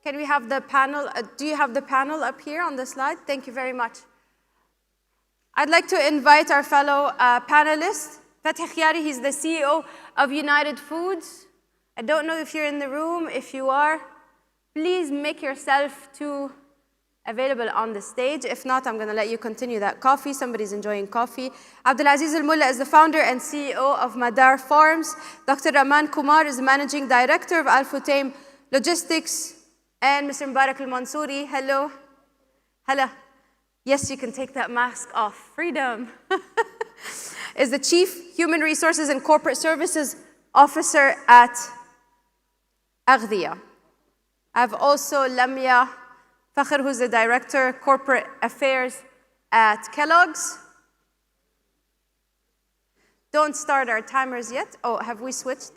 Can we have the panel? Do you have the panel up here on the slide? Thank you very much. I'd like to invite our fellow panelist, Fatih Khiari. He's the CEO of United Foods. I don't know if you're in the room. If you are, please make yourself available on the stage. If not, I'm going to let you continue that coffee. Somebody's enjoying coffee. Abdulaziz Al-Mulla is the founder and CEO of Madar Farms. Dr. Raman Kumar is the managing director of Al Futtaim Logistics. And Mr. Mubarak Al-Mansouri, hello. Hello. Yes, you can take that mask off. Freedom. Is the Chief Human Resources and Corporate Services Officer at Aghdiya. I have also Lamia Fakhr, who's the Director, Corporate Affairs at Kellogg's. Don't start our timers yet. Oh, have we switched?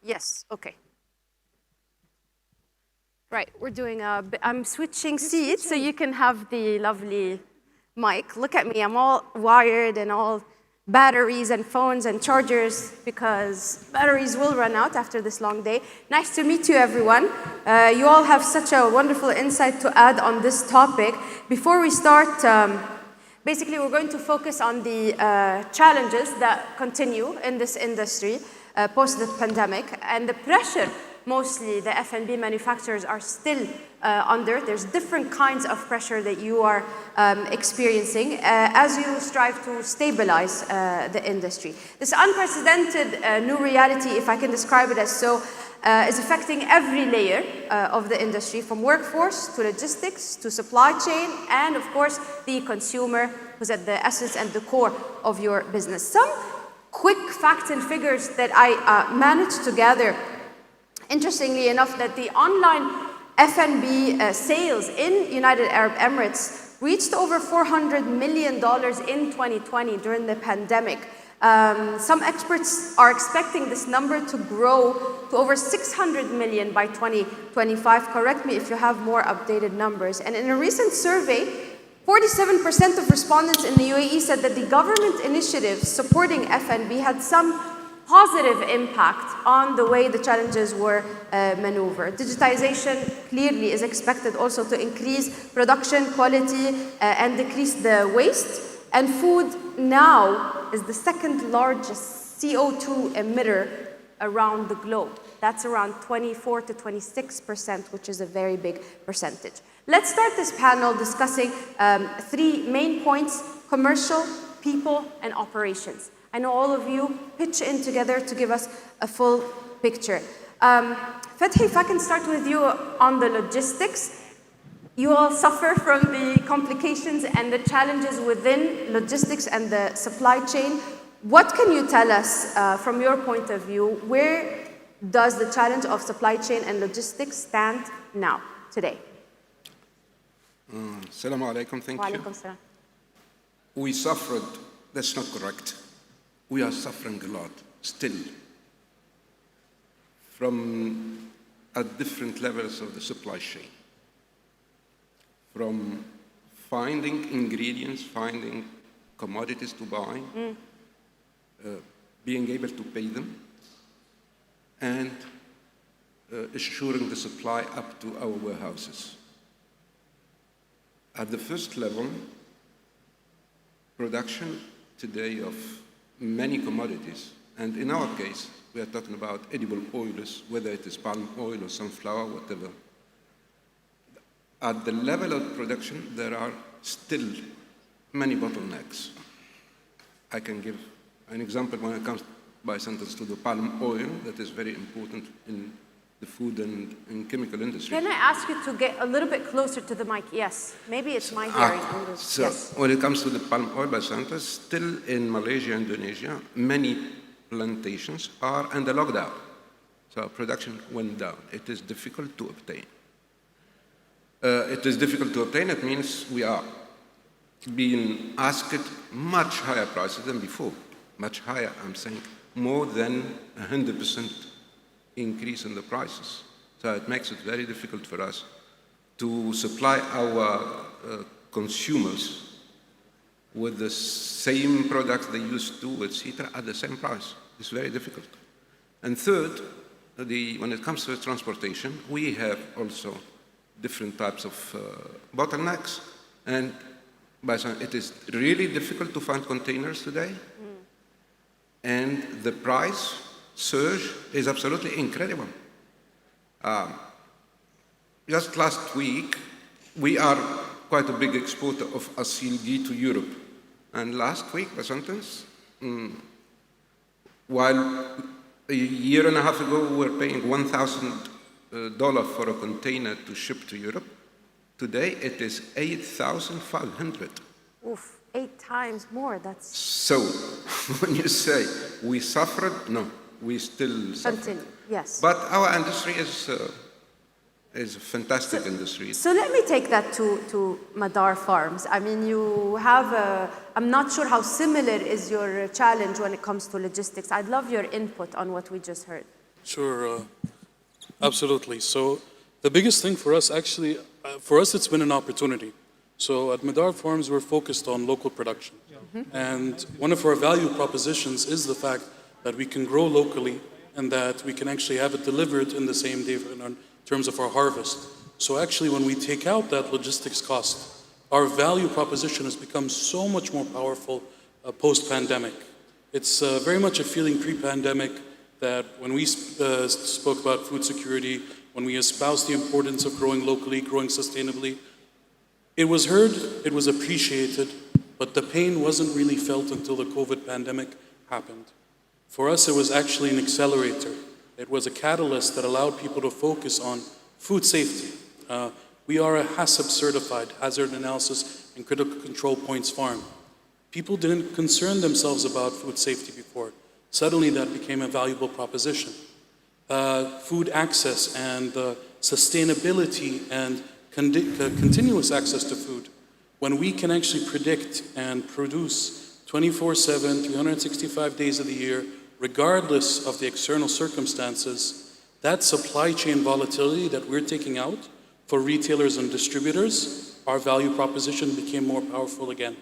Yes, okay. Right, we're doing I'm switching seats so you can have the lovely mic. Look at me, I'm all wired and all batteries and phones and chargers because batteries will run out after this long day. Nice to meet you, everyone. You all have such a wonderful insight to add on this topic. Before we start, basically we're going to focus on the challenges that continue in this industry post the pandemic and the pressure mostly the F&B manufacturers are still under. There's different kinds of pressure that you are experiencing as you strive to stabilize the industry. This unprecedented new reality, if I can describe it as so, is affecting every layer of the industry, from workforce to logistics to supply chain, and of course the consumer, who's at the essence and the core of your business. Some quick facts and figures that I managed to gather, interestingly enough, that the online F&B sales in United Arab Emirates reached over $400 million in 2020 during the pandemic. Some experts are expecting this number to grow to over 600 million by 2025. Correct me if you have more updated numbers. And in a recent survey, 47% of respondents in the UAE said that the government initiatives supporting F&B had some positive impact on the way the challenges were maneuvered. Digitization clearly is expected also to increase production quality and decrease the waste. And food now is the second largest CO2 emitter around the globe. That's around 24 to 26%, which is a very big percentage. Let's start this panel discussing three main points: commercial, people, and operations. I know all of you pitch in together to give us a full picture. Fatih, if I can start with you on the logistics. You all suffer from the complications and the challenges within logistics and the supply chain. What can you tell us from your point of view? Where does the challenge of supply chain and logistics stand now, today? Assalamu alaikum, thank you. Salam. We suffered, that's not correct. We are suffering a lot, still, from at different levels of the supply chain. From finding ingredients, finding commodities to buy, being able to pay them, and assuring the supply up to our warehouses. At the first level, production today of many commodities, and in our case, we are talking about edible oils, whether it is palm oil or sunflower, whatever. At the level of production, there are still many bottlenecks. I can give an example when it comes by sentence to the palm oil that is very important in the food and chemical industry. Can I ask you to get a little bit closer to the mic? Yes, maybe it's my hearing. Yes. When it comes to the palm oil by sentence, still in Malaysia, Indonesia, many plantations are under lockdown. So production went down. It is difficult to obtain. It means we are being asked much higher prices than before. Much higher, I'm saying, more than 100% increase in the prices. So it makes it very difficult for us to supply our consumers with the same products they used to, etc., at the same price. It's very difficult. And third, when it comes to transportation, we have also different types of bottlenecks, and it is really difficult to find containers today, and the price surge is absolutely incredible. Just last week, we are quite a big exporter of acyl to Europe, and last week, the sentence, while a year and a half ago we were paying $1,000 for a container to ship to Europe, today it is $8,500. Oof, 8 times more, that's... So, when you say we suffered, no, we still suffer. Continue, yes. But our industry is a fantastic industry. So let me take that to Madar Farms. I mean, you have I'm not sure how similar is your challenge when it comes to logistics. I'd love your input on what we just heard. Sure, absolutely. So the biggest thing for us, actually, for us it's been an opportunity. So at Madar Farms, we're focused on local production. And one of our value propositions is the fact that we can grow locally and that we can actually have it delivered in the same day in terms of our harvest. So actually, when we take out that logistics cost, our value proposition has become so much more powerful post-pandemic. It's very much a feeling pre-pandemic that when we spoke about food security, when we espoused the importance of growing locally, growing sustainably, it was heard, it was appreciated, but the pain wasn't really felt until the COVID pandemic happened. For us, it was actually an accelerator. It was a catalyst that allowed people to focus on food safety. We are a HACCP certified hazard analysis and critical control points farm. People didn't concern themselves about food safety before. Suddenly that became a valuable proposition. Food access and sustainability and continuous access to food. When we can actually predict and produce 24/7, 365 days of the year, regardless of the external circumstances, that supply chain volatility that we're taking out for retailers and distributors, our value proposition became more powerful again.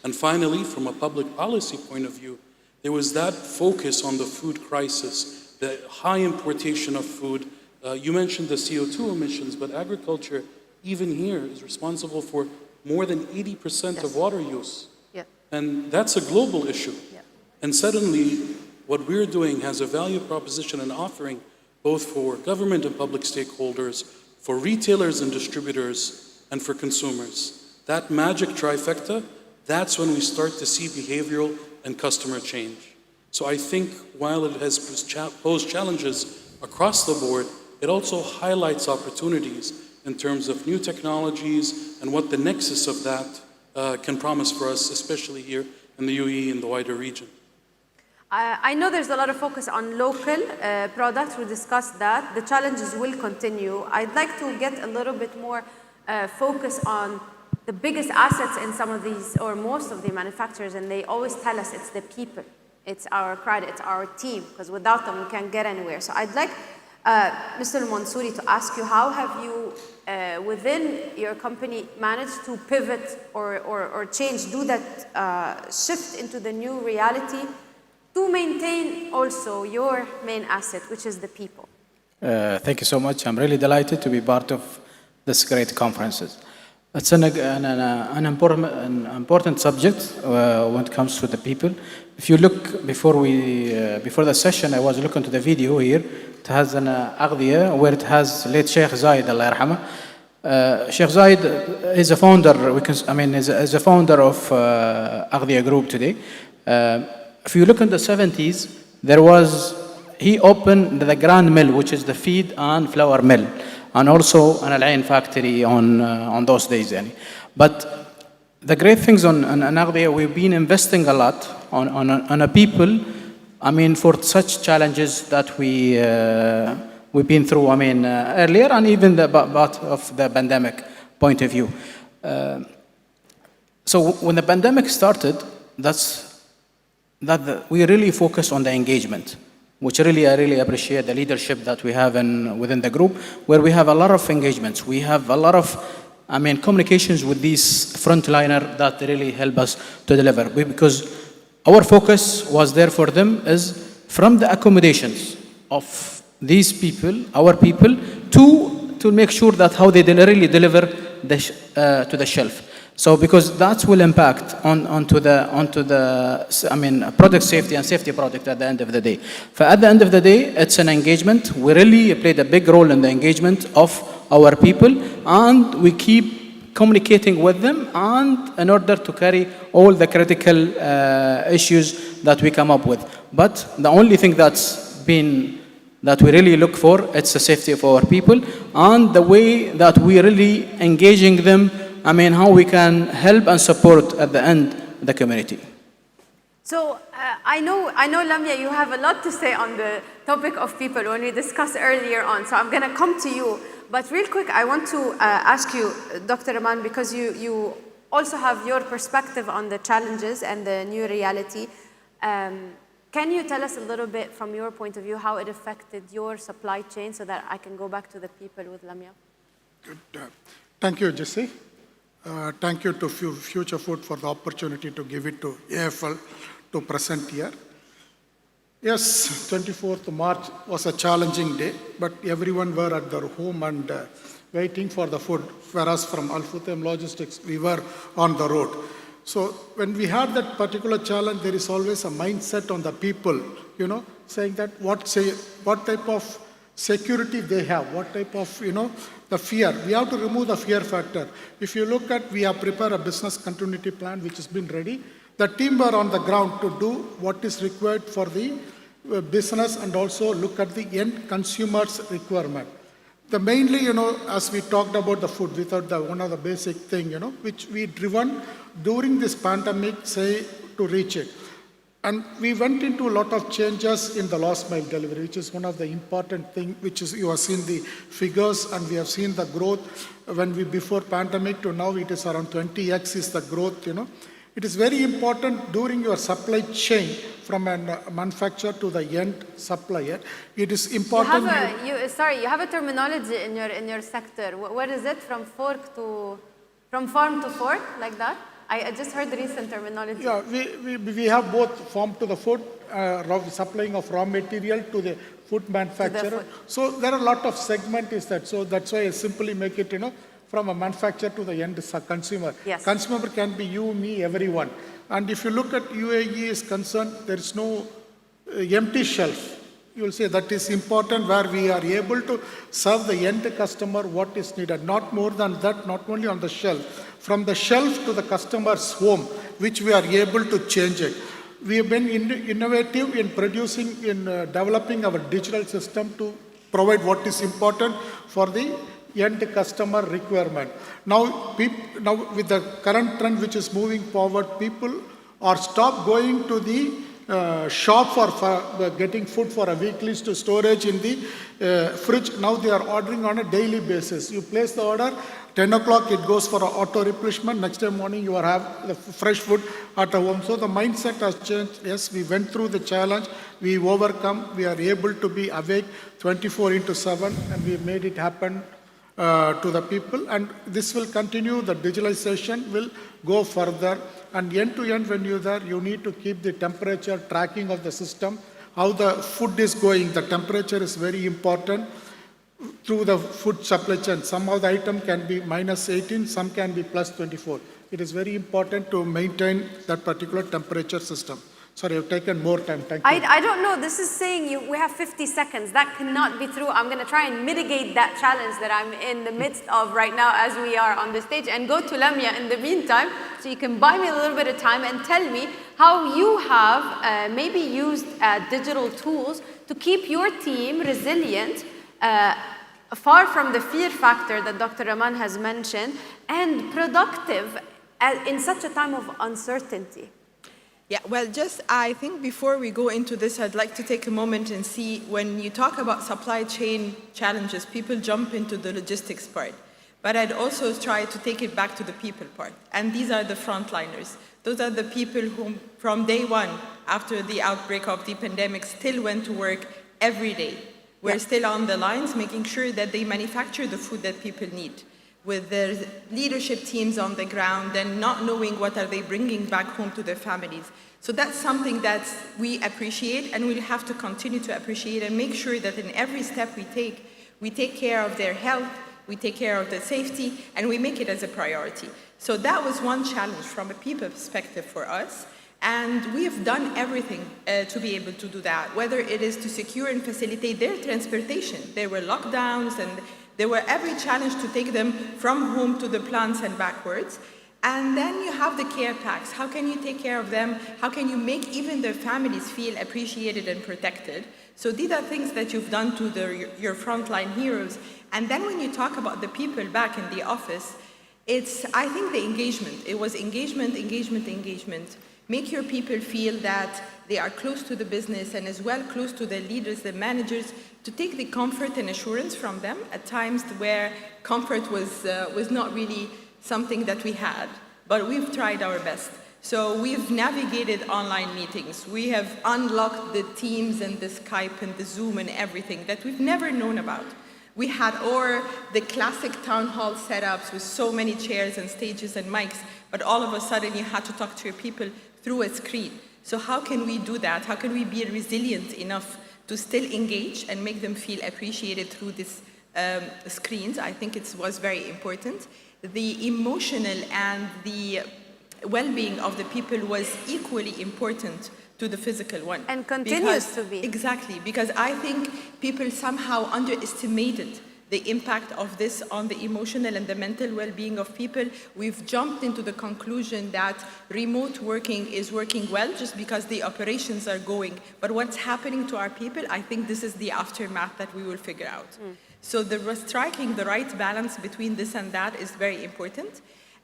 And finally, from a public policy point of view, there was that focus on the food crisis, the high importation of food. You mentioned the CO2 emissions, but agriculture, even here, is responsible for more than 80% of water use. Yeah. And that's a global issue. Yeah. And suddenly, what we're doing has a value proposition and offering both for government and public stakeholders, for retailers and distributors, and for consumers. That magic trifecta, that's when we start to see behavioral and customer change. So I think while it has posed challenges across the board, it also highlights opportunities in terms of new technologies and what the nexus of that can promise for us, especially here in the UAE and the wider region. I know there's a lot of focus on local products. We discussed that. The challenges will continue. I'd like to get a little bit more focus on the biggest assets in some of these, or most of the manufacturers, and they always tell us it's the people. It's our credit, it's our team, because without them we can't get anywhere. So I'd like Mr. Mansouri to ask you, how have you, within your company, managed to pivot or change, do that shift into the new reality to maintain also your main asset, which is the people? Thank you so much. I'm really delighted to be part of this great conferences. It's an important subject when it comes to the people. If you look before the session, I was looking to the video here. It has an أغذية where it has late Sheikh Zayed, Allah yarhamah. Sheikh Zayed is a founder. Is a founder of أغذية Group today. If you look in the 70s, he opened the Grand Mill, which is the feed and flour mill, and also an Al-Ain factory on those days. But the great things on Aghdiyah, we've been investing a lot on a people, for such challenges that we've been through, earlier, and even about of the pandemic point of view. So when the pandemic started, we really focus on the engagement, which I really appreciate the leadership that we have within the group, where we have a lot of engagements. We have a lot of communications with these frontliner that really help us to deliver. Because our focus was there for them is from the accommodations of these people, our people, to make sure that how they really deliver to the shelf. So because that will impact onto the product safety and safety product at the end of the day. At the end of the day, it's an engagement. We really played a big role in the engagement of our people, and we keep communicating with them, and in order to carry all the critical issues that we come up with. But the only thing that we really look for, it's the safety of our people, and the way that we really engaging them, how we can help and support at the end the community. So I know, Lamia, you have a lot to say on the topic of people when we discussed earlier on. So I'm going to come to you. But real quick, I want to ask you, Dr. Rahman, because you also have your perspective on the challenges and the new reality. Can you tell us a little bit from your point of view how it affected your supply chain so that I can go back to the people with Lamia? Good. Thank you, Jesse. Thank you to Future Food for the opportunity to give it to AFL to present here. Yes, 24th March was a challenging day, but everyone were at their home and waiting for the food, whereas from Al Futtaim Logistics, we were on the road. So when we had that particular challenge, there is always a mindset on the people, saying that what type of security they have, what type of, the fear. We have to remove the fear factor. If you look at, we have prepared a business continuity plan which has been ready. The team were on the ground to do what is required for the business and also look at the end consumer's requirement. The mainly, as we talked about the food, without one of the basic thing, which we driven during this pandemic, say, to reach it. And we went into a lot of changes in the last mile delivery, which is one of the important things, which is you have seen the figures and we have seen the growth. When we before pandemic to now, it is around 20x is the growth, It is very important during your supply chain from a manufacturer to the end supplier. It is important. You have a terminology in your sector. What is it? From farm to fork, like that? I just heard the recent terminology. Yeah, we have both farm to the food, supplying of raw material to the food manufacturer. So there are a lot of segment is that. So that's why I simply make it, from a manufacturer to the end consumer. Yes. Consumer can be you, me, everyone. And if you look at UAE is concerned, there is no empty shelf. You will say that is important where we are able to serve the end customer what is needed. Not more than that, not only on the shelf. From the shelf to the customer's home, which we are able to change it. We have been innovative in developing our digital system to provide what is important for the end customer requirement. Now with the current trend which is moving forward, people are stop going to the shop for getting food for a weekly to storage in the fridge. Now they are ordering on a daily basis. You place the order, 10 o'clock it goes for auto replenishment. Next day morning you have the fresh food at home. So the mindset has changed. Yes, we went through the challenge. We overcome. We are able to be awake 24/7 and we made it happen to the people. And this will continue. The digitalization will go further. And end to end when you're there, you need to keep the temperature tracking of the system. How the food is going. The temperature is very important. Through the food supply chain, some of the item can be -18, some can be +24. It is very important to maintain that particular temperature system. Sorry, I've taken more time. Thank you. I don't know. This is saying we have 50 seconds. That cannot be true. I'm going to try and mitigate that challenge that I'm in the midst of right now as we are on the stage and go to Lamia in the meantime so you can buy me a little bit of time and tell me how you have maybe used digital tools to keep your team resilient, far from the fear factor that Dr. Rahman has mentioned, and productive in such a time of uncertainty. Yeah, well, I think before we go into this, I'd like to take a moment and see, when you talk about supply chain challenges, people jump into the logistics part. But I'd also try to take it back to the people part. And these are the frontliners. Those are the people who, from day one, after the outbreak of the pandemic, still went to work every day. We're still on the lines, making sure that they manufacture the food that people need. with their leadership teams on the ground and not knowing what are they bringing back home to their families. So that's something that we appreciate and we'll have to continue to appreciate and make sure that in every step we take care of their health, we take care of their safety, and we make it as a priority. So that was one challenge from a people perspective for us. And we have done everything to be able to do that, whether it is to secure and facilitate their transportation. There were lockdowns and there were every challenge to take them from home to the plants and backwards. And then you have the care packs. How can you take care of them? How can you make even their families feel appreciated and protected? So these are things that you've done to your frontline heroes. And then when you talk about the people back in the office, it's, I think, the engagement. It was engagement, engagement, engagement. Make your people feel that they are close to the business and as well close to the leaders, the managers, to take the comfort and assurance from them at times where comfort was not really something that we had, but we've tried our best. So we've navigated online meetings. We have unlocked the Teams and the Skype and the Zoom and everything that we've never known about. We had the classic town hall setups with so many chairs and stages and mics, but all of a sudden you had to talk to your people through a screen. So how can we do that? How can we be resilient enough to still engage and make them feel appreciated through these screens? I think it was very important. The emotional and the well-being of the people was equally important to the physical one. And continues to be. Exactly, because I think people somehow underestimated the impact of this on the emotional and the mental well-being of people. We've jumped into the conclusion that remote working is working well just because the operations are going. But what's happening to our people, I think this is the aftermath that we will figure out. So striking the right balance between this and that is very important.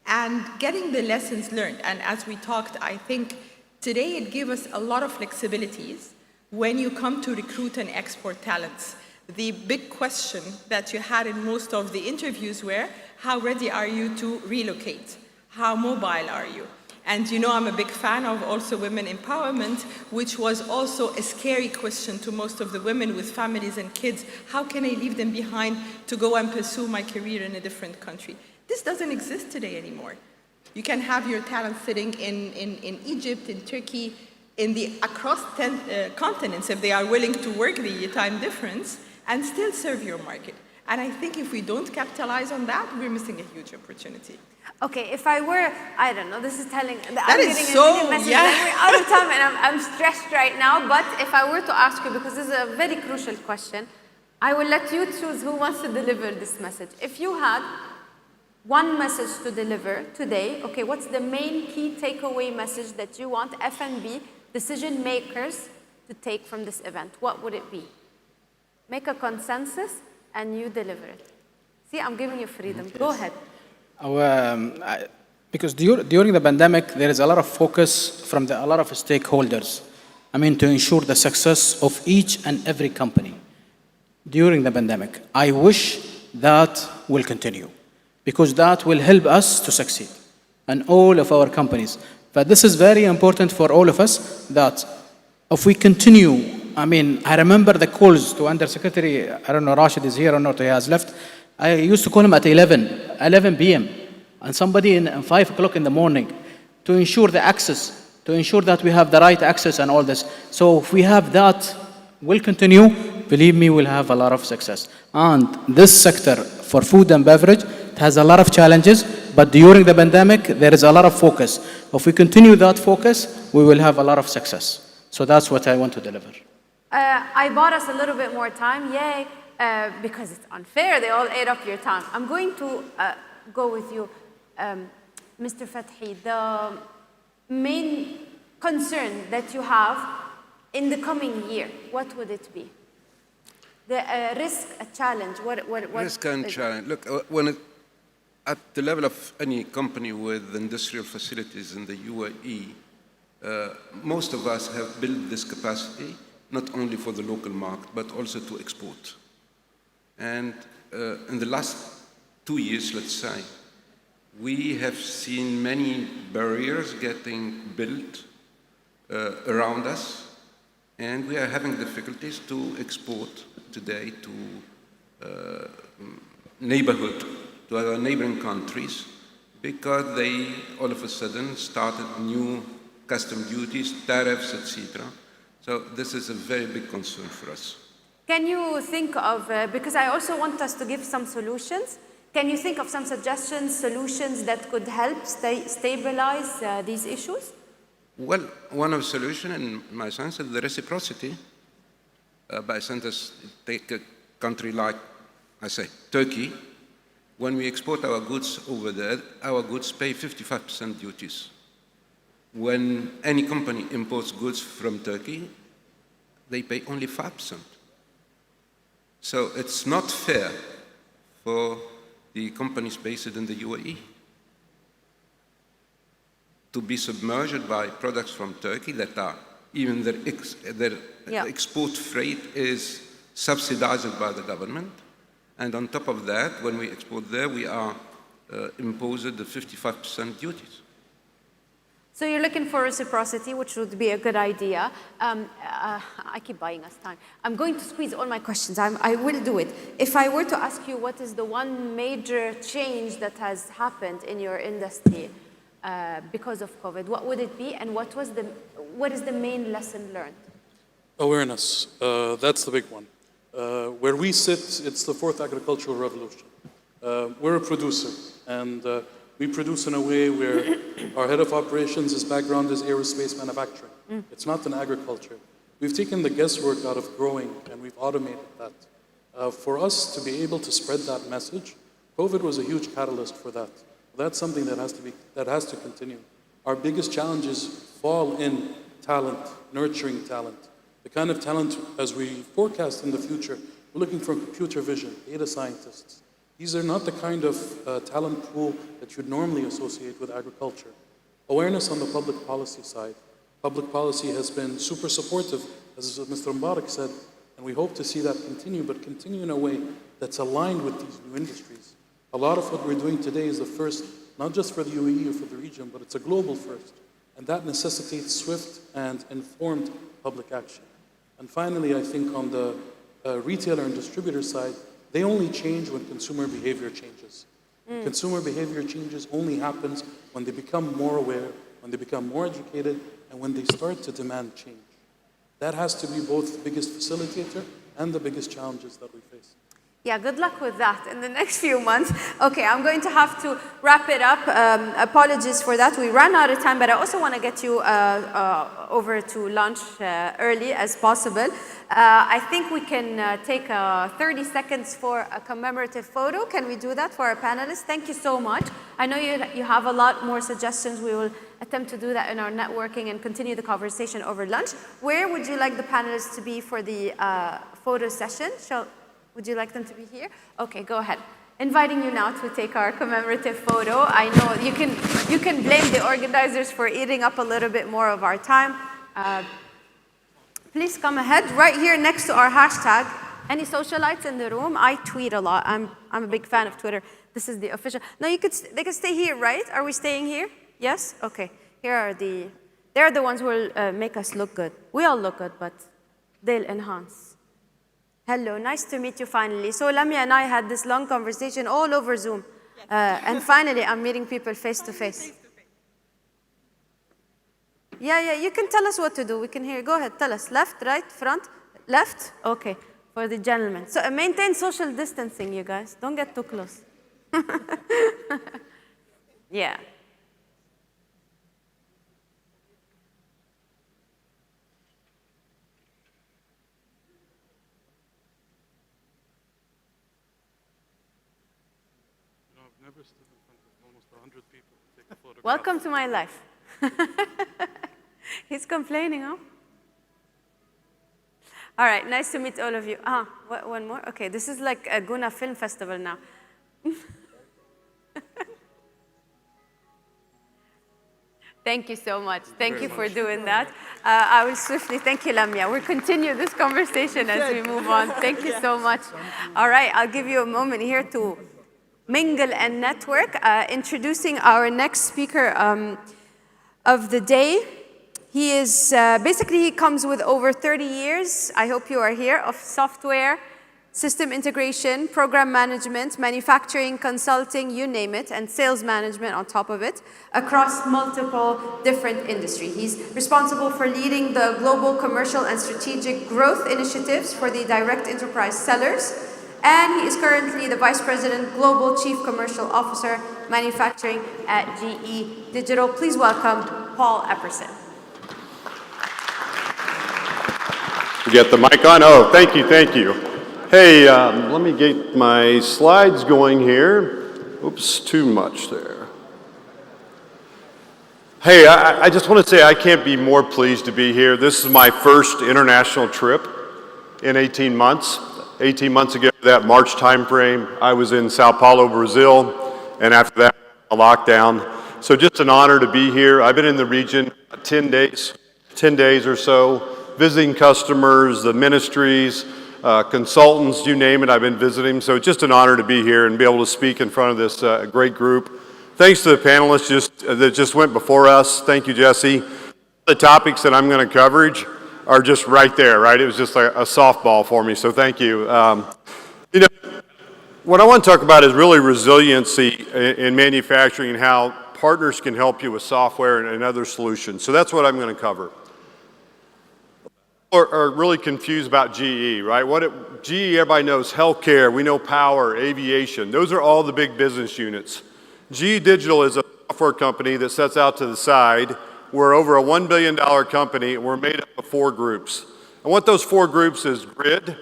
And getting the lessons learned. And as we talked, I think today it gives us a lot of flexibilities when you come to recruit and export talents. The big question that you had in most of the interviews were, how ready are you to relocate? How mobile are you? And you know, I'm a big fan of also women empowerment, which was also a scary question to most of the women with families and kids. How can I leave them behind to go and pursue my career in a different country? This doesn't exist today anymore. You can have your talent sitting in Egypt, in Turkey, across 10 continents if they are willing to work the time difference and still serve your market. And I think if we don't capitalize on that, we're missing a huge opportunity. Okay, if I were, I don't know, this is telling, That I'm is getting so, a million messages, yeah. and we're out of time and I'm stressed right now, but if I were to ask you, because this is a very crucial question, I will let you choose who wants to deliver this message. If you had one message to deliver today, okay, what's the main key takeaway message that you want F&B decision makers to take from this event? What would it be? Make a consensus and you deliver it. See, I'm giving you freedom. Okay. Go ahead. Because during the pandemic, there is a lot of focus from a lot of stakeholders. I mean, to ensure the success of each and every company during the pandemic. I wish that will continue, because that will help us to succeed and all of our companies. But this is very important for all of us, that if we continue, I mean, I remember the calls to Undersecretary, I don't know, Rashid is here or not, he has left. I used to call him at 11 p.m. and somebody in 5 o'clock in the morning to ensure the access, to ensure that we have the right access and all this. So if we have that, will continue, believe me, we'll have a lot of success. And this sector for food and beverage, it has a lot of challenges, but during the pandemic, there is a lot of focus. If we continue that focus, we will have a lot of success. So that's what I want to deliver. I bought us a little bit more time, yay, because it's unfair. They all ate up your time. I'm going to go with you, Mr. Fathi. The main concern that you have in the coming year, what would it be? The risk, a challenge, what Risk and challenge. Look, at the level of any company with industrial facilities in the UAE, most of us have built this capacity not only for the local market, but also to export. And in the last 2 years, let's say, we have seen many barriers getting built around us, and we are having difficulties to export today to neighborhood to our neighboring countries because they all of a sudden started new custom duties, tariffs, etc. So this is a very big concern for us. Can you think of, because I also want us to give some solutions, can you think of some suggestions, solutions that could help stabilize these issues? Well, one of the solutions, in my sense, is the reciprocity. By sentence, take a country like, I say, Turkey. When we export our goods over there, our goods pay 55% duties. When any company imports goods from Turkey, they pay only 5%. So it's not fair for the companies based in the UAE to be submerged by products from Turkey that are, even their export freight is subsidized by the government. And on top of that, when we export there, we are imposed the 55% duties. So you're looking for reciprocity, which would be a good idea. I keep buying us time. I'm going to squeeze all my questions. I will do it. If I were to ask you what is the one major change that has happened in your industry because of COVID, what would it be, and what is the main lesson learned? Awareness. That's the big one. Where we sit, it's the fourth agricultural revolution. We're a producer, and we produce in a way where our head of operations, his background is aerospace manufacturing. It's not in agriculture. We've taken the guesswork out of growing, and we've automated that. For us to be able to spread that message, COVID was a huge catalyst for that. That's something that has to continue. Our biggest challenges fall in talent, nurturing talent. The kind of talent, as we forecast in the future, we're looking for computer vision, data scientists. These are not the kind of talent pool that you'd normally associate with agriculture. Awareness on the public policy side. Public policy has been super supportive, as Mr. Mubarak said, and we hope to see that continue, but continue in a way that's aligned with these new industries. A lot of what we're doing today is the first, not just for the UAE or for the region, but it's a global first. And that necessitates swift and informed public action. And finally, I think on the retailer and distributor side, they only change when consumer behavior changes. Consumer behavior changes only happens when they become more aware, when they become more educated, and when they start to demand change. That has to be both the biggest facilitator and the biggest challenges that we face. Yeah, good luck with that in the next few months. Okay, I'm going to have to wrap it up. Apologies for that. We ran out of time, but I also want to get you over to lunch early as possible. I think we can take 30 seconds for a commemorative photo. Can we do that for our panelists? Thank you so much. I know you have a lot more suggestions. We will attempt to do that in our networking and continue the conversation over lunch. Where would you like the panelists to be for the photo session? Would you like them to be here? Okay, go ahead. Inviting you now to take our commemorative photo. I know you can blame the organizers for eating up a little bit more of our time. Please come ahead. Right here next to our hashtag. Any socialites in the room? I tweet a lot. I'm a big fan of Twitter. This is the official. No, they could stay here, right? Are we staying here? Yes? Okay. They're the ones who will make us look good. We all look good, but they'll enhance. Hello, nice to meet you finally. So Lamia and I had this long conversation all over Zoom. And finally, I'm meeting people face to face. Yeah, you can tell us what to do. We can hear. Go ahead, tell us. Left, right, front, left? Okay, for the gentleman. So maintain social distancing, you guys. Don't get too close. Yeah. Never stood in front of almost 100 people to take a photograph. Welcome to my life. He's complaining, huh? All right, nice to meet all of you. One more? Okay, this is like a Guna Film Festival now. Thank you so much. Thank you for doing that. I will swiftly, thank you, Lamia. We'll continue this conversation as we move on. Thank you so much. All right, I'll give you a moment here to mingle and network. Introducing our next speaker of the day. He is, basically he comes with over 30 years, I hope you are here, of software system integration, program management, manufacturing, consulting, you name it, and sales management on top of it, across multiple different industries. He's responsible for leading the global commercial and strategic growth initiatives for the direct enterprise sellers, and he is currently the Vice President, Global Chief Commercial Officer, Manufacturing at GE Digital. Please welcome Paul Epperson. Get the mic on? Oh, thank you, thank you. Hey, let me get my slides going here. Oops, too much there. Hey, I just want to say I can't be more pleased to be here. This is my first international trip in 18 months. 18 months ago, that March timeframe, I was in Sao Paulo, Brazil, and after that, a lockdown. So just an honor to be here. I've been in the region 10 days or so, visiting customers, the ministries, consultants, you name it, I've been visiting. So it's just an honor to be here and be able to speak in front of this great group. Thanks to the panelists that just went before us. Thank you, Jesse. The topics that I'm going to cover are just right there, right? It was just like a softball for me, so thank you. You know, what I want to talk about is really resiliency in manufacturing and how partners can help you with software and other solutions. So that's what I'm going to cover. Are really confused about GE, right? GE, everybody knows healthcare, we know power, aviation. Those are all the big business units. GE Digital is a software company that sets out to the side. We're over a $1 billion company, and we're made up of 4 groups. And what those 4 groups is grid,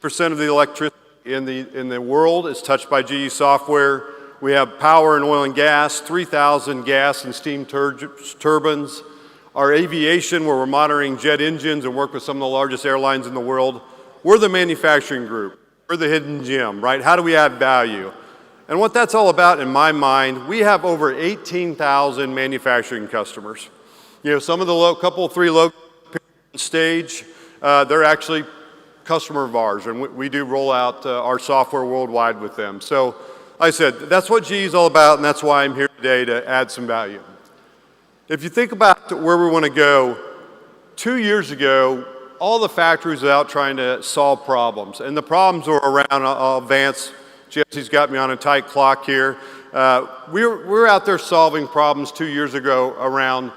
70% of the electricity in the world is touched by GE software. We have power and oil and gas, 3,000 gas and steam turbines. Our aviation, where we're monitoring jet engines and work with some of the largest airlines in the world. We're the manufacturing group. We're the hidden gem, right? How do we add value? And what that's all about, in my mind, we have over 18,000 manufacturing customers. You know, some of the couple, 3 local stage, they're actually customer of ours, and we do roll out our software worldwide with them. So, like I said, that's what GE is all about, and that's why I'm here today to add some value. If you think about where we want to go, 2 years ago, all the factories were out trying to solve problems. And the problems were around, I'll advance, Jesse's got me on a tight clock here. We're out there solving problems 2 years ago around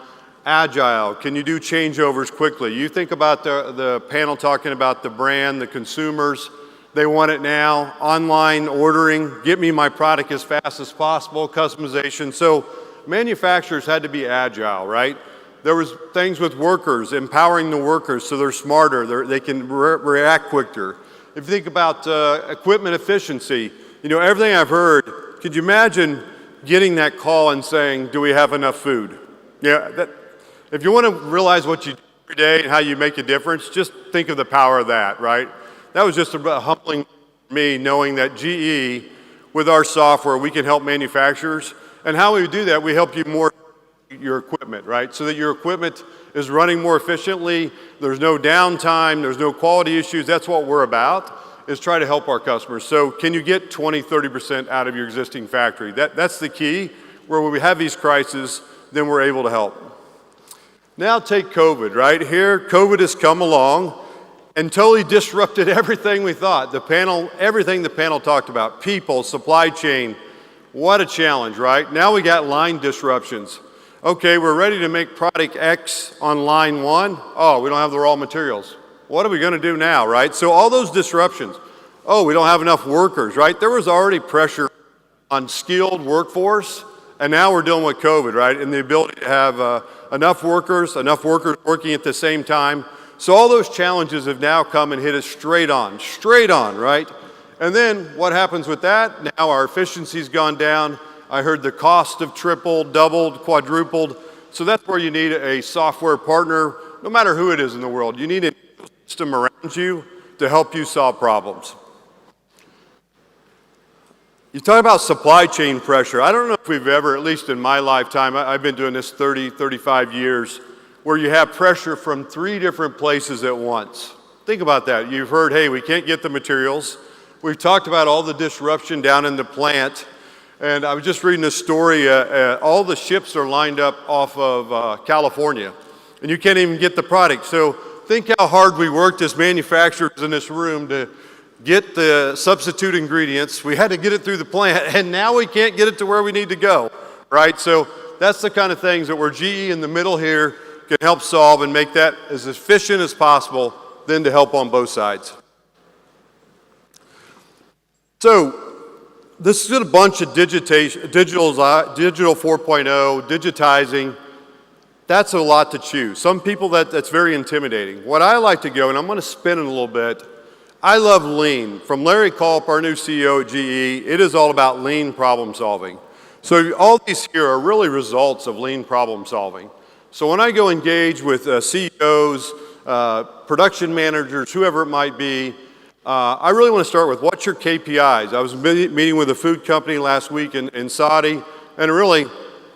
agile. Can you do changeovers quickly? You think about the panel talking about the brand, the consumers, they want it now, online ordering, get me my product as fast as possible, customization. So manufacturers had to be agile, right? There was things with workers, empowering the workers so they're smarter, they can react quicker. If you think about equipment efficiency, you know, everything I've heard, could you imagine getting that call and saying, do we have enough food? Yeah, if you want to realize what you do every day and how you make a difference, just think of the power of that, right? That was just a humbling for me, knowing that GE, with our software, we can help manufacturers. And how we do that, we help you more your equipment, right? So that your equipment is running more efficiently, there's no downtime, there's no quality issues. That's what we're about, is try to help our customers. So can you get 20, 30% out of your existing factory? That's the key. Where when we have these crises, then we're able to help. Now take COVID, right? Here, COVID has come along and totally disrupted everything we thought. Everything the panel talked about, people, supply chain. What a challenge, right? Now we got line disruptions. Okay, we're ready to make product X on line 1. Oh, we don't have the raw materials. What are we going to do now, right? So all those disruptions. Oh, we don't have enough workers, right? There was already pressure on skilled workforce, and now we're dealing with COVID, right? And the ability to have enough workers working at the same time. So all those challenges have now come and hit us straight on, right? And then what happens with that? Now our efficiency's gone down. I heard the cost have tripled, doubled, quadrupled. So that's where you need a software partner, no matter who it is in the world. You need a system around you to help you solve problems. You talk about supply chain pressure. I don't know if we've ever, at least in my lifetime, I've been doing this 30, 35 years, where you have pressure from 3 different places at once. Think about that. You've heard, hey, we can't get the materials. We've talked about all the disruption down in the plant. And I was just reading a story, all the ships are lined up off of California, and you can't even get the product. So think how hard we worked as manufacturers in this room to get the substitute ingredients. We had to get it through the plant, and now we can't get it to where we need to go, right? So that's the kind of things that where GE in the middle here can help solve and make that as efficient as possible, then to help on both sides. So this is a bunch of digital 4.0, digitizing. That's a lot to choose. Some people that's very intimidating. What I like to go, and I'm going to spin it a little bit, I love lean. From Larry Culp, our new CEO at GE, it is all about lean problem solving. So all these here are really results of lean problem solving. So when I go engage with CEOs, production managers, whoever it might be, I really want to start with what's your KPIs. I was meeting with a food company last week in Saudi, and really,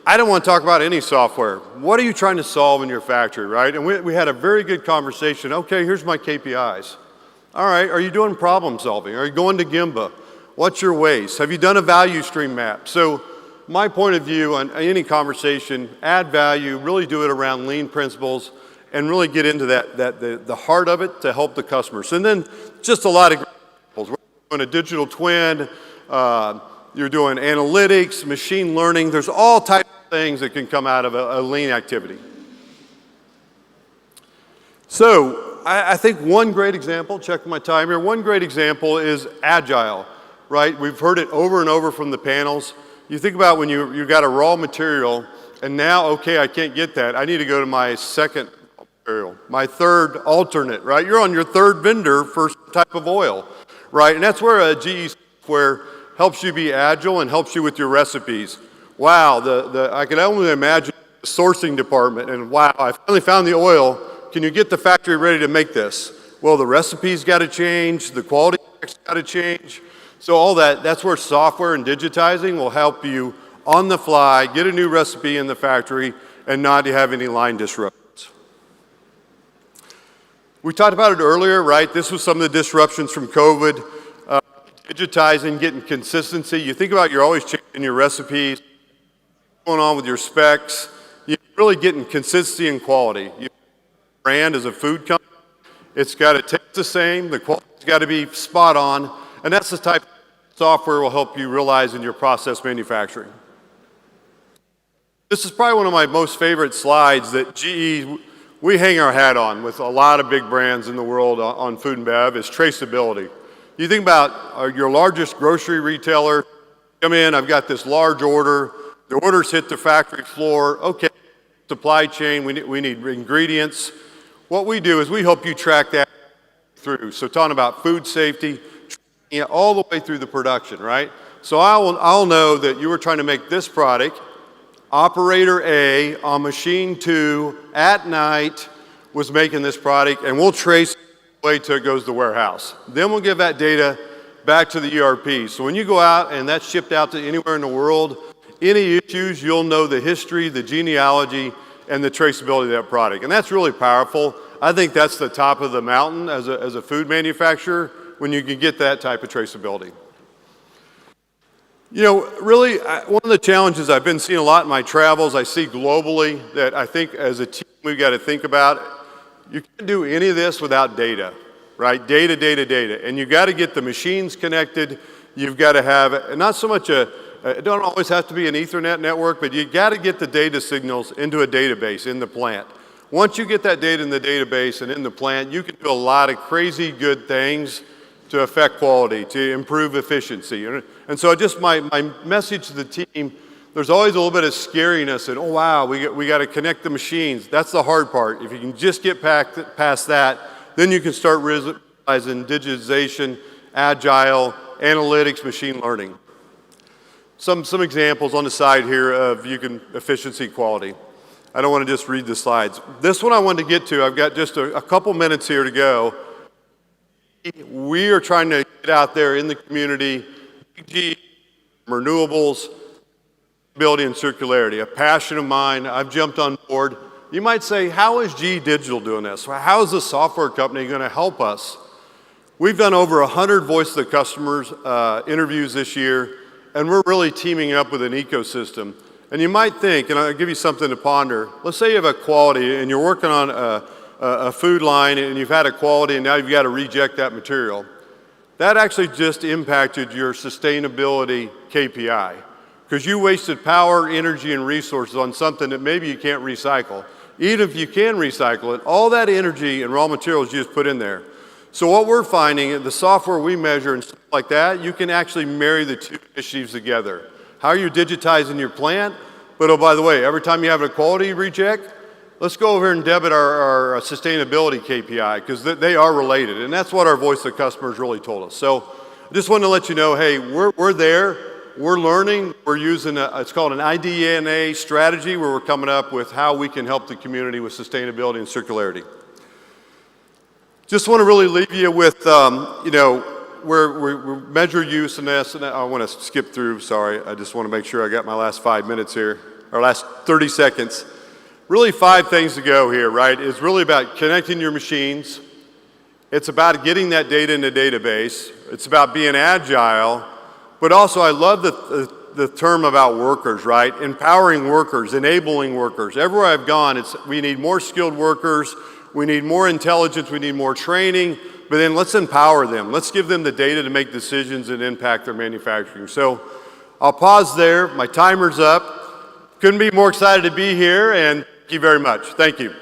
I don't want to talk about any software. What are you trying to solve in your factory, right? And we had a very good conversation. Okay, here's my KPIs. All right, are you doing problem solving? Are you going to Gemba? What's your waste? Have you done a value stream map? So my point of view on any conversation, add value, really do it around lean principles, and really get into the heart of it to help the customers. And then just a lot of examples. We're doing a digital twin, you're doing analytics, machine learning. There's all types of things that can come out of a lean activity. So I think one great example, check my time here, one great example is agile, right? We've heard it over and over from the panels. You think about when you got a raw material, and now, okay, I can't get that. I need to go to my second material, my third alternate, right? You're on your third vendor for some type of oil, right? And that's where a GE software helps you be agile and helps you with your recipes. Wow, I can only imagine the sourcing department, and wow, I finally found the oil. Can you get the factory ready to make this? Well, the recipe's got to change, the quality checks got to change. So all that's where software and digitizing will help you on the fly, get a new recipe in the factory, and not have any line disruptions. We talked about it earlier, right? This was some of the disruptions from COVID. Digitizing, getting consistency. You think about you're always changing your recipes, what's going on with your specs. You're really getting consistency and quality. Your brand as a food company, it's got to taste the same, the quality's got to be spot on, and that's the type of software will help you realize in your process manufacturing. This is probably one of my most favorite slides that GE, we hang our hat on with a lot of big brands in the world on food and bev, is traceability. You think about your largest grocery retailer, come in, I've got this large order, the orders hit the factory floor, okay, supply chain, we need ingredients. What we do is we help you track that through. So talking about food safety, all the way through the production, right? So I'll know that you were trying to make this product, operator A on machine 2 at night was making this product, and we'll trace way till it goes to the warehouse. Then we'll give that data back to the ERP. So when you go out and that's shipped out to anywhere in the world, any issues, you'll know the history, the genealogy, and the traceability of that product. And that's really powerful. I think that's the top of the mountain as a food manufacturer when you can get that type of traceability. You know, really, one of the challenges I've been seeing a lot in my travels, I see globally that I think as a team we've got to think about. You can't do any of this without data, right? Data, data, data. And you've got to get the machines connected. You've got to have, not so much it don't always have to be an Ethernet network, but you've got to get the data signals into a database in the plant. Once you get that data in the database and in the plant, you can do a lot of crazy good things to affect quality, to improve efficiency. And so just my message to the team, there's always a little bit of scariness and, oh wow, we got to connect the machines. That's the hard part. If you can just get past that, then you can start realizing digitization, agile, analytics, machine learning. Some examples on the side here of efficiency, quality. I don't want to just read the slides. This one I wanted to get to, I've got just a couple minutes here to go. We are trying to get out there in the community, renewables, sustainability and circularity, a passion of mine. I've jumped on board. You might say, how is GE Digital doing this? How is the software company going to help us? We've done over 100 voice of the customers interviews this year, and we're really teaming up with an ecosystem. And you might think, and I'll give you something to ponder, let's say you have a quality and you're working on a food line and you've had a quality and now you've got to reject that material. that actually just impacted your sustainability KPI because you wasted power, energy, and resources on something that maybe you can't recycle. Even if you can recycle it, all that energy and raw materials you just put in there. So what we're finding, the software we measure and stuff like that, you can actually marry the two initiatives together. How are you digitizing your plant? But oh, by the way, every time you have a quality recheck, let's go over and debit our sustainability KPI because they are related. And that's what our voice of customers really told us. So I just wanted to let you know, hey, we're there. We're learning. We're using, it's called an IDNA strategy where we're coming up with how we can help the community with sustainability and circularity. Just want to really leave you with, you know, we measure use in this, and I want to skip through, sorry. I just want to make sure I got my last 5 minutes here, or last 30 seconds. Really 5 things to go here, right? It's really about connecting your machines. It's about getting that data in the database. It's about being agile. But also, I love the term about workers, right? Empowering workers, enabling workers. Everywhere I've gone, we need more skilled workers. We need more intelligence. We need more training. But then let's empower them. Let's give them the data to make decisions and impact their manufacturing. So I'll pause there. My timer's up. Couldn't be more excited to be here, and thank you very much. Thank you.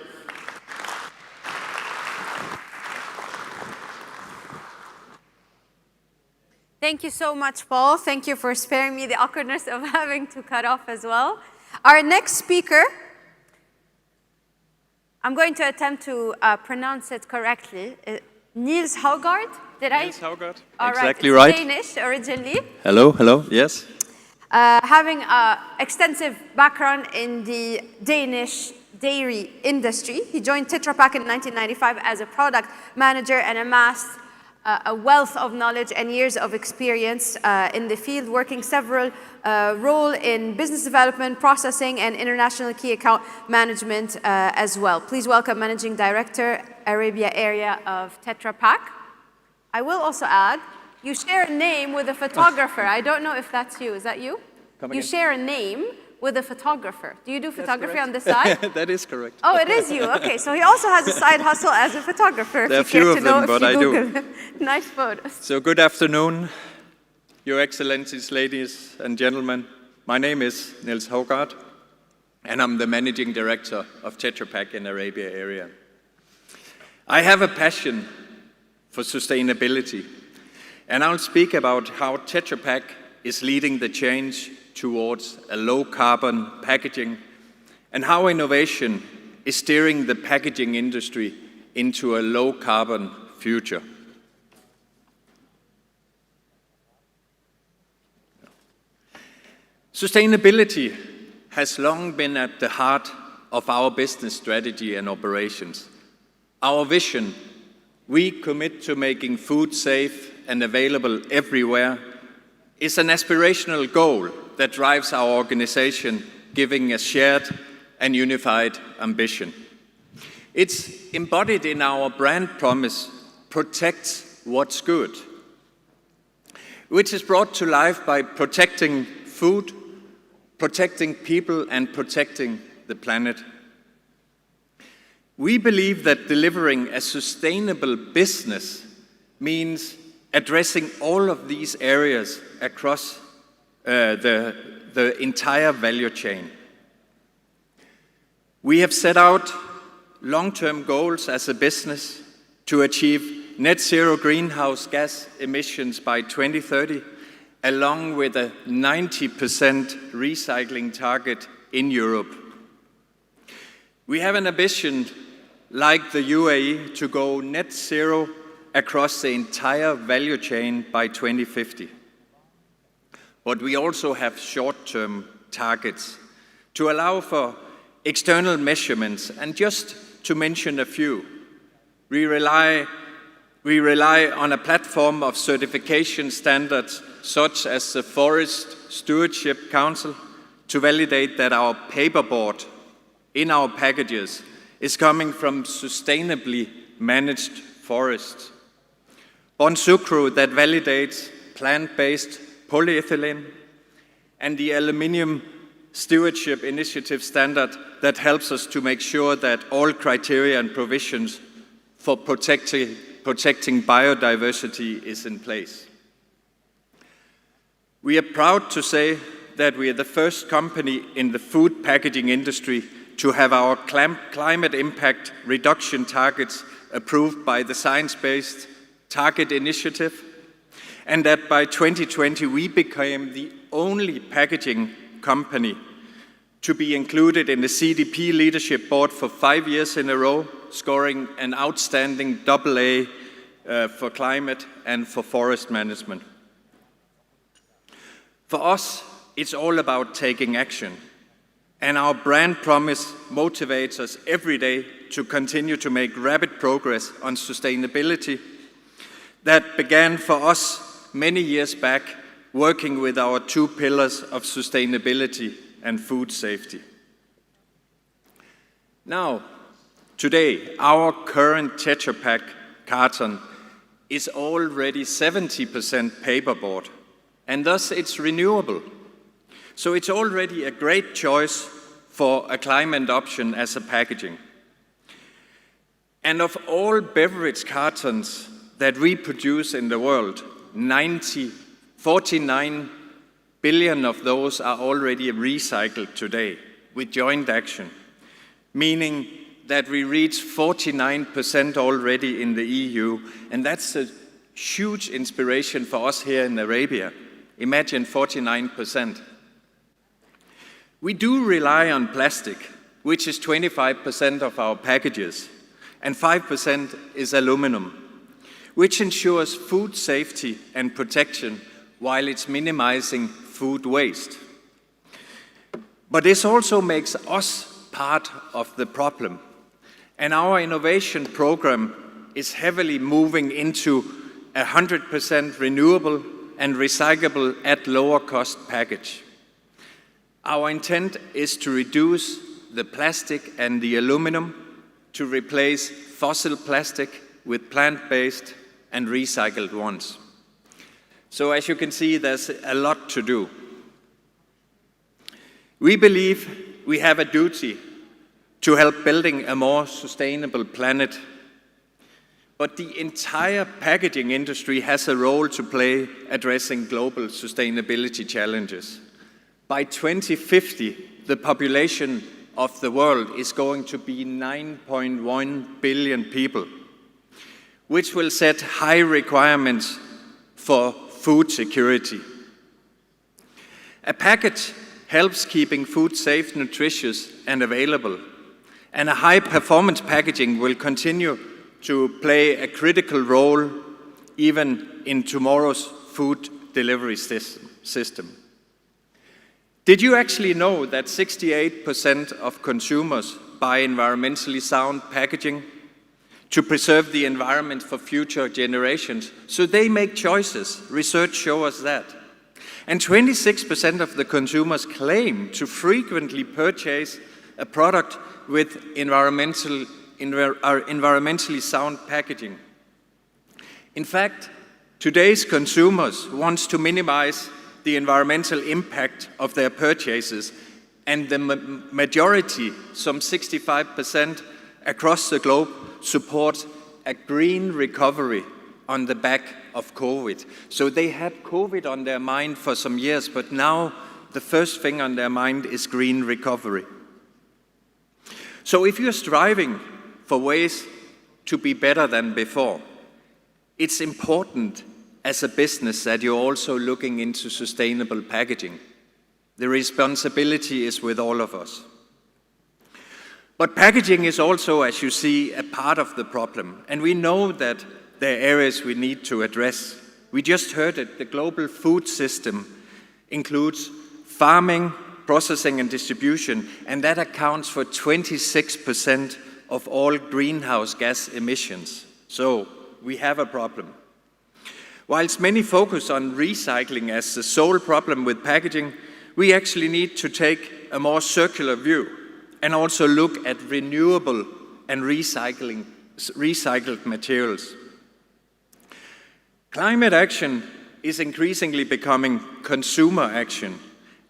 Thank you so much, Paul. Thank you for sparing me the awkwardness of having to cut off as well. Our next speaker, I'm going to attempt to pronounce it correctly. Niels Haugaard, did I? Niels Haugaard, All exactly right. right. Danish originally. Hello, hello, yes. Having an extensive background in the Danish dairy industry. He joined Tetra Pak in 1995 as a product manager and amassed a wealth of knowledge and years of experience in the field, working several roles in business development, processing, and international key account management as well. Please welcome Managing Director, Arabia area of Tetra Pak. I will also add, you share a name with a photographer. I don't know if that's you. Is that you? You share a name with a photographer. Do you do photography on the side? That is correct. Oh, it is you. Okay, so he also has a side hustle as a photographer. There are few of them, but I do. Nice photos. So good afternoon, Your Excellencies, ladies and gentlemen. My name is Niels Haugaard, and I'm the Managing Director of Tetra Pak in Arabia area. I have a passion for sustainability, and I'll speak about how Tetra Pak is leading the change towards a low-carbon packaging and how innovation is steering the packaging industry into a low-carbon future. Sustainability has long been at the heart of our business strategy and operations. Our vision, we commit to making food safe and available everywhere, is an aspirational goal that drives our organization, giving a shared and unified ambition. It's embodied in our brand promise, protect what's good, which is brought to life by protecting food, protecting people, and protecting the planet. We believe that delivering a sustainable business means addressing all of these areas across the entire value chain. We have set out long-term goals as a business to achieve net zero greenhouse gas emissions by 2030, along with a 90% recycling target in Europe. We have an ambition, like the UAE, to go net zero across the entire value chain by 2050. But we also have short-term targets to allow for external measurements. And just to mention a few, we rely on a platform of certification standards such as the Forest Stewardship Council to validate that our paperboard in our packages is coming from sustainably managed forests. Bonsucro that validates plant-based polyethylene, and the Aluminium Stewardship Initiative standard that helps us to make sure that all criteria and provisions for protecting protecting biodiversity is in place. We are proud to say that we are the first company in the food packaging industry to have our climate impact reduction targets approved by the Science Based Target Initiative, and that by 2020 we became the only packaging company to be included in the CDP Leadership Board for 5 years in a row, scoring an outstanding AA for climate and for forest management. For us, it's all about taking action, and our brand promise motivates us every day to continue to make rapid progress on sustainability that began for us many years back, working with our 2 pillars of sustainability and food safety. Now, today, our current Tetra Pak carton is already 70% paperboard, and thus it's renewable. So it's already a great choice for a climate option as a packaging. And of all beverage cartons that we produce in the world, 49 billion of those are already recycled today with joint action, meaning that we reach 49% already in the EU, and that's a huge inspiration for us here in Arabia. Imagine 49%. We do rely on plastic, which is 25% of our packages, and 5% is aluminum, which ensures food safety and protection while it's minimizing food waste. But this also makes us part of the problem. And our innovation program is heavily moving into 100% renewable and recyclable at lower cost package. Our intent is to reduce the plastic and the aluminum to replace fossil plastic with plant-based and recycled ones. So as you can see, there's a lot to do. We believe we have a duty to help building a more sustainable planet, but the entire packaging industry has a role to play addressing global sustainability challenges. By 2050, the population of the world is going to be 9.1 billion people, which will set high requirements for food security. A package helps keeping food safe, nutritious, and available, and a high-performance packaging will continue to play a critical role even in tomorrow's food delivery system. Did you actually know that 68% of consumers buy environmentally sound packaging to preserve the environment for future generations? So they make choices. Research shows us that. And 26% of the consumers claim to frequently purchase a product with environmentally sound packaging. In fact, today's consumers want to minimize the environmental impact of their purchases, and the majority, some 65% across the globe, support a green recovery on the back of COVID. So they had COVID on their mind for some years, but now the first thing on their mind is green recovery. So if you're striving for ways to be better than before, it's important as a business that you're also looking into sustainable packaging. The responsibility is with all of us. But packaging is also, as you see, a part of the problem. And we know that there are areas we need to address. We just heard it, the global food system includes farming, processing and distribution, and that accounts for 26% of all greenhouse gas emissions. So we have a problem. Whilst many focus on recycling as the sole problem with packaging, we actually need to take a more circular view and also look at renewable and recycled materials. Climate action is increasingly becoming consumer action.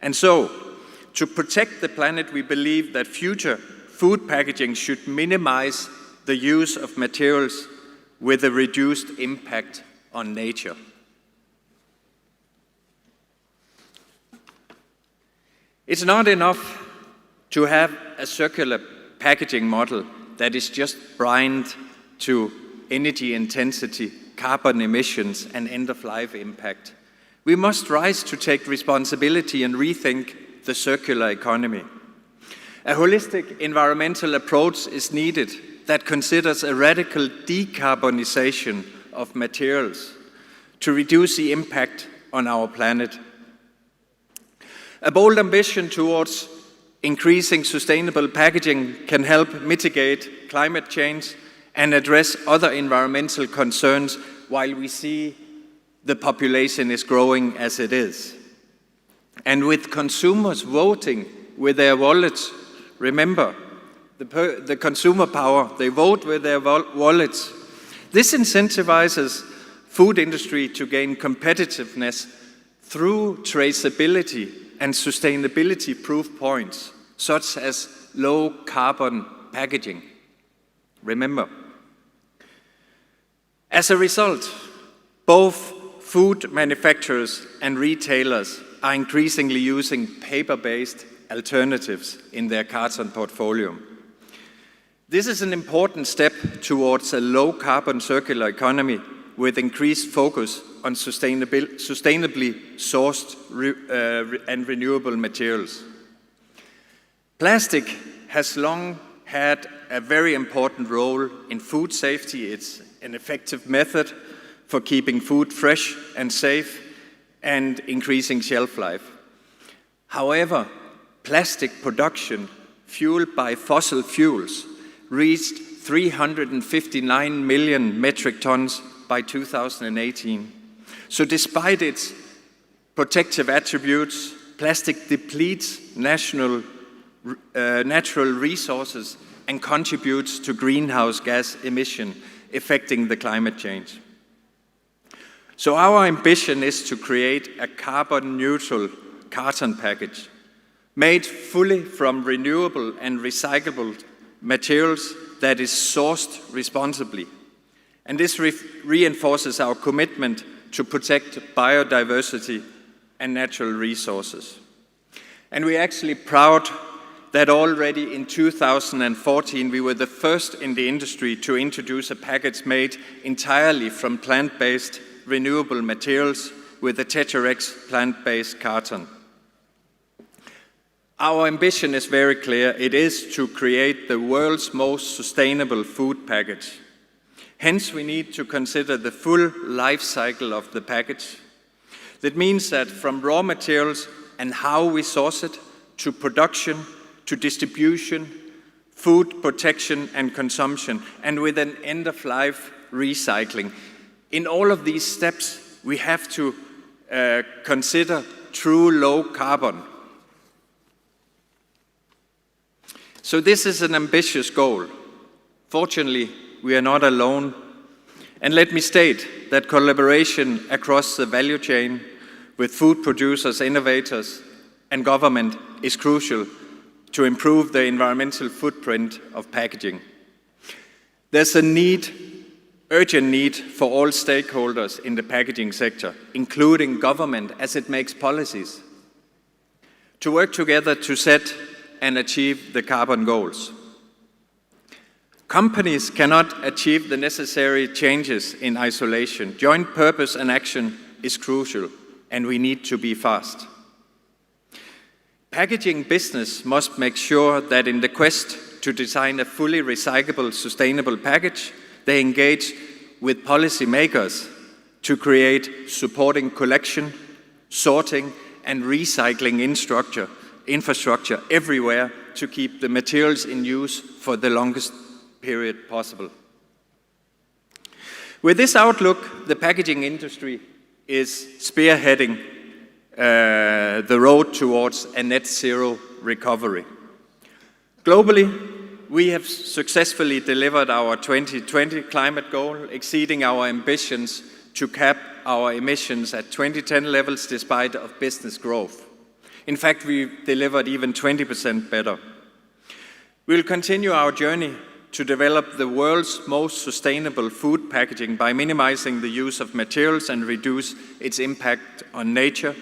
And so, to protect the planet, we believe that future food packaging should minimize the use of materials with a reduced impact on nature. It's not enough to have a circular packaging model that is just blind to energy intensity, carbon emissions, and end-of-life impact. We must rise to take responsibility and rethink the circular economy. A holistic environmental approach is needed that considers a radical decarbonization of materials to reduce the impact on our planet. A bold ambition towards increasing sustainable packaging can help mitigate climate change and address other environmental concerns while we see the population is growing as it is. And with consumers voting with their wallets, remember, the consumer power, they vote with their wallets. This incentivizes food industry to gain competitiveness through traceability and sustainability proof points, such as low carbon packaging. Remember. As a result, both food manufacturers and retailers are increasingly using paper-based alternatives in their carton portfolio. This is an important step towards a low-carbon circular economy with increased focus on sustainably sourced and renewable materials. Plastic has long had a very important role in food safety. It's an effective method for keeping food fresh and safe and increasing shelf life. However, plastic production fueled by fossil fuels reached 359 million metric tons by 2018. So despite its protective attributes, plastic depletes natural resources and contributes to greenhouse gas emission, affecting the climate change. So our ambition is to create a carbon neutral carton package made fully from renewable and recyclable materials that is sourced responsibly. And this reinforces our commitment to protect biodiversity and natural resources. And we're actually proud that already in 2014 we were the first in the industry to introduce a package made entirely from plant-based renewable materials with the Tethered plant-based carton. Our ambition is very clear. It is to create the world's most sustainable food package. Hence, we need to consider the full life cycle of the package. That means that from raw materials and how we source it, to production, to distribution, food protection and consumption, and with an end-of-life recycling. In all of these steps, we have to consider true low carbon. So this is an ambitious goal. Fortunately, we are not alone. And let me state that collaboration across the value chain with food producers, innovators, and government is crucial to improve the environmental footprint of packaging. There's a urgent need for all stakeholders in the packaging sector, including government as it makes policies, to work together to set and achieve the carbon goals. Companies cannot achieve the necessary changes in isolation. Joint purpose and action is crucial, and we need to be fast. Packaging business must make sure that in the quest to design a fully recyclable, sustainable package, they engage with policymakers to create supporting collection, sorting, and recycling infrastructure everywhere to keep the materials in use for the longest period possible. With this outlook, the packaging industry is spearheading the road towards a net zero recovery. Globally, we have successfully delivered our 2020 climate goal, exceeding our ambitions to cap our emissions at 2010 levels despite of business growth. In fact, we delivered even 20% better. We'll continue our journey to develop the world's most sustainable food packaging by minimizing the use of materials and reduce its impact on nature,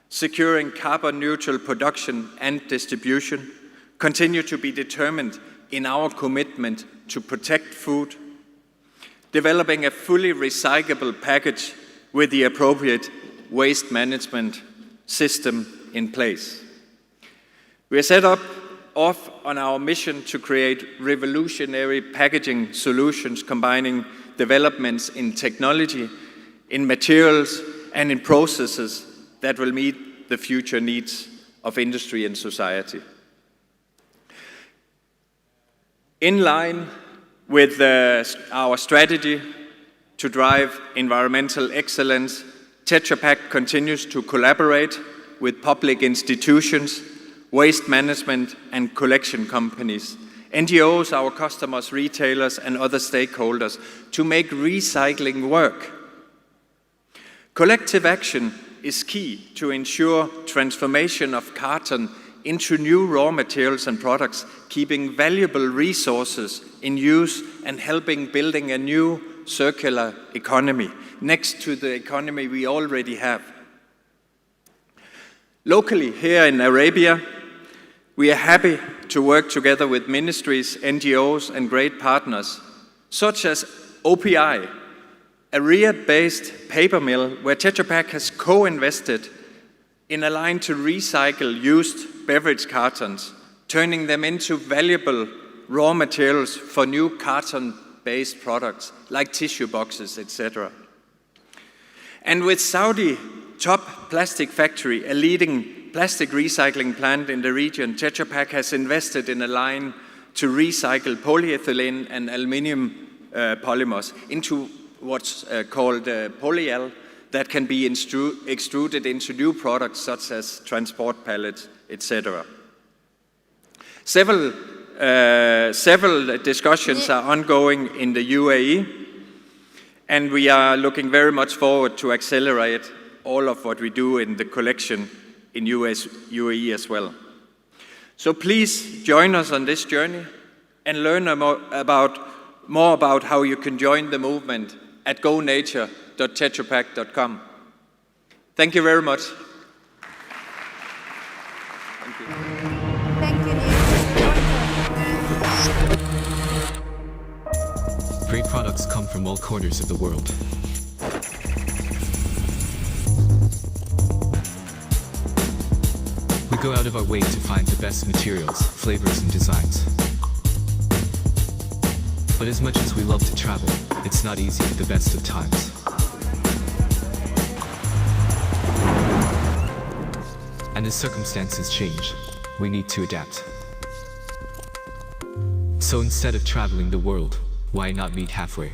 securing carbon-neutral production and distribution, continue to be determined in our commitment to protect food, developing a fully recyclable package with the appropriate waste management system in place. We are set off on our mission to create revolutionary packaging solutions combining developments in technology, in materials, and in processes that will meet the future needs of industry and society. In line with our strategy to drive environmental excellence, Tetra Pak continues to collaborate with public institutions, waste management and collection companies, NGOs, our customers, retailers, and other stakeholders to make recycling work. Collective action is key to ensure transformation of carton into new raw materials and products, keeping valuable resources in use and helping building a new circular economy next to the economy we already have. Locally, here in Arabia, we are happy to work together with ministries, NGOs, and great partners, such as OPI, a Riyadh-based paper mill where Tetra Pak has co-invested in a line to recycle used beverage cartons, turning them into valuable raw materials for new carton-based products like tissue boxes, etc. And with Saudi Top Plastic Factory, a leading plastic recycling plant in the region, Tetra Pak has invested in a line to recycle polyethylene and aluminium polymers into what's called polyol that can be extruded into new products such as transport pallets, etc. Several discussions are ongoing in the UAE, and we are looking very much forward to accelerate all of what we do in the collection in UAE as well. So please join us on this journey and learn more about how you can join the movement at gonature.tetrapak.com. Thank you very much. Thank you. Thank you, Neil. Great products come from all corners of the world. We go out of our way to find the best materials, flavors, and designs. But as much as we love to travel, it's not easy at the best of times. And as circumstances change, we need to adapt. So instead of traveling the world, why not meet halfway?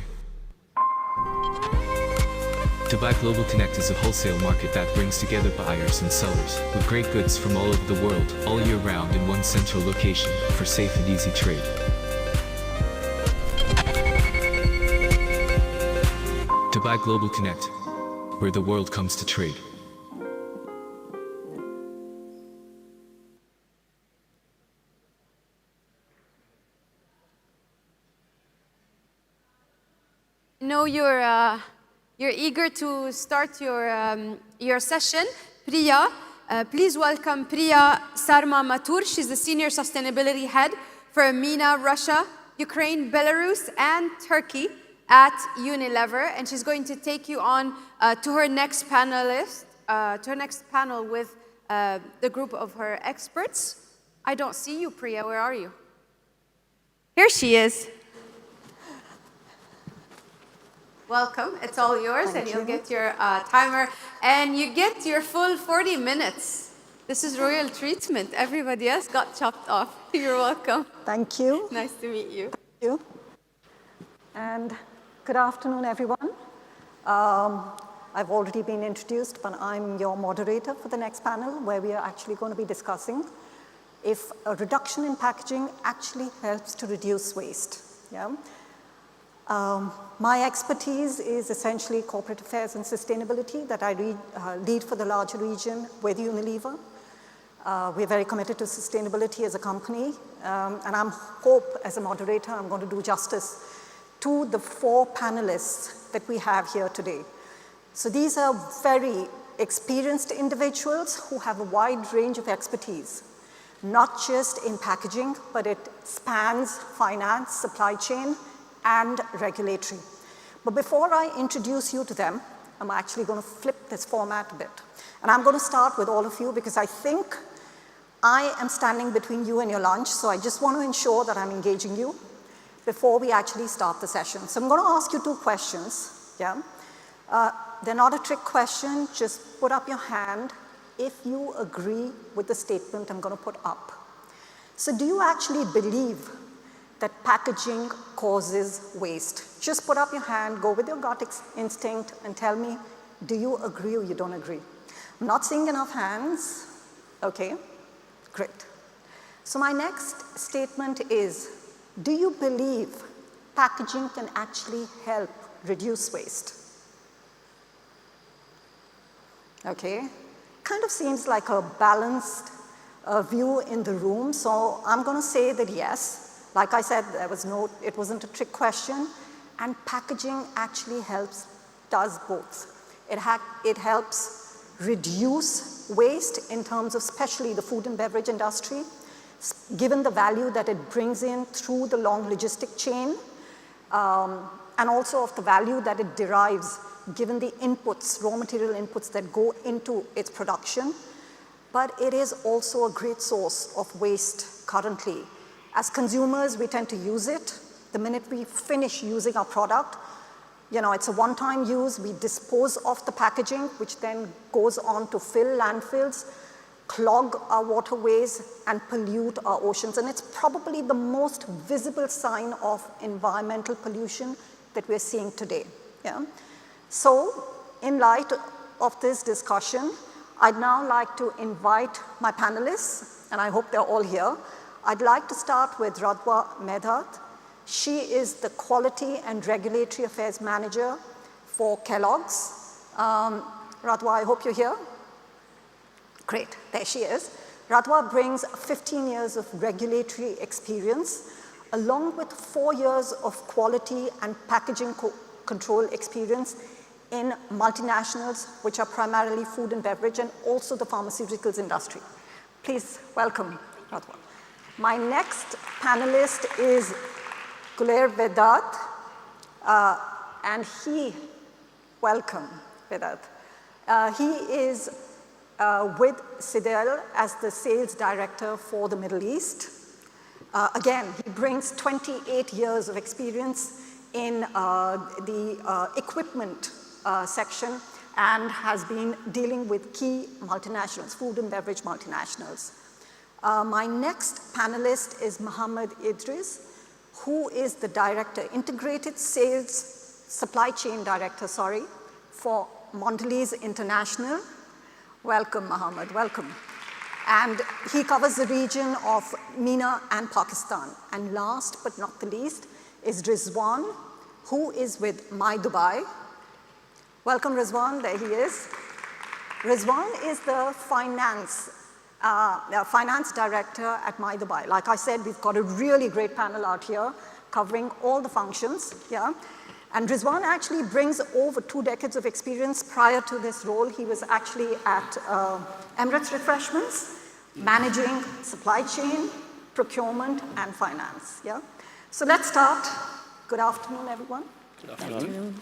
Dubai Global Connect is a wholesale market that brings together buyers and sellers with great goods from all over the world, all year round in one central location for safe and easy trade. Dubai Global Connect, where the world comes to trade. No, you're eager to start your session. Priya, please welcome Priya Sarma Mathur. She's the Senior Sustainability Head for MENA, Russia, Ukraine, Belarus, and Turkey at Unilever, and she's going to take you on to her next panel with the group of her experts. I don't see you, Priya. Where are you? Here she is. Welcome. It's all yours, and you'll get your timer, and you get your full 40 minutes. This is royal treatment. Everybody else got chopped off. You're welcome. Thank you. Nice to meet you. Thank you. And good afternoon, everyone. I've already been introduced, but I'm your moderator for the next panel, where we are actually going to be discussing if a reduction in packaging actually helps to reduce waste. Yeah? My expertise is essentially corporate affairs and sustainability that I lead for the larger region with Unilever. We're very committed to sustainability as a company, and I hope as a moderator I'm going to do justice to the 4 panelists that we have here today. So these are very experienced individuals who have a wide range of expertise, not just in packaging, but it spans finance, supply chain, and regulatory. But before I introduce you to them, I'm actually going to flip this format a bit. And I'm going to start with all of you because I think I am standing between you and your lunch, so I just want to ensure that I'm engaging you before we actually start the session. So I'm going to ask you 2 questions, yeah? They're not a trick question, just put up your hand if you agree with the statement I'm going to put up. So do you actually believe that packaging causes waste? Just put up your hand, go with your gut instinct and tell me, do you agree or you don't agree? I'm not seeing enough hands. Okay, great. So my next statement is, do you believe packaging can actually help reduce waste? Okay, kind of seems like a balanced view in the room, so I'm going to say that yes. Like I said, it wasn't a trick question, and packaging actually does both. It helps reduce waste in terms of especially the food and beverage industry, given the value that it brings in through the long logistic chain, and also of the value that it derives given the inputs, raw material inputs that go into its production. But it is also a great source of waste currently. As consumers, we tend to use it. The minute we finish using our product, it's a one-time use. We dispose of the packaging, which then goes on to fill landfills, clog our waterways, and pollute our oceans. And it's probably the most visible sign of environmental pollution that we're seeing today. Yeah? So, in light of this discussion, I'd now like to invite my panelists, and I hope they're all here. I'd like to start with Radwa Medhat. She is the Quality and Regulatory Affairs Manager for Kellogg's. Radwa, I hope you're here. Great, there she is. Radwa brings 15 years of regulatory experience, along with 4 years of quality and packaging control experience in multinationals, which are primarily food and beverage, and also the pharmaceuticals industry. Please welcome Radwa. My next panelist is Kuler Vedat, and welcome Vedat. He is with Sidel as the sales director for the Middle East. Again, he brings 28 years of experience in the equipment section and has been dealing with key multinationals, food and beverage multinationals. My next panelist is Mohammed Idris, who is the director, integrated sales supply chain director, for Mondelez International. Welcome, Mohammed, welcome. And he covers the region of MENA and Pakistan. And last but not the least is Rizwan, who is with My Dubai. Welcome, Rizwan, there he is. Rizwan is the finance director at My Dubai. Like I said, we've got a really great panel out here covering all the functions, yeah? And Rizwan actually brings over 2 decades of experience. Prior to this role, he was actually at Emirates Refreshments, managing supply chain, procurement, and finance, yeah? So let's start. Good afternoon, everyone. Good afternoon.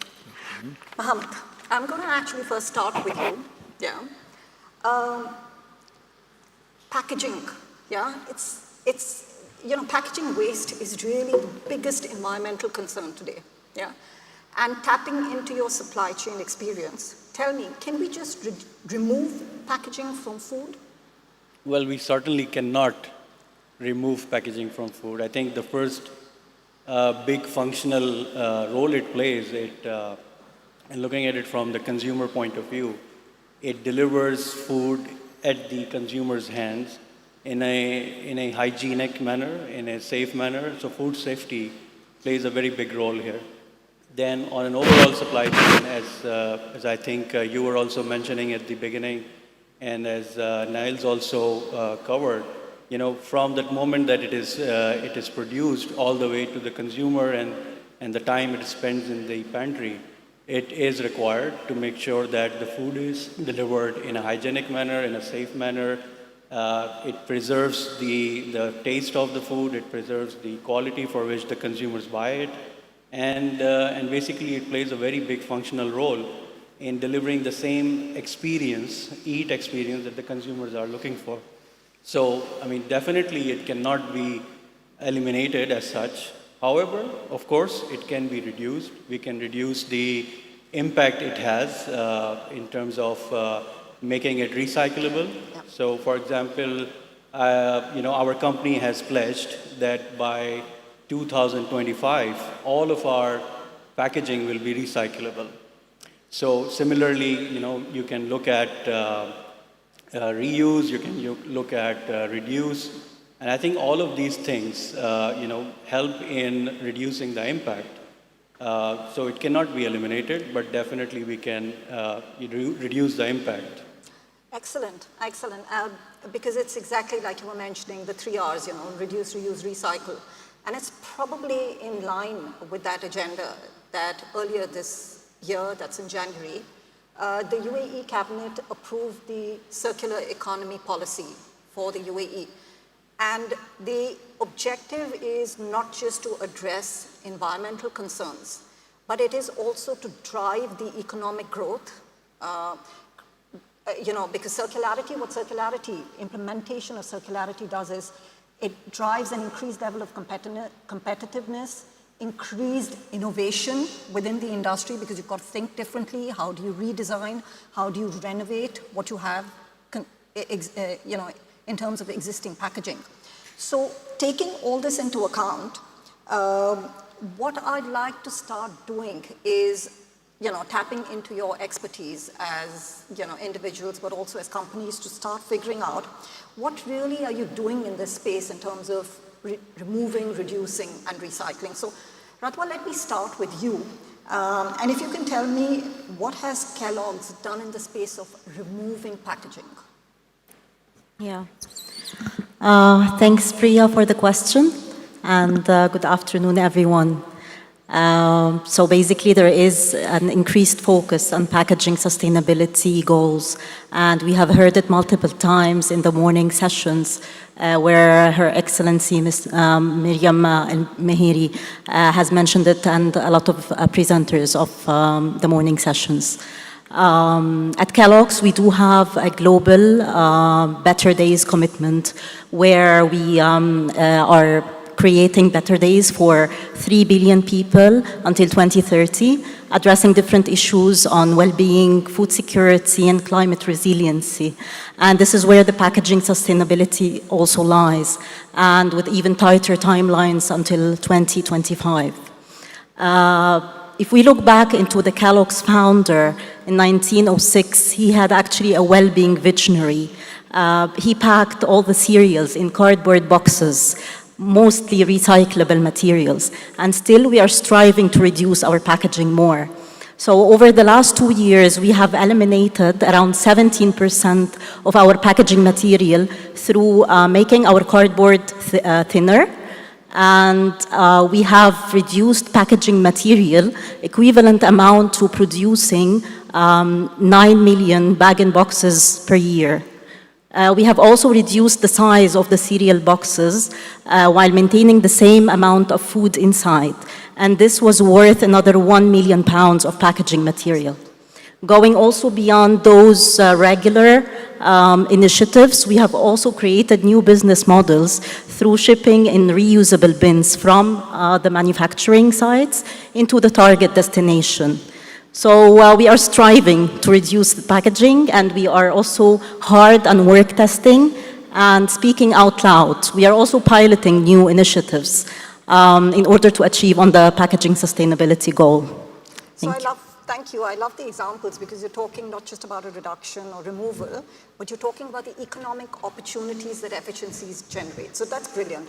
Mohammed, I'm going to actually first start with you, yeah? Packaging, yeah? Packaging waste is really the biggest environmental concern today, yeah? And tapping into your supply chain experience, tell me, can we just remove packaging from food? Well, we certainly cannot remove packaging from food. I think the first big functional role it plays, and looking at it from the consumer point of view, it delivers food at the consumer's hands in a hygienic manner, in a safe manner. So food safety plays a very big role here. Then on an overall supply chain, as I think you were also mentioning at the beginning, And as Niles also covered, you know, from that moment that it is produced all the way to the consumer and the time it spends in the pantry, it is required to make sure that the food is delivered in a hygienic manner, in a safe manner. It preserves the taste of the food, it preserves the quality for which the consumers buy it, and basically it plays a very big functional role in delivering the same experience, eat experience that the consumers are looking for. So, I mean, definitely it cannot be eliminated as such. However, of course, it can be reduced. We can reduce the impact it has in terms of making it recyclable. Yeah. So, for example, you know, our company has pledged that by 2025, all of our packaging will be recyclable. So, similarly, you know, you can look at reuse, you can look at reduce, and I think all of these things, you know, help in reducing the impact. So it cannot be eliminated, but definitely we can reduce the impact. Excellent, excellent. Because it's exactly like you were mentioning, the 3 R's, you know, reduce, reuse, recycle. And it's probably in line with that agenda that earlier this year, that's in January, the UAE cabinet approved the circular economy policy for the UAE. And the objective is not just to address environmental concerns, but it is also to drive the economic growth. You know, because circularity, implementation of circularity does is it drives an increased level of competitiveness, increased innovation within the industry, because you've got to think differently. How do you redesign? How do you renovate what you have, you know, in terms of existing packaging? So taking all this into account, what I'd like to start doing is, you know, tapping into your expertise as, you know, individuals, but also as companies, to start figuring out what really are you doing in this space in terms of removing, reducing, and recycling. So, Ratwa, let me start with you. And if you can tell me, what has Kellogg's done in the space of removing packaging? Yeah. Thanks, Priya, for the question, and good afternoon, everyone. So basically, there is an increased focus on packaging sustainability goals, and we have heard it multiple times in the morning sessions where Her Excellency Ms. Miriam Al-Mehiri has mentioned it, and a lot of presenters of the morning sessions. At Kellogg's, we do have a global Better Days commitment where we are creating better days for 3 billion people until 2030, addressing different issues on well-being, food security, and climate resiliency. And this is where the packaging sustainability also lies, and with even tighter timelines until 2025. If we look back into the Kellogg's founder in 1906, he had actually a well-being visionary. He packed all the cereals in cardboard boxes, mostly recyclable materials, and still we are striving to reduce our packaging more. So over the last 2 years, we have eliminated around 17% of our packaging material through making our cardboard thinner, and we have reduced packaging material equivalent amount to producing 9 million bag-in-boxes per year. We have also reduced the size of the cereal boxes while maintaining the same amount of food inside. And this was worth another 1 million pounds of packaging material. Going also beyond those regular initiatives, we have also created new business models through shipping in reusable bins from the manufacturing sites into the target destination. So we are striving to reduce the packaging, and we are also hard on work testing and speaking out loud. We are also piloting new initiatives in order to achieve on the packaging sustainability goal. Thank you. I love the examples, because you're talking not just about a reduction or removal, but you're talking about the economic opportunities that efficiencies generate. So that's brilliant.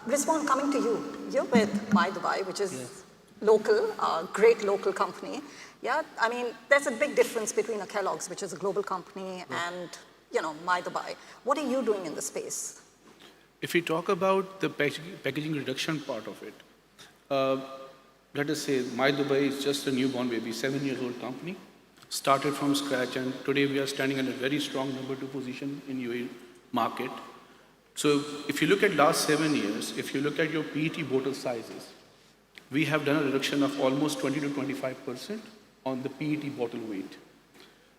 Rizwan, coming to you. You're with By the By, which is local, a great local company. Yeah, I mean, there's a big difference between a Kellogg's, which is a global company, and, My Dubai. What are you doing in the space? If we talk about the packaging reduction part of it, let us say My Dubai is just a newborn baby, 7-year-old company, started from scratch, and today we are standing in a very strong number 2 position in UAE market. So if you look at last 7 years, if you look at your PET bottle sizes, we have done a reduction of almost 20 to 25% on the PET bottle weight.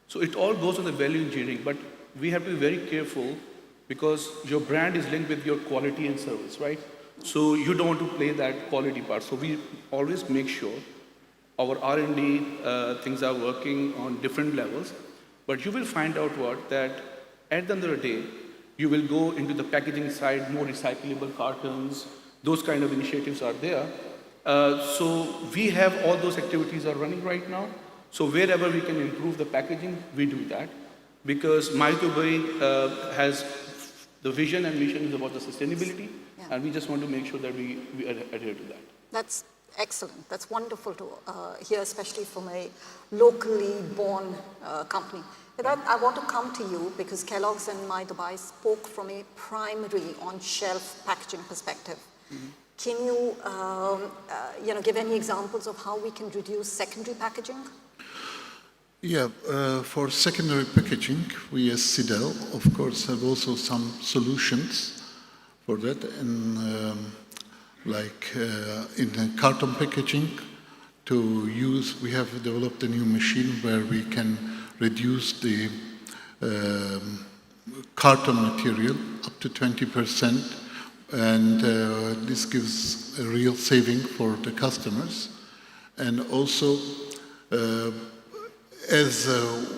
So it all goes on the value engineering, but we have to be very careful because your brand is linked with your quality and service, right? So you don't want to play that quality part. So we always make sure our R&D things are working on different levels, but you will find out that at the end of the day, you will go into the packaging side, more recyclable cartons, those kind of initiatives are there. So we have all those activities are running right now. So wherever we can improve the packaging, we do that. Because My Dubai has the vision and mission is about the sustainability, and we just want to make sure that we adhere to that. That's excellent. That's wonderful to hear, especially from a locally born company. But I want to come to you because Kellogg's and My Dubai spoke from a primary on-shelf packaging perspective. Mm-hmm. Can you, give any examples of how we can reduce secondary packaging? Yeah, for secondary packaging, we as CIDEL, of course, have also some solutions for that. And in carton packaging, we have developed a new machine where we can reduce the carton material up to 20%. And this gives a real saving for the customers. And also,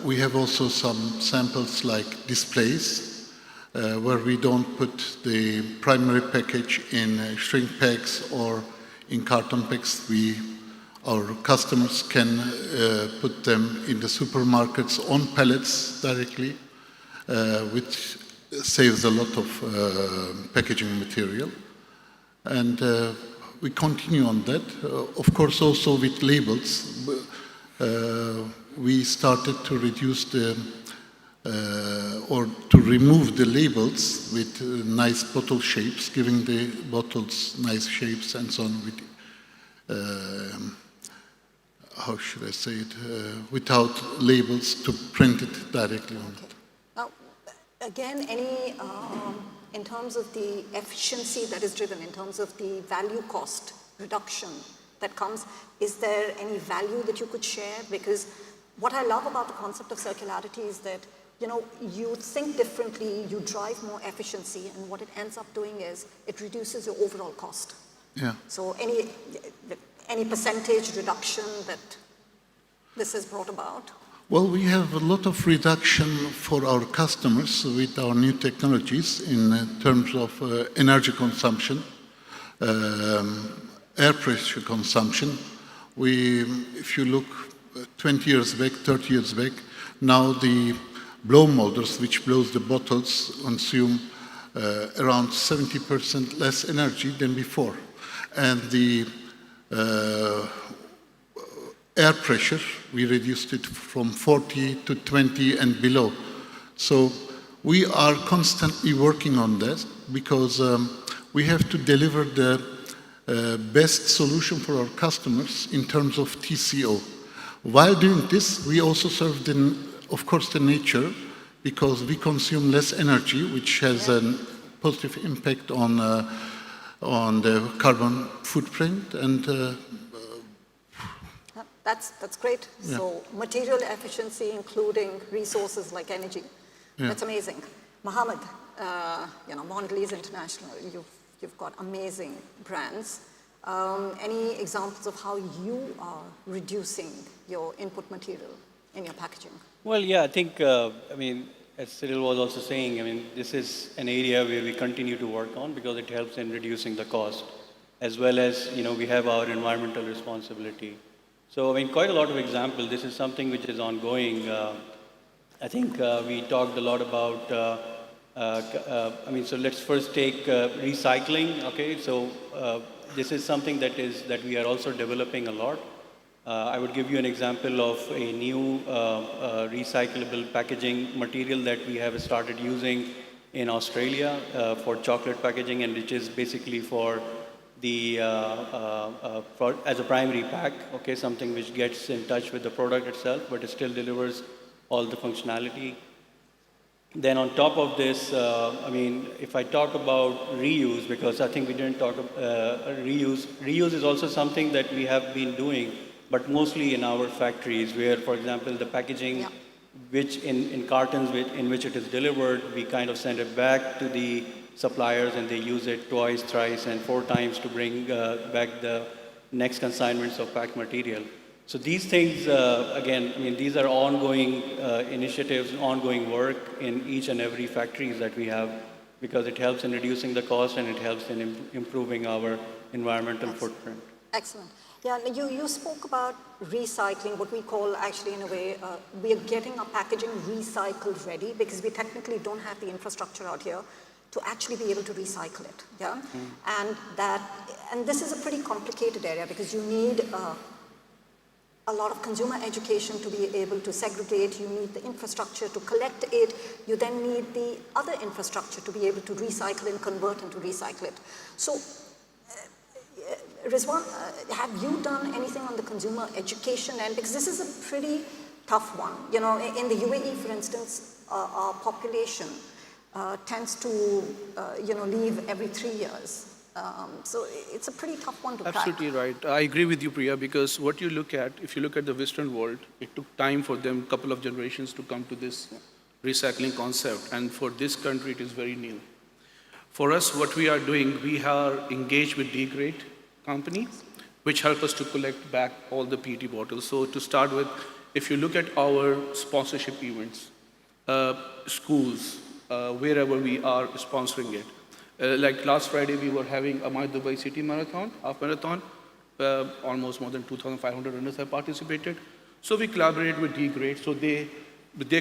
we have also some samples like displays, where we don't put the primary package in shrink packs or in carton packs. Our customers can put them in the supermarkets on pallets directly, which saves a lot of packaging material. And we continue on that. Of course, also with labels, we started to reduce or to remove the labels with nice bottle shapes, giving the bottles nice shapes and so on, with, how should I say it, without labels to print it directly on it. Now, again, in terms of the efficiency that is driven, in terms of the value cost reduction that comes, is there any value that you could share? Because what I love about the concept of circularity is that, you think differently, you drive more efficiency, and what it ends up doing is it reduces your overall cost. Yeah. So any percentage reduction that this has brought about? Well, we have a lot of reduction for our customers with our new technologies in terms of energy consumption, air pressure consumption. If you look 20 years back, 30 years back, now the blow molders, which blows the bottles, consume around 70% less energy than before. And the air pressure, we reduced it from 40 to 20 and below. So we are constantly working on that because we have to deliver the best solution for our customers in terms of TCO. While doing this, we also serve, of course, the nature, because we consume less energy, which has a positive impact on the carbon footprint. And that's great. Yeah. So material efficiency, including resources like energy. Yeah. That's amazing. Mohammed, Mondelez International, you've got amazing brands. Any examples of how you are reducing your input material in your packaging? Well, yeah, I think, as Cyril was also saying, this is an area where we continue to work on because it helps in reducing the cost, as well as, we have our environmental responsibility. So, quite a lot of examples. This is something which is ongoing. I think we talked a lot about, so let's first take recycling, okay? So, this is something that we are also developing a lot. I would give you an example of a new recyclable packaging material that we have started using in Australia for chocolate packaging, and which is basically for the as a primary pack, okay, something which gets in touch with the product itself, but it still delivers all the functionality. Then on top of this, I mean, if I talk about reuse, because I think we didn't talk reuse. Reuse is also something that we have been doing, but mostly in our factories, where, for example, the packaging, which in cartons in which it is delivered, we kind of send it back to the suppliers, and they use it twice, thrice, and 4 times to bring back the next consignments of packed material. So these things, again, I mean, these are ongoing initiatives, ongoing work in each and every factories that we have, because it helps in reducing the cost and it helps in improving our environmental footprint. Excellent. Yeah, you spoke about recycling, what we call actually in a way, we are getting our packaging recycled ready because we technically don't have the infrastructure out here to actually be able to recycle it, yeah? And this is a pretty complicated area because you need a lot of consumer education to be able to segregate, you need the infrastructure to collect it, you then need the other infrastructure to be able to recycle and convert and to recycle it. So, Rizwan, have you done anything on the consumer education end? Because this is a pretty tough one. You know, in the UAE, for instance, our population tends to, leave every 3 years. So it's a pretty tough one to crack. Absolutely right. I agree with you, Priya, because what you look at, if you look at the Western world, it took time for them, a couple of generations to come to this recycling concept. And for this country, it is very new. For us, what we are doing, we are engaged with D-Grade company, which help us to collect back all the PET bottles. So to start with, if you look at our sponsorship events, schools, wherever we are sponsoring it, like last Friday, we were having a My Dubai City Marathon, half marathon. Almost more than 2,500 runners have participated. So we collaborated with D-Grade. So they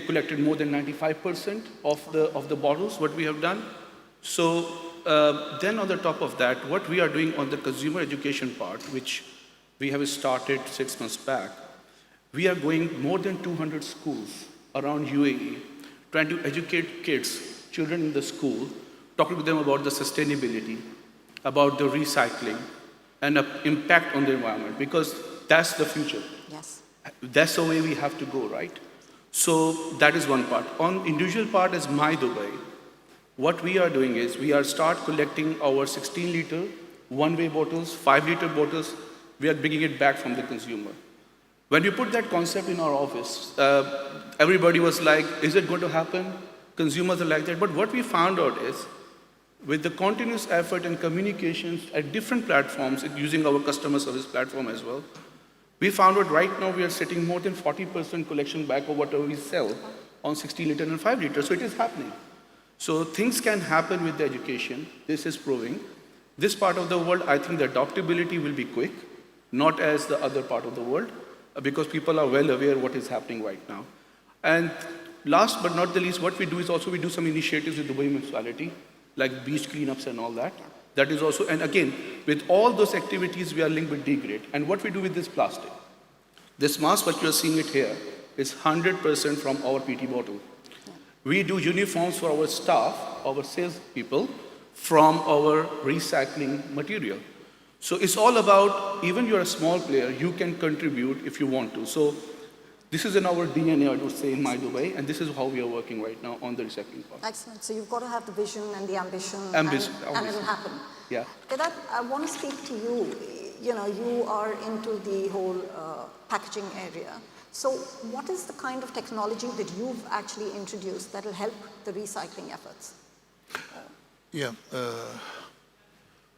collected more than 95% of the bottles, what we have done. So then on the top of that, what we are doing on the consumer education part, which we have started 6 months back, we are going more than 200 schools around UAE, trying to educate kids, children in the school, talking to them about the sustainability, about the recycling, and the impact on the environment, because that's the future. Yes. That's the way we have to go, right? So that is one part. On individual part is My Dubai. What we are doing is we are start collecting our 16-liter one-way bottles, 5-liter bottles. We are bringing it back from the consumer. When we put that concept in our office, everybody was like, is it going to happen? Consumers are like that. But what we found out is, with the continuous effort and communications at different platforms, using our customer service platform as well, we found out right now we are setting more than 40% collection back of whatever we sell on 16-liter and 5-liter. So it is happening. So things can happen with the education. This is proving. This part of the world, I think the adoptability will be quick, not as the other part of the world, because people are well aware what is happening right now. And last but not the least, what we do is also we do some initiatives with Dubai municipality, like beach cleanups and all that. That is also, and again, with all those activities, we are linked with D-Grade. And what we do with this plastic? This mask, what you're seeing it here, is 100% from our PET bottle. We do uniforms for our staff, our sales people, from our recycling material. So it's all about, even you're a small player, you can contribute if you want to. So this is in our DNA, I would say, in My Dubai, and this is how we are working right now on the recycling part. Excellent. So you've got to have the vision and the ambition, and it'll happen. Yeah. Kedat, I want to speak to you. You know, you are into the whole packaging area. So what is the kind of technology that you've actually introduced that will help the recycling efforts? Yeah.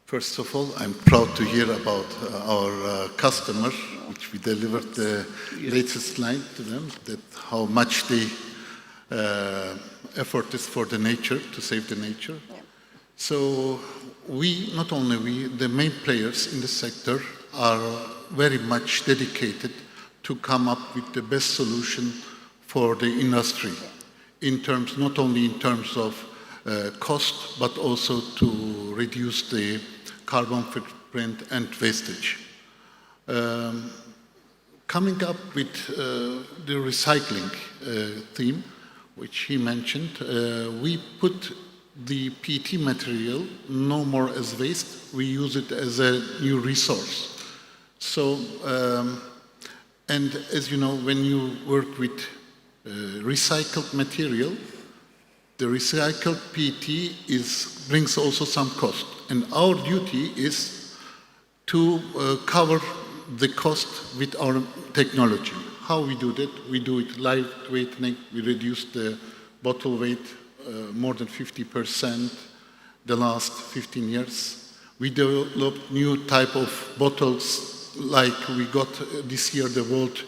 First of all, I'm proud to hear about our customer, which we delivered the latest line to them, that how much the effort is for the nature, to save the nature. Yeah. So we, not only we, the main players in the sector are very much dedicated to come up with the best solution for the industry, in terms, not only in terms of cost, but also to reduce the carbon footprint and wastage. Coming up with the recycling theme, which he mentioned, we put the PET material no more as waste, we use it as a new resource. So, and as you know, when you work with recycled material, the recycled PET brings also some cost. And our duty is to cover the cost with our technology. How we do that? We do it lightweighting. We reduce the bottle weight more than 50% the last 15 years. We developed new type of bottles, like we got this year the World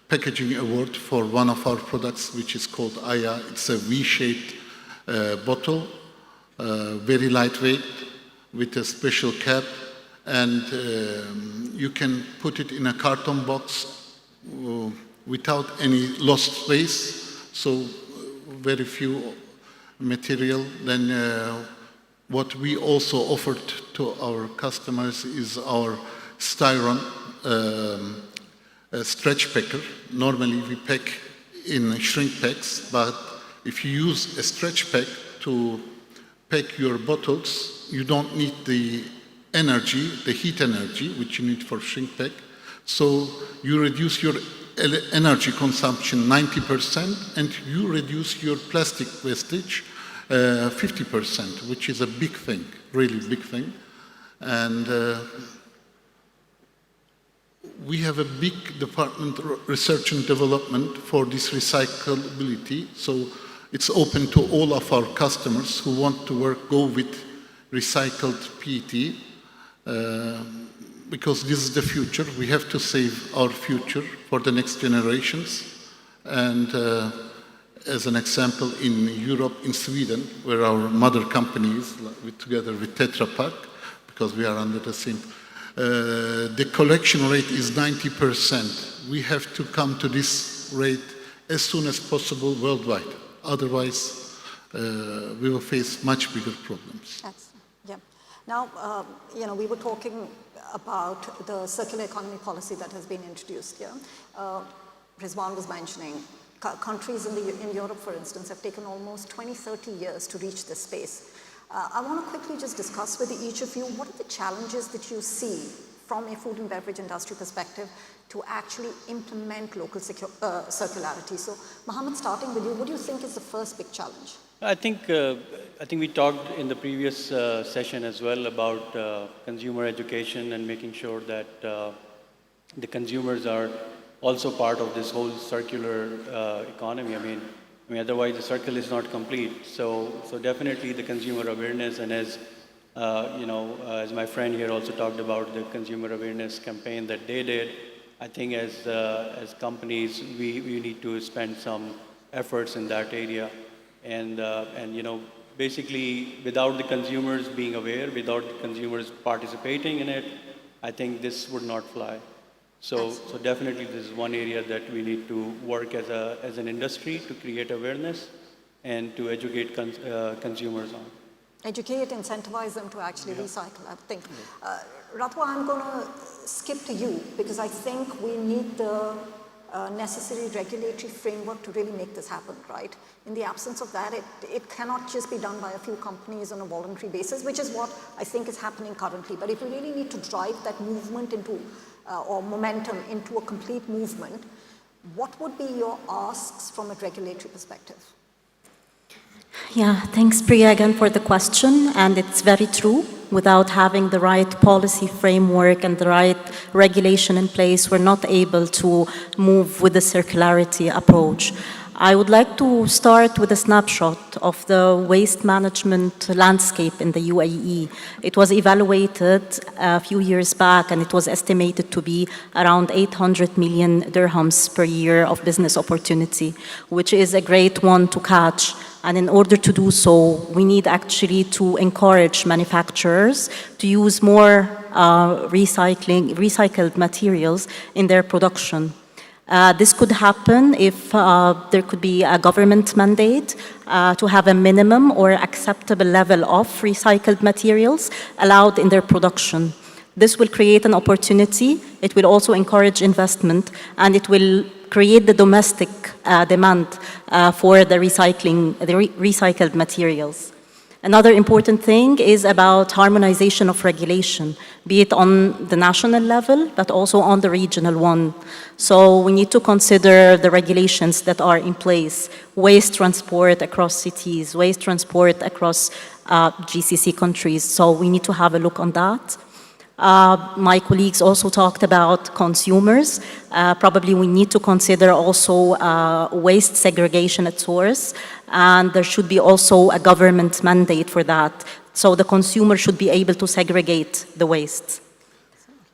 Packaging Award for one of our products, which is called Aya. It's a V-shaped bottle, very lightweight, with a special cap, and you can put it in a carton box without any lost space, so very few material. Then what we also offered to our customers is our styron stretch packer. Normally we pack in shrink packs, but if you use a stretch pack to pack your bottles, you don't need the energy, the heat energy, which you need for shrink pack. So you reduce your energy consumption 90%, and you reduce your plastic wastage 50%, which is a big thing, really big thing. And we have a big department, research and development, for this recyclability. So it's open to all of our customers who want to go with recycled PET, because this is the future. We have to save our future for the next generations. And as an example, in Europe, in Sweden, where our mother company is, together with Tetra Pak, because we are under the same, the collection rate is 90%. We have to come to this rate as soon as possible worldwide. Otherwise, we will face much bigger problems. Yes. Yeah. Now, we were talking about the circular economy policy that has been introduced here. Rizwan was mentioning countries in Europe, for instance, have taken almost 20, 30 years to reach this space. I want to quickly just discuss with each of you, what are the challenges that you see from a food and beverage industry perspective to actually implement local circularity? So, Mohammed, starting with you, what do you think is the first big challenge? I think we talked in the previous session as well about consumer education and making sure that the consumers are also part of this whole circular economy. I mean, otherwise the circle is not complete. So definitely the consumer awareness, and as as my friend here also talked about the consumer awareness campaign that they did, I think as companies we need to spend some efforts in that area, and basically without the consumers being aware, without the consumers participating in it, I think this would not fly. So definitely this is one area that we need to work as an industry to create awareness and to educate consumers on. Educate, incentivize them to actually recycle, I think. Ratwa, I'm going to skip to you, because I think we need the necessary regulatory framework to really make this happen, right? In the absence of that, it cannot just be done by a few companies on a voluntary basis, which is what I think is happening currently. But if we really need to drive that movement into, or momentum into a complete movement, what would be your asks from a regulatory perspective? Yeah, thanks Priya again for the question, and it's very true. Without having the right policy framework and the right regulation in place, we're not able to move with the circularity approach. I would like to start with a snapshot of the waste management landscape in the UAE. It was evaluated a few years back, and it was estimated to be around 800 million dirhams per year of business opportunity, which is a great one to catch. And in order to do so, we need actually to encourage manufacturers to use more recycled materials in their production. This could happen if there could be a government mandate to have a minimum or acceptable level of recycled materials allowed in their production. This will create an opportunity, it will also encourage investment, and it will create the domestic demand for the recycled materials. Another important thing is about harmonization of regulation, be it on the national level, but also on the regional one. So we need to consider the regulations that are in place, waste transport across cities, waste transport across GCC countries. So we need to have a look on that. My colleagues also talked about consumers. Probably we need to consider also waste segregation at source, and there should be also a government mandate for that. So the consumer should be able to segregate the waste.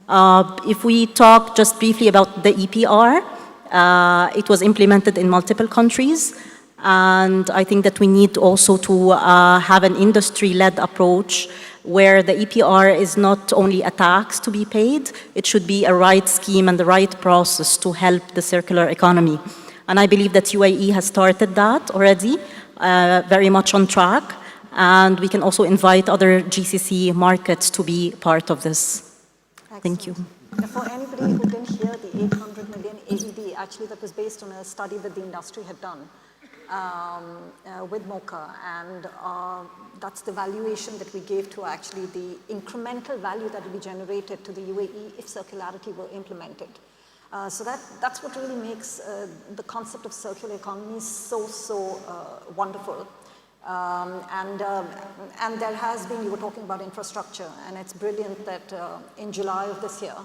If we talk just briefly about the EPR, it was implemented in multiple countries, and I think that we need also to have an industry-led approach where the EPR is not only a tax to be paid, it should be a right scheme and the right process to help the circular economy. And I believe that UAE has started that already, very much on track, and we can also invite other GCC markets to be part of this. Excellent. Thank you. Now, for anybody who didn't hear the 800 million AED, actually that was based on a study that the industry had done with MOCA, and that's the valuation that we gave to actually the incremental value that will be generated to the UAE if circularity were implemented. So that's what really makes the concept of circular economy so wonderful. And there has been, you were talking about infrastructure, and it's brilliant that in July of this year,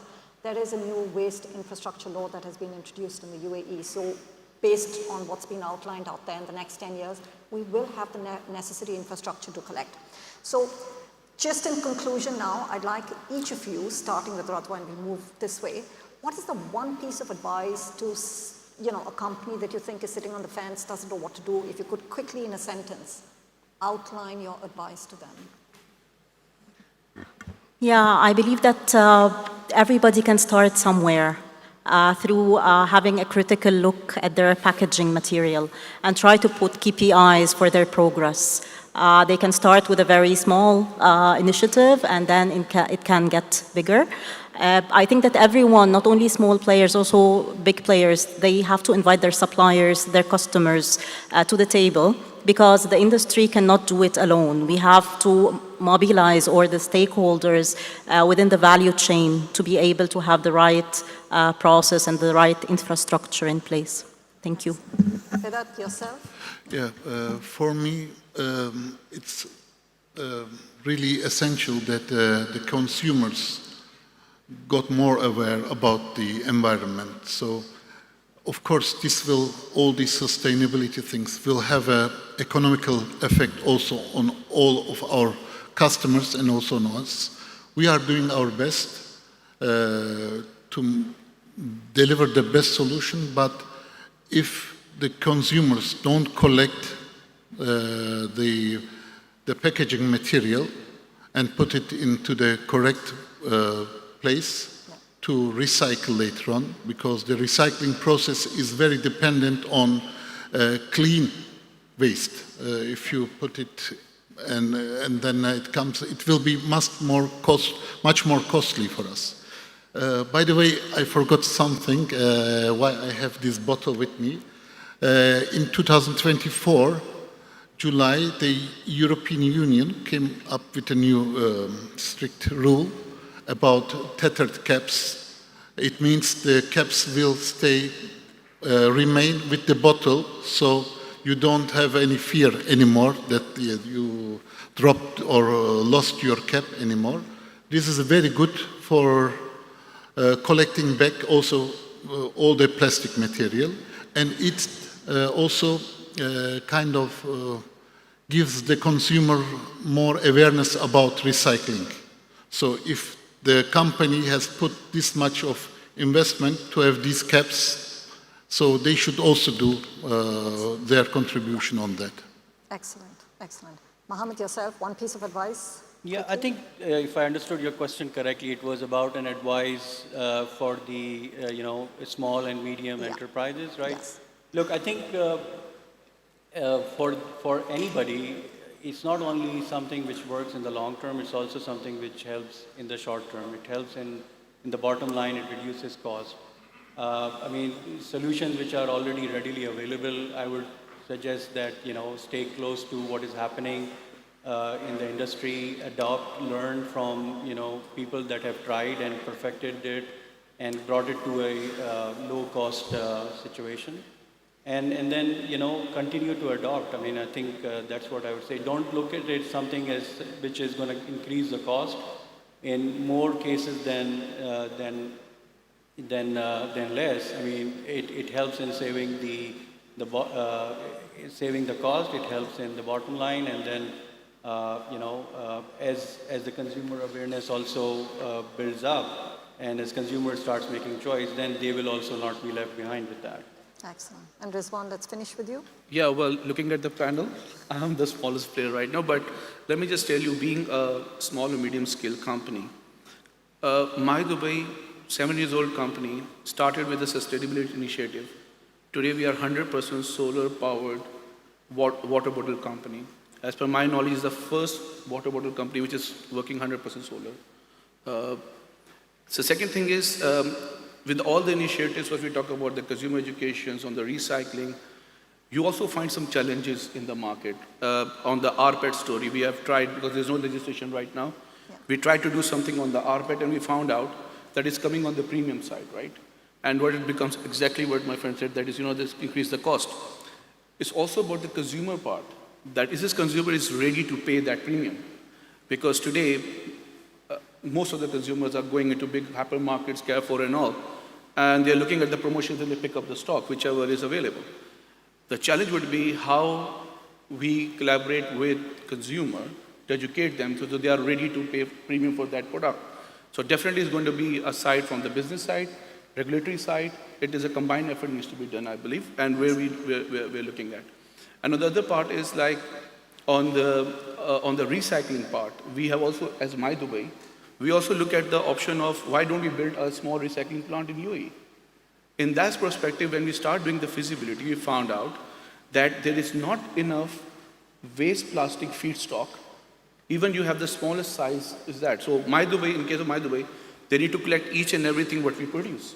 there is a new waste infrastructure law that has been introduced in the UAE. So based on what's been outlined out there in the next 10 years, we will have the necessary infrastructure to collect. So just in conclusion now, I'd like each of you, starting with Radwa, and we move this way, what is the one piece of advice to a company that you think is sitting on the fence, doesn't know what to do? If you could quickly, in a sentence, outline your advice to them. Yeah, I believe that everybody can start somewhere. Through having a critical look at their packaging material and try to put KPIs for their progress. They can start with a very small initiative, and then it can get bigger. I think that everyone, not only small players, also big players, they have to invite their suppliers, their customers to the table, because the industry cannot do it alone. We have to mobilize all the stakeholders within the value chain to be able to have the right process and the right infrastructure in place. Thank you. Vedat, yourself? Yeah, for me, it's really essential that the consumers got more aware about the environment. So, of course, all these sustainability things will have an economical effect also on all of our customers and also on us. We are doing our best to deliver the best solution, but if the consumers don't collect the packaging material and put it into the correct place to recycle later on, because the recycling process is very dependent on clean waste. If you put it and then it will be much more costly for us. By the way, I forgot something, why I have this bottle with me. In 2024, July, the European Union came up with a new strict rule about tethered caps. It means the caps will remain with the bottle, so you don't have any fear anymore that you dropped or lost your cap anymore. This is very good for collecting back also all the plastic material, and it also kind of gives the consumer more awareness about recycling. So if the company has put this much of investment to have these caps, so they should also do their contribution on that. Excellent, excellent. Mohammed, yourself, one piece of advice? Yeah, I think if I understood your question correctly, it was about an advice for the small and medium enterprises, right? Yes. Look, I think for anybody, it's not only something which works in the long term, it's also something which helps in the short term. It helps in the bottom line, it reduces cost. I mean, solutions which are already readily available, I would suggest that, stay close to what is happening in the industry, adopt, learn from, people that have tried and perfected it and brought it to a low-cost situation. And then, continue to adopt. I mean, I think that's what I would say. Don't look at it something which is going to increase the cost. In more cases than less. I mean, it helps in saving saving the cost. It helps in the bottom line, and then as the consumer awareness also builds up, and as consumers starts making choice, then they will also not be left behind with that. Excellent. And Rizwan, let's finish with you. Yeah, well, looking at the panel, I'm the smallest player right now, but let me just tell you, being a small or medium scale company, My Dubai, 7-year-old company, started with a sustainability initiative. Today we are 100% solar powered water bottle company. As per my knowledge, it's the first water bottle company which is working 100% solar. So second thing is, with all the initiatives, what we talk about, the consumer educations, on the recycling, you also find some challenges in the market. On the RPET story, we have tried, because there's no legislation right now, we tried to do something on the RPET, and we found out that it's coming on the premium side, right? And what it becomes exactly what my friend said, that is, this increase the cost. It's also about the consumer part, that is this consumer is ready to pay that premium. Because today, most of the consumers are going into big hypermarkets, Carrefour and all, and they're looking at the promotions and they pick up the stock, whichever is available. The challenge would be how we collaborate with consumer to educate them so that they are ready to pay premium for that product. So definitely it's going to be aside from the business side, regulatory side, it is a combined effort needs to be done, I believe, and where we're looking at. And the other part is like on the recycling part, we have also, as My Dubai, we also look at the option of why don't we build a small recycling plant in UAE? In that perspective, when we start doing the feasibility, we found out that there is not enough waste plastic feedstock. Even you have the smallest size is that. So My Dubai, in case of My Dubai, they need to collect each and everything what we produce.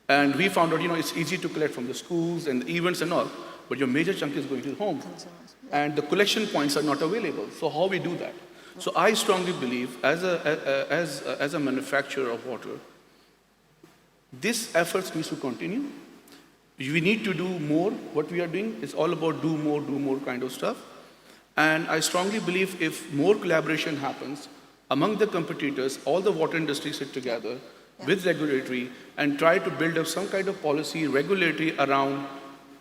And we found out, it's easy to collect from the schools and the events and all, but your major chunk is going to the home. And the collection points are not available. So how we do that? So I strongly believe, as a manufacturer of water, this efforts needs to continue. We need to do more. What we are doing is all about do more kind of stuff. And I strongly believe if more collaboration happens among the competitors, all the water industries sit together with regulatory and try to build up some kind of policy, regulatory around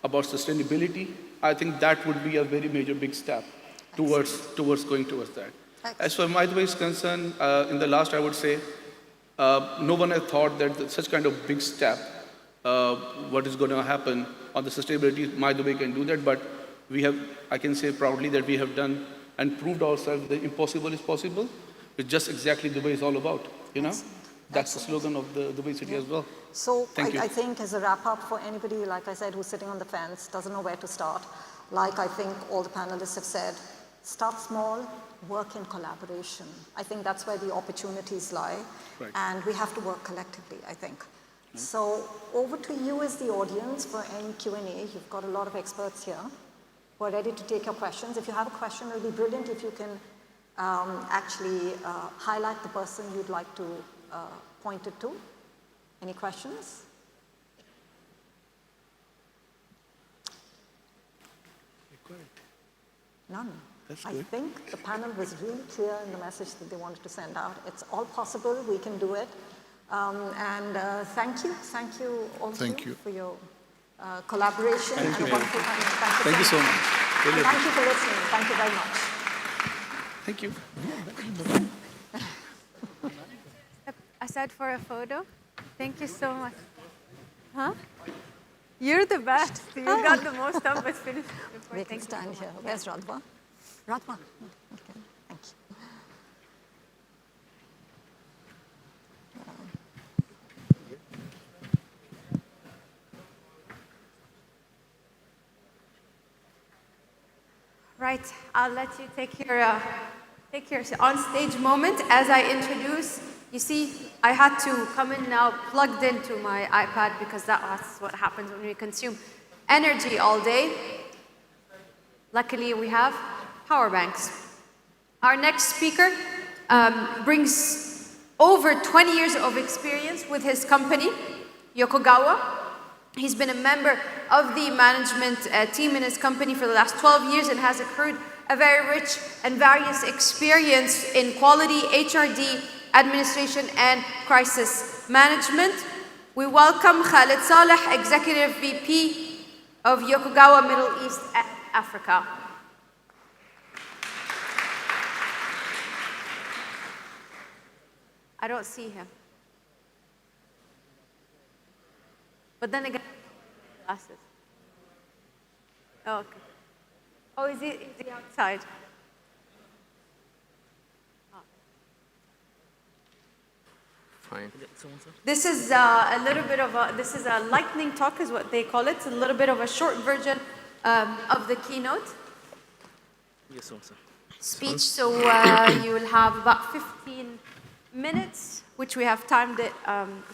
about sustainability, I think that would be a very major big step towards going towards that. As far as My Dubai is concerned, in the last I would say, no one had thought that such kind of big step, what is going to happen on the sustainability, My Dubai can do that, but we have, I can say proudly that we have done and proved ourselves that impossible is possible. It's just exactly Dubai is all about, That's the slogan of the Dubai city as well. So I think as a wrap up for anybody, like I said, who's sitting on the fence, doesn't know where to start, like I think all the panelists have said, start small, work in collaboration. I think that's where the opportunities lie. Right. And we have to work collectively, I think. Mm-hmm. So over to you as the audience for any Q&A. You've got a lot of experts here who are ready to take your questions. If you have a question, it will be brilliant if you can actually highlight the person you'd like to point it to. Any questions? None. I think the panel was really clear in the message that they wanted to send out. It's all possible. We can do it. Thank you all of you for your collaboration and a wonderful time. Thank you so much. Really thank you for listening. Thank you very much. Thank you. Asad for a photo. Thank you so much. Huh? You're the best. You got the most of us finished. We can stand here. Where's Radwa? Radwa. Okay. Thank you. Right, I'll let you take your on-stage moment as I introduce. You see, I had to come in now plugged into my iPad because that's what happens when we consume energy all day. Luckily, we have power banks. Our next speaker brings over 20 years of experience with his company, Yokogawa. He's been a member of the management team in his company for the last 12 years and has accrued a very rich and various experience in quality, HRD, administration, and crisis management. We welcome Khalid Saleh, Executive VP of Yokogawa Middle East and Africa. I don't see him. But then again, glasses. Oh, okay. Oh, is he outside? Oh. Fine. This is a little bit of this is a lightning talk is what they call it. It's a little bit of a short version of the keynote speech. So you will have about 15 minutes, which we have timed it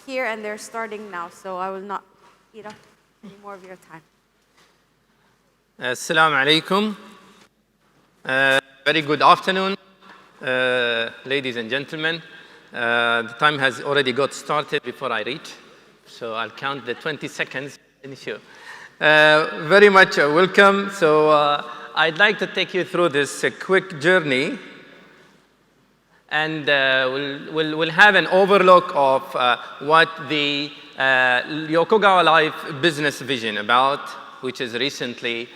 here, and they're starting now. So I will not eat up any more of your time. Assalamu alaikum. Very good afternoon, ladies and gentlemen. The time has already got started before I reach, so I'll count the 20 seconds. Very much welcome. So I'd like to take you through this quick journey, and we'll have an overlook of what the Yokogawa Life business vision about, which is recently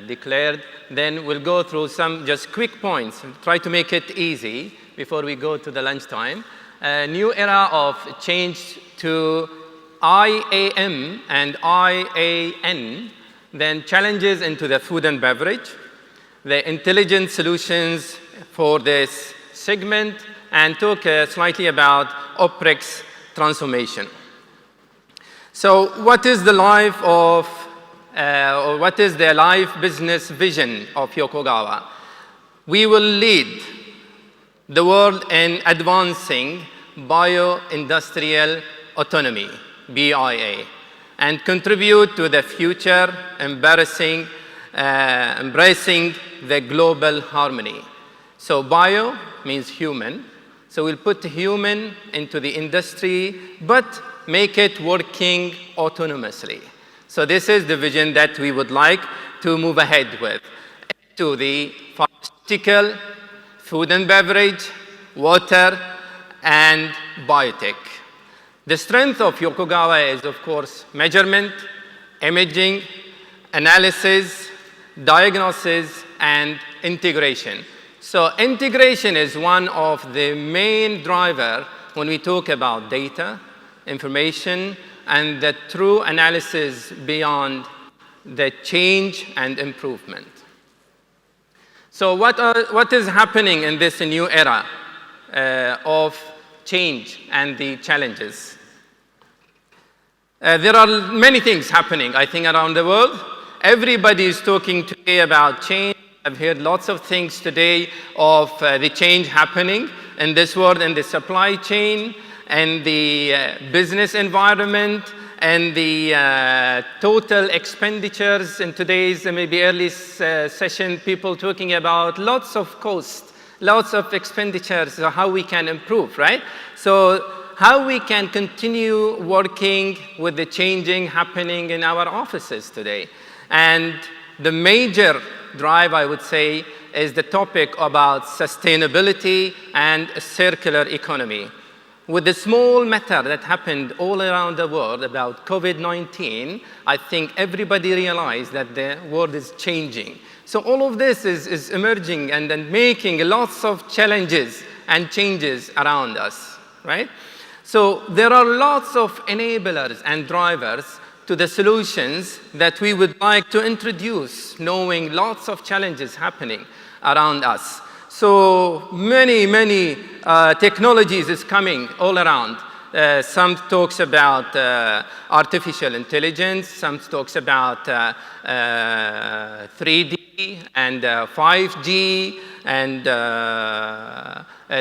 declared. Then we'll go through some just quick points and try to make it easy before we go to the lunchtime. A new era of change to IAM and IAN, then challenges into the food and beverage, the intelligent solutions for this segment, and talk slightly about OpEx transformation. So what is the life of, or what is the life business vision of Yokogawa? We will lead the world in advancing bio-industrial autonomy, BIA, and contribute to the future, embracing the global harmony. So bio means human. So we'll put human into the industry, but make it working autonomously. So this is the vision that we would like to move ahead with, to the pharmaceutical, food and beverage, water, and biotech. The strength of Yokogawa is, of course, measurement, imaging, analysis, diagnosis, and integration. So integration is one of the main drivers when we talk about data, information, and the true analysis beyond the change and improvement. So what is happening in this new era of change and the challenges? There are many things happening, I think, around the world. Everybody is talking today about change. I've heard lots of things today of the change happening in this world, in the supply chain, and the business environment, and the total expenditures in today's maybe early session, people talking about lots of cost, lots of expenditures, so how we can improve, right? So how we can continue working with the changing happening in our offices today. And the major drive, I would say, is the topic about sustainability and circular economy. With the small matter that happened all around the world about COVID-19, I think everybody realized that the world is changing. So all of this is emerging and making lots of challenges and changes around us, right? So there are lots of enablers and drivers to the solutions that we would like to introduce, knowing lots of challenges happening around us. So many technologies is coming all around. Some talks about artificial intelligence, some talks about 3D and 5G and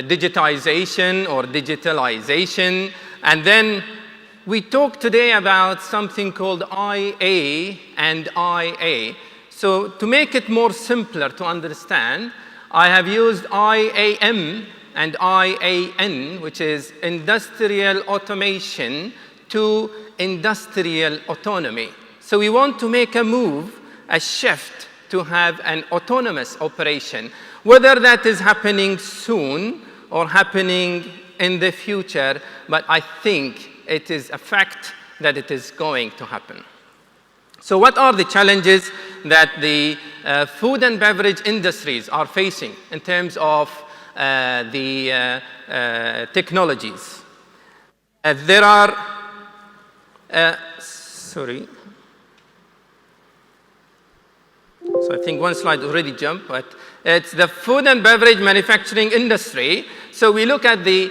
digitization or digitalization. And then we talked today about something called IA and IA. So to make it more simpler to understand, I have used IAM and IAN, which is industrial automation to industrial autonomy. So we want to make a move, a shift to have an autonomous operation, whether that is happening soon or happening in the future, but I think it is a fact that it is going to happen. So what are the challenges that the food and beverage industries are facing in terms of the technologies? There are, sorry. So I think one slide already jumped, but it's the food and beverage manufacturing industry. So we look at the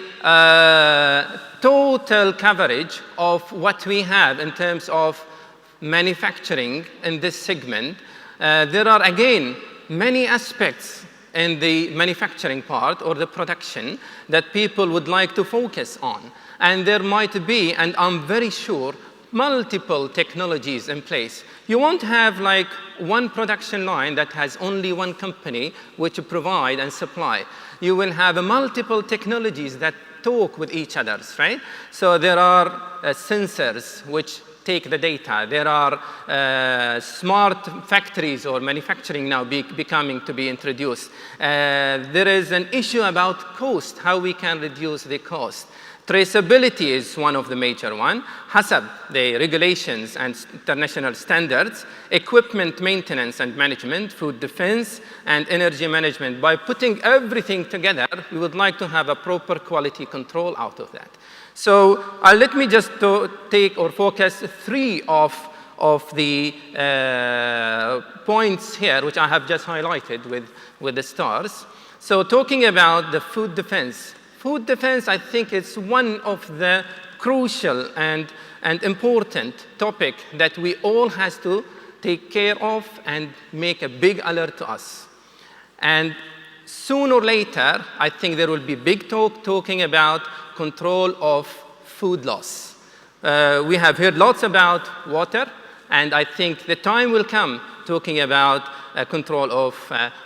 total coverage of what we have in terms of manufacturing in this segment. There are, again, many aspects in the manufacturing part or the production that people would like to focus on. And there might be, and I'm very sure, multiple technologies in place. You won't have like one production line that has only one company which provide and supply. You will have multiple technologies that talk with each other, right? So there are sensors which take the data. There are smart factories or manufacturing now becoming to be introduced. There is an issue about cost, how we can reduce the cost. Traceability is one of the major ones. HACCP, the regulations and international standards, equipment maintenance and management, food defense, and energy management. By putting everything together, we would like to have a proper quality control out of that. So let me just take or focus three of the points here, which I have just highlighted with the stars. So talking about the food defense. Food defense, I think, is one of the crucial and important topic that we all has to take care of and make a big alert to us. And sooner or later, I think there will be big talking about control of food loss. We have heard lots about water, and I think the time will come talking about control of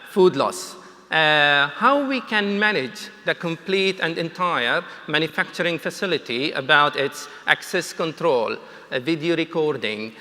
food loss. How we can manage the complete and entire manufacturing facility about its access control, video recording,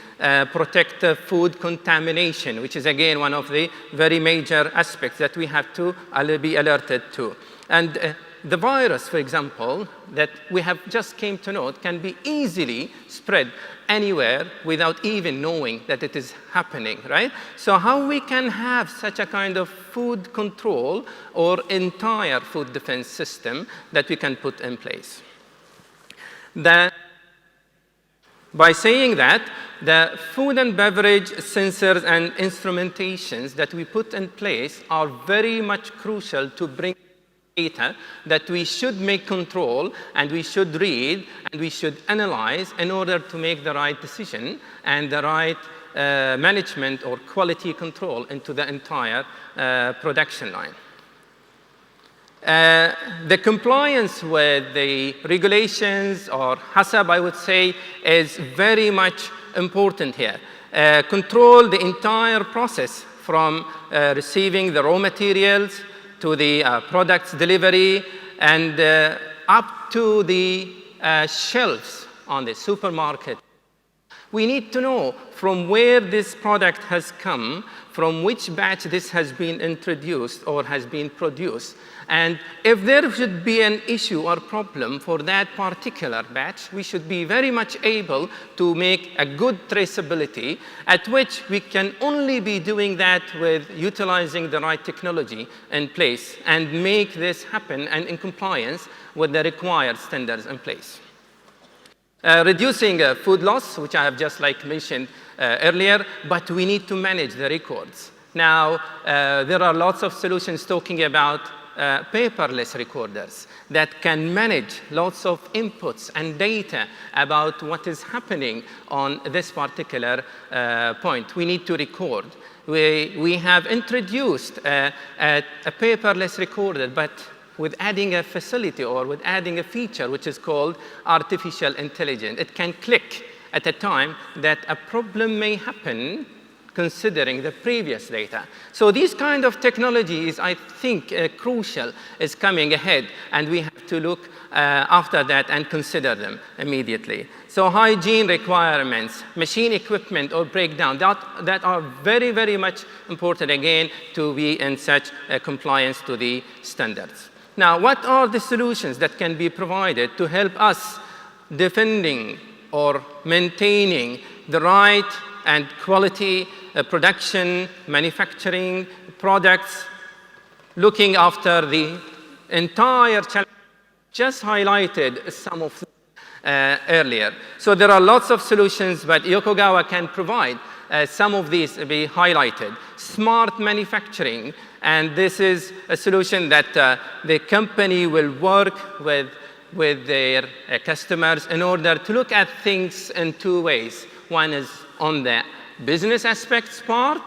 protect food contamination, which is again one of the very major aspects that we have to be alerted to. And the virus, for example, that we have just came to know can be easily spread anywhere without even knowing that it is happening, right? So how we can have such a kind of food control or entire food defense system that we can put in place. By saying that, the food and beverage sensors and instrumentations that we put in place are very much crucial to bring data that we should make control and we should read and we should analyze in order to make the right decision and the right management or quality control into the entire production line. The compliance with the regulations or HACCP, I would say, is very much important here. Control the entire process from receiving the raw materials to the products delivery and up to the shelves on the supermarket. We need to know from where this product has come, from which batch this has been introduced or has been produced. And if there should be an issue or problem for that particular batch, we should be very much able to make a good traceability, at which we can only be doing that with utilizing the right technology in place and make this happen and in compliance with the required standards in place. Reducing food loss, which I have just mentioned earlier, but we need to manage the records. Now, there are lots of solutions talking about paperless recorders that can manage lots of inputs and data about what is happening on this particular point. We need to record. we have introduced a paperless recorder, but with adding a facility or with adding a feature which is called artificial intelligence. It can click at a time that a problem may happen considering the previous data. So these kind of technologies, I think, crucial is coming ahead, and we have to look after that and consider them immediately. So hygiene requirements, machine equipment or breakdown, that are very, very much important, again, to be in such compliance to the standards. Now, what are the solutions that can be provided to help us defending or maintaining the right and quality production, manufacturing products, looking after the entire challenge? Just highlighted some of them earlier. So there are lots of solutions, but Yokogawa can provide some of these to be highlighted. Smart manufacturing, and this is a solution that the company will work with their customers in order to look at things in two ways. One is on the business aspects part,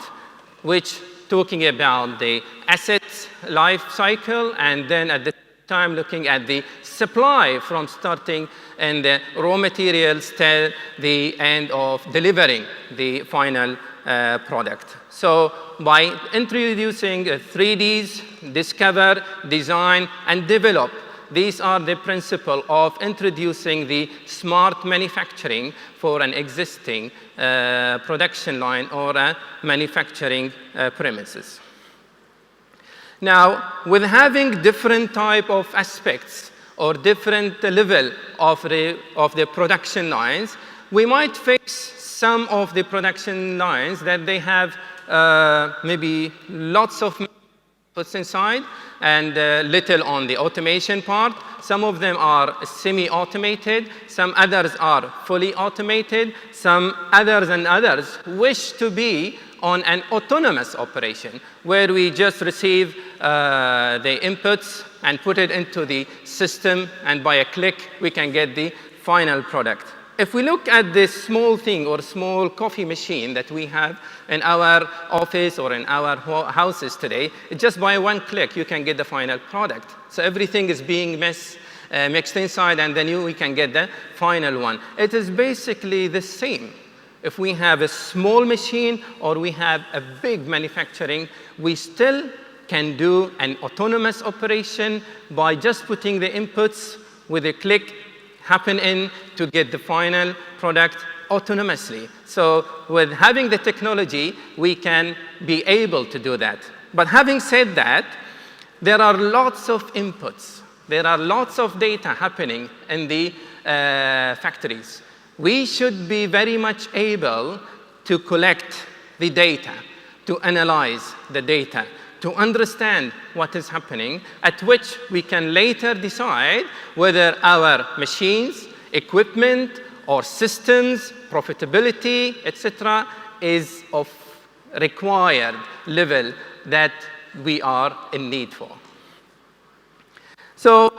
which talking about the assets life cycle, and then at the time looking at the supply from starting and the raw materials till the end of delivering the final product. So by introducing 3Ds, discover, design, and develop, these are the principle of introducing the smart manufacturing for an existing production line or a manufacturing premises. Now, with having different type of aspects or different level of the production lines, we might face some of the production lines that they have maybe lots of puts inside and little on the automation part. Some of them are semi-automated, some others are fully automated, some others wish to be on an autonomous operation where we just receive the inputs and put it into the system, and by a click we can get the final product. If we look at this small thing or small coffee machine that we have in our office or in our houses today, just by one click you can get the final product. So everything is being mixed inside, and then we can get the final one. It is basically the same. If we have a small machine or we have a big manufacturing, we still can do an autonomous operation by just putting the inputs with a click happen in to get the final product autonomously. So with having the technology, we can be able to do that. But having said that, there are lots of inputs. There are lots of data happening in the factories. We should be very much able to collect the data, to analyze the data, to understand what is happening, at which we can later decide whether our machines, equipment, or systems, profitability, etc., is of required level that we are in need for. So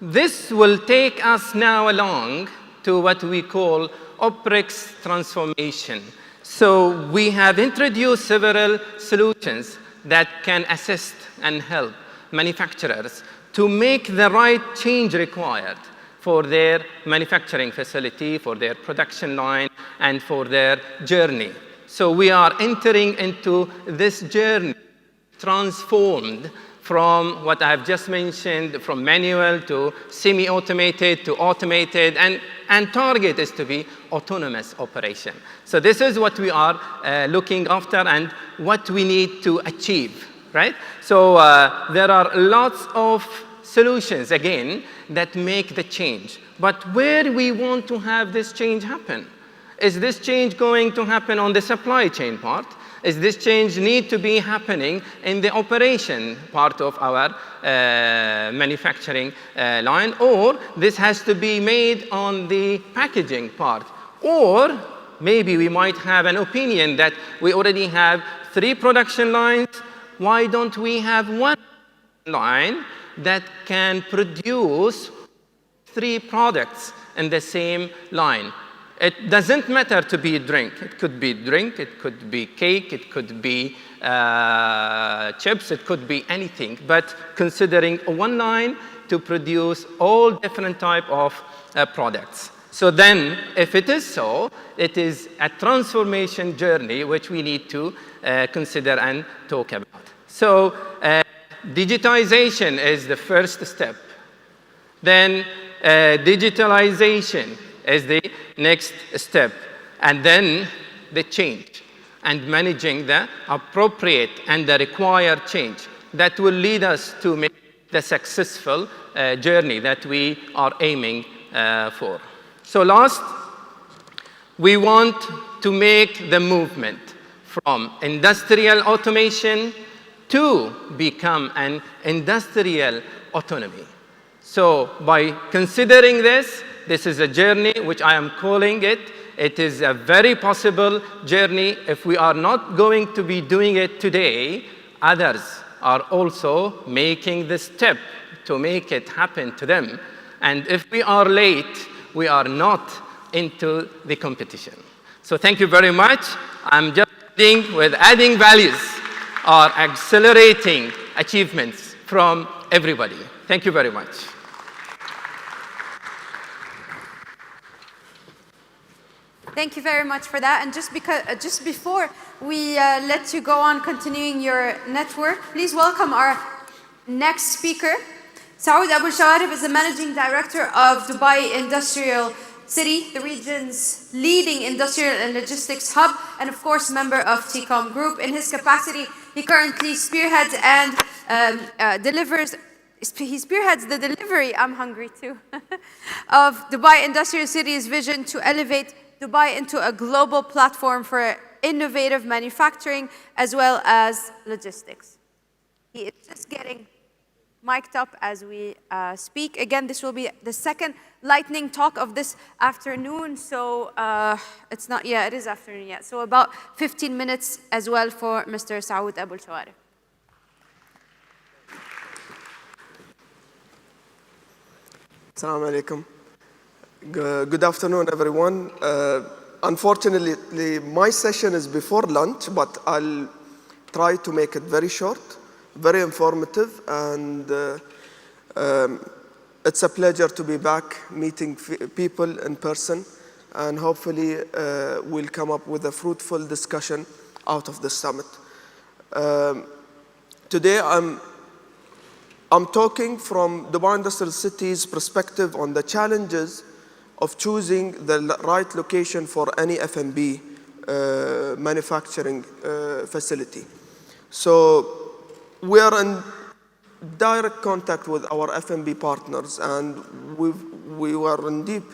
this will take us now along to what we call OpEx transformation. So we have introduced several solutions that can assist and help manufacturers to make the right change required for their manufacturing facility, for their production line, and for their journey. So we are entering into this journey transformed from what I've just mentioned, from manual to semi-automated to automated, and target is to be autonomous operation. So this is what we are looking after and what we need to achieve, right? So there are lots of solutions, again, that make the change. But where we want to have this change happen? Is this change going to happen on the supply chain part? Is this change need to be happening in the operation part of our manufacturing line? Or this has to be made on the packaging part? Or maybe we might have an opinion that we already have 3 production lines. Why don't we have 1 line that can produce 3 products in the same line? It doesn't matter to be a drink. It could be drink, it could be cake, it could be chips, it could be anything. But considering one line to produce all different type of products. So then, if it is so, it is a transformation journey which we need to consider and talk about. So digitization is the first step. Then digitalization is the next step. And then the change and managing the appropriate and the required change that will lead us to make the successful journey that we are aiming for. So last, we want to make the movement from industrial automation to become an industrial autonomy. So by considering this, this is a journey which I am calling it. It is a very possible journey. If we are not going to be doing it today, others are also making the step to make it happen to them. And if we are late, we are not into the competition. So thank you very much. I'm just ending with adding values or accelerating achievements from everybody. Thank you very much. Thank you very much for that. And just before we let you go on continuing your network, please welcome our next speaker. Saud Abu Shawarib is the Managing Director of Dubai Industrial City, the region's leading industrial and logistics hub, and of course, member of TCOM Group. In his capacity, he currently spearheads and he spearheads the delivery, I'm hungry too, of Dubai Industrial City's vision to elevate Dubai into a global platform for innovative manufacturing as well as logistics. He is just getting mic'd up as we speak. Again, this will be the second lightning talk of this afternoon. So it's not, yeah, it is afternoon yet. So about 15 minutes as well for Mr. Saud Abu Shawarib. Assalamu alaikum. Good afternoon, everyone. Unfortunately, my session is before lunch, but I'll try to make it very short, very informative, and it's a pleasure to be back meeting people in person, and hopefully we'll come up with a fruitful discussion out of this summit. Today, I'm talking from Dubai Industrial City's perspective on the challenges of choosing the right location for any F&B manufacturing facility. So we are in direct contact with our F&B partners, and we were in deep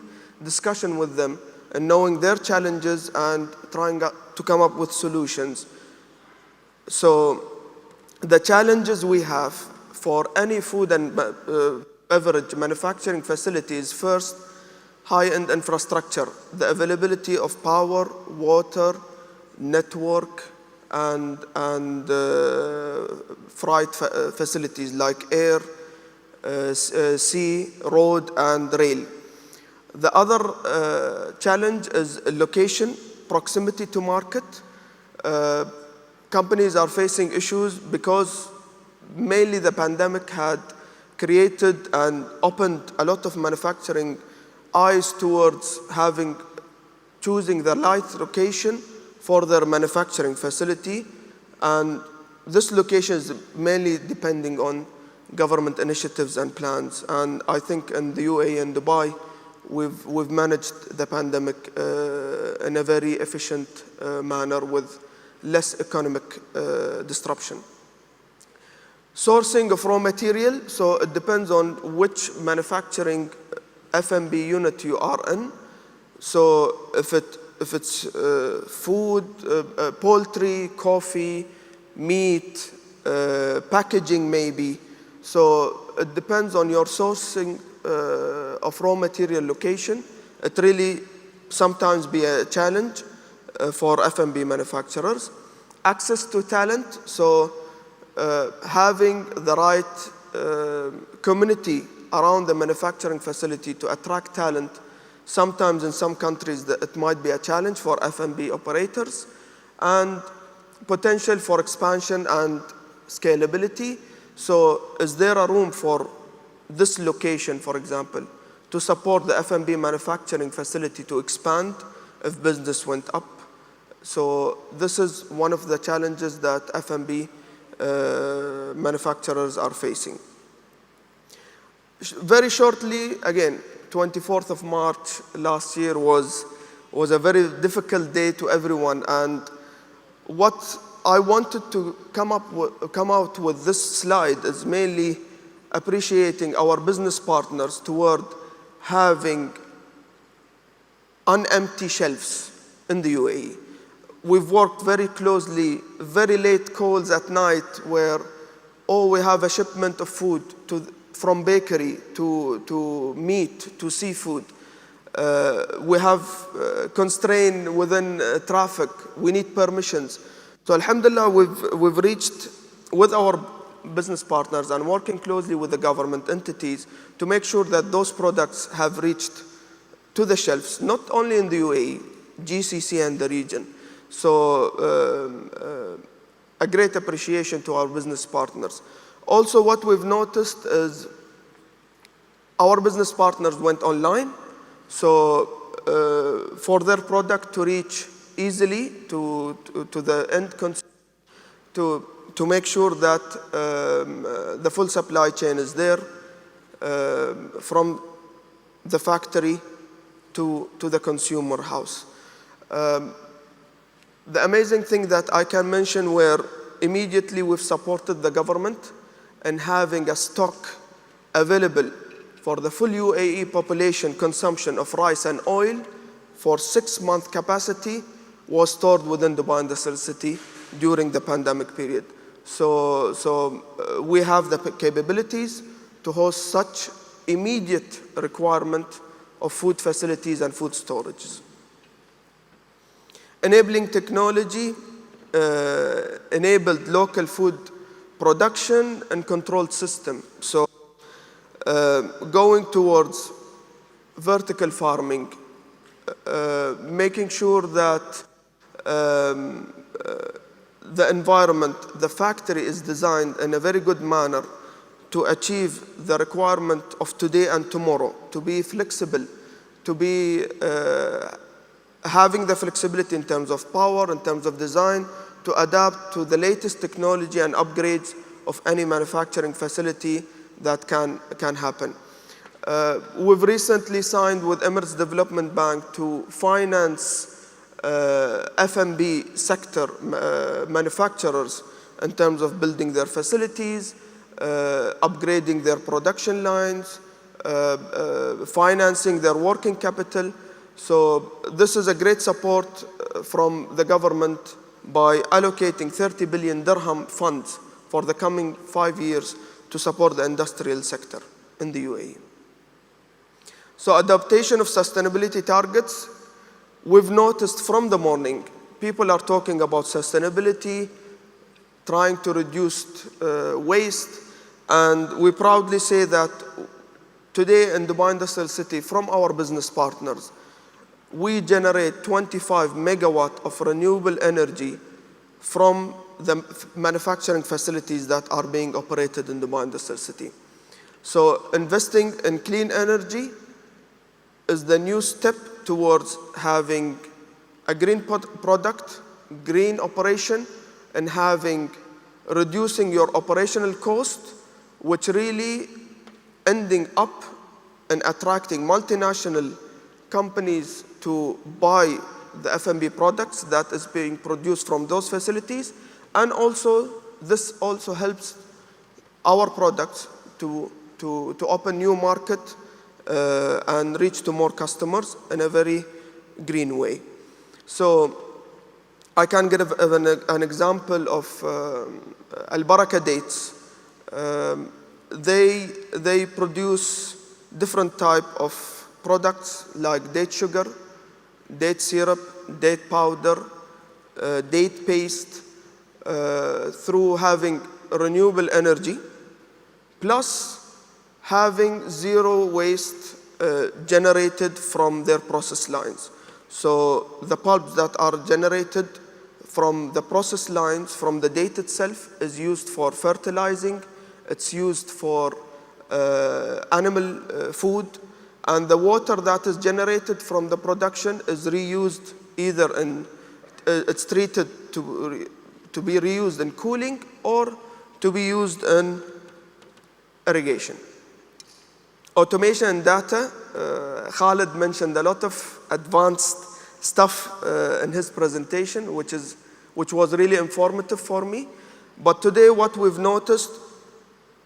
discussion with them and knowing their challenges and trying to come up with solutions. So the challenges we have for any food and beverage manufacturing facilities, first, high-end infrastructure, the availability of power, water, network, and freight facilities like air, sea, road, and rail. The other challenge is location, proximity to market. Companies are facing issues because mainly the pandemic had created and opened a lot of manufacturing eyes towards choosing the right location for their manufacturing facility, and this location is mainly depending on government initiatives and plans. And I think in the UAE and Dubai, we've managed the pandemic in a very efficient manner with less economic disruption. Sourcing of raw material, so it depends on which manufacturing F&B unit you are in. So if it's food, poultry, coffee, meat, packaging maybe. So it depends on your sourcing of raw material location. It really sometimes be a challenge for F&B manufacturers. Access to talent, so having the right community around the manufacturing facility to attract talent, Sometimes in some countries it might be a challenge for F&B operators, and potential for expansion and scalability. So is there a room for this location, for example, to support the F&B manufacturing facility to expand if business went up? So this is one of the challenges that F&B manufacturers are facing. Very shortly, again, 24th of March last year was a very difficult day to everyone, and what I wanted to come out with this slide is mainly appreciating our business partners toward having unempty shelves in the UAE. We've worked very closely, very late calls at night where, we have a shipment of food from bakery to meat to seafood. We have constraint within traffic. We need permissions. So alhamdulillah, we've reached with our business partners and working closely with the government entities to make sure that those products have reached to the shelves, not only in the UAE, GCC and the region. So a great appreciation to our business partners. Also, what we've noticed is our business partners went online. So for their product to reach easily to the end consumer, to make sure that the full supply chain is there from the factory to the consumer house. The amazing thing that I can mention where immediately we've supported the government in having a stock available for the full UAE population consumption of rice and oil for 6-month capacity was stored within Dubai Industrial City during the pandemic period. So we have the capabilities to host such immediate requirement of food facilities and food storages. Enabling technology enabled local food production and controlled system. So going towards vertical farming, making sure that the environment, the factory is designed in a very good manner to achieve the requirement of today and tomorrow, to be flexible, to be having the flexibility in terms of power, in terms of design, to adapt to the latest technology and upgrades of any manufacturing facility that can happen. We've recently signed with Emirates Development Bank to finance F&B sector manufacturers in terms of building their facilities, upgrading their production lines, financing their working capital. So this is a great support from the government by allocating 30 billion dirham funds for the coming 5 years to support the industrial sector in the UAE. So adaptation of sustainability targets, we've noticed from the morning, people are talking about sustainability, trying to reduce waste, and we proudly say that today in Dubai Industrial City, from our business partners, we generate 25 megawatt of renewable energy from the manufacturing facilities that are being operated in Dubai Industrial City. So investing in clean energy is the new step towards having a green product, green operation, and reducing your operational cost, which really ending up and attracting multinational companies to buy the F&B products that is being produced from those facilities. And also, this also helps our products to open new market and reach to more customers in a very green way. So I can give an example of Al Baraka dates. They produce different type of products like date sugar, date syrup, date powder, date paste, through having renewable energy, plus having zero waste generated from their process lines. So the pulps that are generated from the process lines, from the date itself, is used for fertilizing, it's used for animal food, and the water that is generated from the production is reused either in, it's treated to be reused in cooling or to be used in irrigation. Automation and data, Khalid mentioned a lot of advanced stuff in his presentation, which was really informative for me. But today what we've noticed,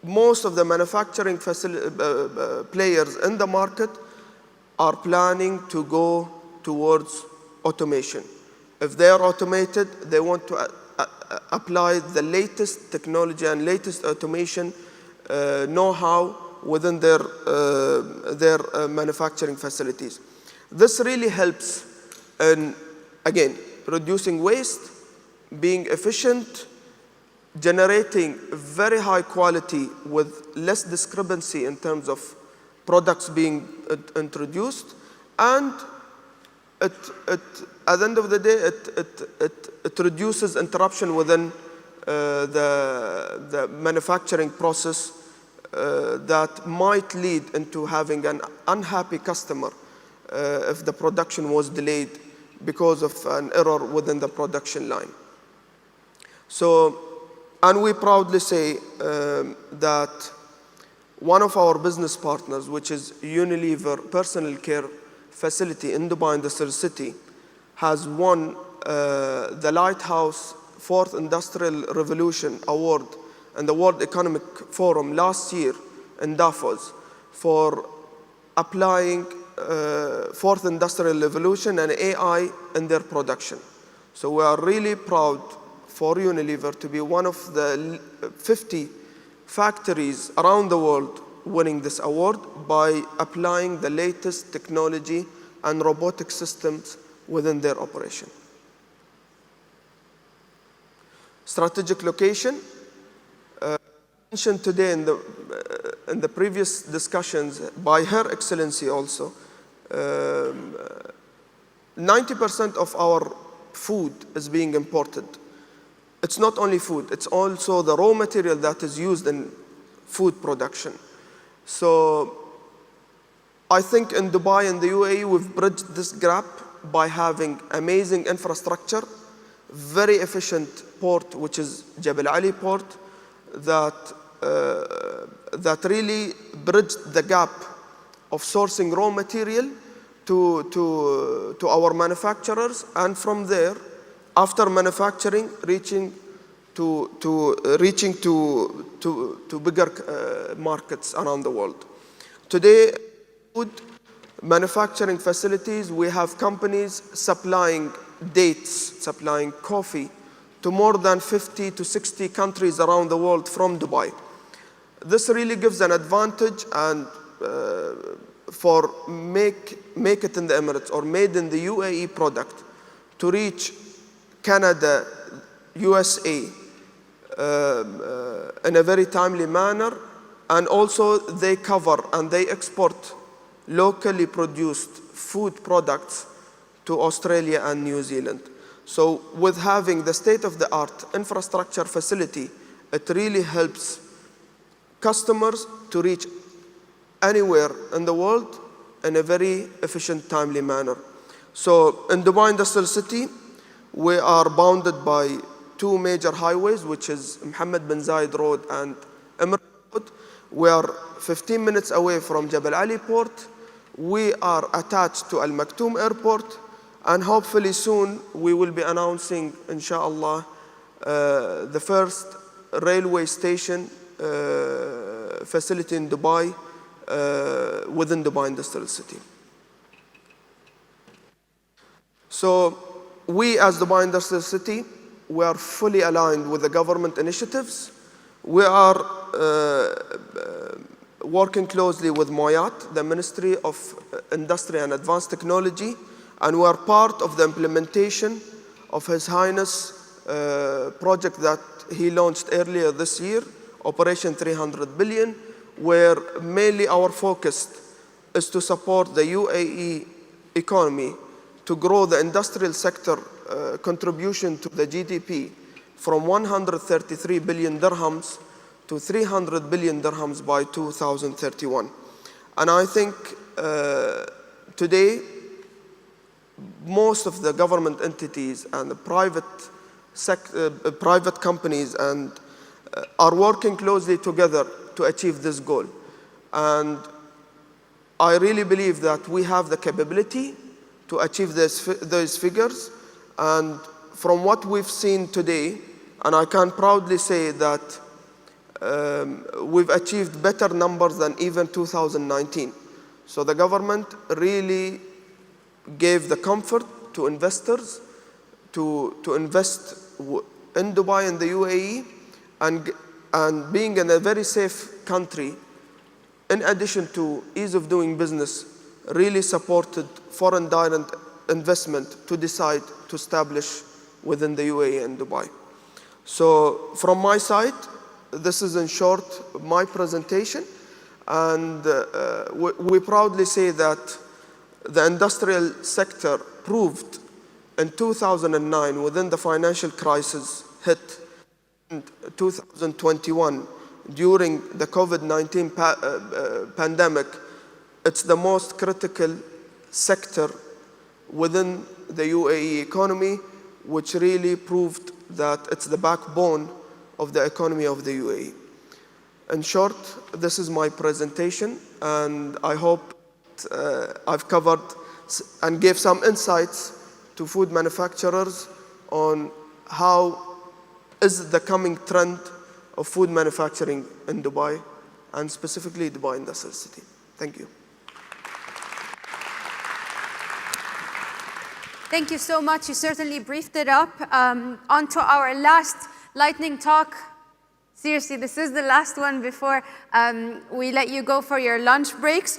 most of the manufacturing players in the market are planning to go towards automation. If they are automated, they want to apply the latest technology and latest automation know-how within their manufacturing facilities. This really helps in, again, reducing waste, being efficient, generating very high quality with less discrepancy in terms of products being introduced, and at the end of the day, it reduces interruption within the manufacturing process that might lead into having an unhappy customer if the production was delayed because of an error within the production line. So, and we proudly say that one of our business partners, which is Unilever Personal Care Facility in Dubai Industrial City, has won the Lighthouse 4th Industrial Revolution Award in the World Economic Forum last year in Davos for applying 4th Industrial Revolution and AI in their production. So we are really proud for Unilever to be one of the 50 factories around the world winning this award by applying the latest technology and robotic systems within their operation. Strategic location. Mentioned today in the previous discussions by Her Excellency also, 90% of our food is being imported. It's not only food, it's also the raw material that is used in food production. So I think in Dubai and the UAE, we've bridged this gap by having amazing infrastructure, very efficient port, which is Jebel Ali port, that really bridged the gap of sourcing raw material to our manufacturers, and from there, after manufacturing, reaching to bigger markets around the world. Today, food manufacturing facilities, we have companies supplying dates, supplying coffee to more than 50 to 60 countries around the world from Dubai. This really gives an advantage and for make it in the Emirates or made in the UAE product to reach Canada, USA in a very timely manner, and also they cover and they export locally produced food products to Australia and New Zealand. So with having the state-of-the-art infrastructure facility, it really helps customers to reach anywhere in the world in a very efficient, timely manner. So in Dubai Industrial City, we are bounded by two major highways, which is Mohammed bin Zayed Road and Emirates Road. We are 15 minutes away from Jebel Ali Port. We are attached to Al Maktoum Airport, and hopefully soon we will be announcing, inshallah, the first railway station facility in Dubai within Dubai Industrial City. So we as Dubai Industrial City, we are fully aligned with the government initiatives. We are working closely with MOIAT, the Ministry of Industry and Advanced Technology, and we are part of the implementation of His Highness project that he launched earlier this year, Operation 300 Billion, where mainly our focus is to support the UAE economy to grow the industrial sector contribution to the GDP from 133 billion dirhams to 300 billion dirhams by 2031. And I think today, most of the government entities and the private companies are working closely together to achieve this goal. And I really believe that we have the capability to achieve those figures. And from what we've seen today, and I can proudly say that we've achieved better numbers than even 2019. So the government really gave the comfort to investors to invest in Dubai and the UAE, and being in a very safe country, in addition to ease of doing business, really supported foreign direct investment to decide to establish within the UAE and Dubai. So from my side, this is in short my presentation, and we proudly say that the industrial sector proved in 2009, within the financial crisis hit in 2021 during the COVID-19 pandemic, it's the most critical sector within the UAE economy, which really proved that it's the backbone of the economy of the UAE. In short, this is my presentation, and I hope I've covered and gave some insights to food manufacturers on how is the coming trend of food manufacturing in Dubai, and specifically Dubai Industrial City. Thank you. Thank you so much. You certainly briefed it up. On to our last lightning talk. Seriously, this is the last one before we let you go for your lunch breaks.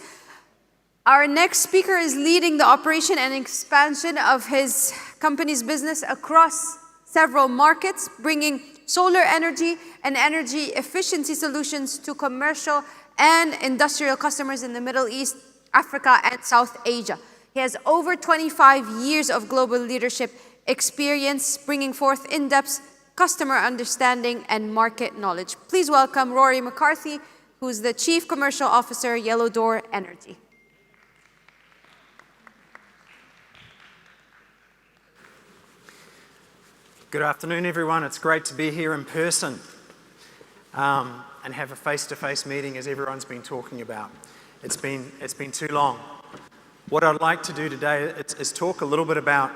Our next speaker is leading the operation and expansion of his company's business across several markets, bringing solar energy and energy efficiency solutions to commercial and industrial customers in the Middle East, Africa, and South Asia. He has over 25 years of global leadership experience, bringing forth in-depth customer understanding and market knowledge. Please welcome Rory McCarthy, who's the Chief Commercial Officer, Yellow Door Energy. Good afternoon, everyone. It's great to be here in person and have a face-to-face meeting, as everyone's been talking about. It's been too long. What I'd like to do today is talk a little bit about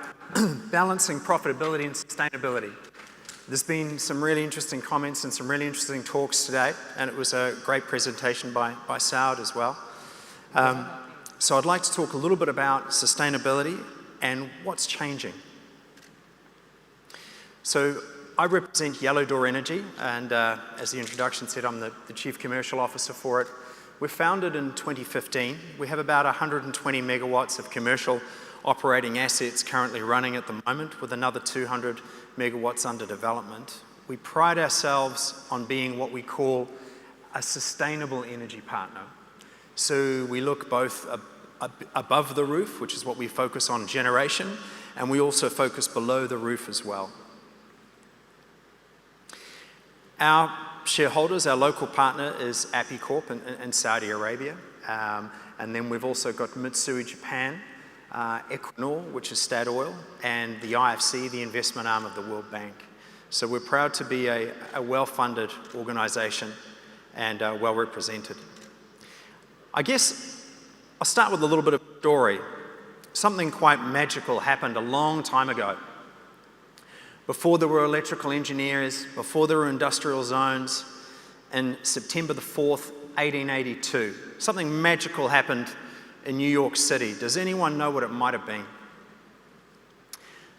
balancing profitability and sustainability. There's been some really interesting comments and some really interesting talks today, and it was a great presentation by Saud as well. So I'd like to talk a little bit about sustainability and what's changing. So I represent Yellow Door Energy, and as the introduction said, I'm the Chief Commercial Officer for it. We're founded in 2015. We have about 120 megawatts of commercial operating assets currently running at the moment, with another 200 megawatts under development. We pride ourselves on being what we call a sustainable energy partner. So we look both above the roof, which is what we focus on generation, and we also focus below the roof as well. Our shareholders, our local partner is Apicorp in Saudi Arabia. And then we've also got Mitsui Japan, Equinor, which is Statoil, and the IFC, the investment arm of the World Bank. So we're proud to be a well-funded organisation and well represented. I guess I'll start with a little bit of a story. Something quite magical happened a long time ago. Before there were electrical engineers, before there were industrial zones, in September the 4th, 1882, something magical happened in New York City. Does anyone know what it might have been?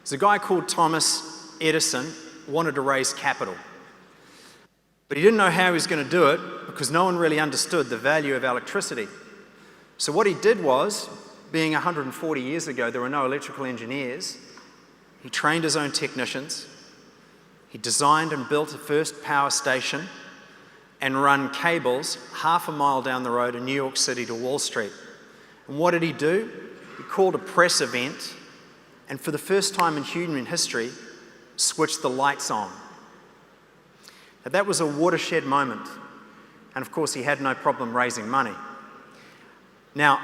There's a guy called Thomas Edison wanted to raise capital. But he didn't know how he was going to do it because no one really understood the value of electricity. So what he did was, being 140 years ago, there were no electrical engineers. He trained his own technicians. He designed and built the first power station and run cables half a mile down the road in New York City to Wall Street. And what did he do? He called a press event, and for the first time in human history, switched the lights on. Now, that was a watershed moment. And of course, he had no problem raising money. Now,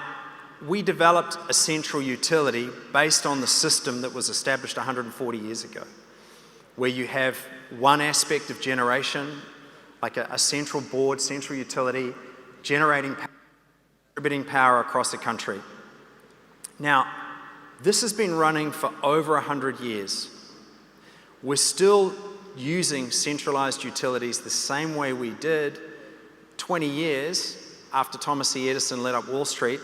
we developed a central utility based on the system that was established 140 years ago, where you have one aspect of generation, like a central board, central utility, generating power, distributing power across the country. Now, this has been running for over 100 years. We're still using centralized utilities the same way we did 20 years after Thomas E. Edison lit up Wall Street,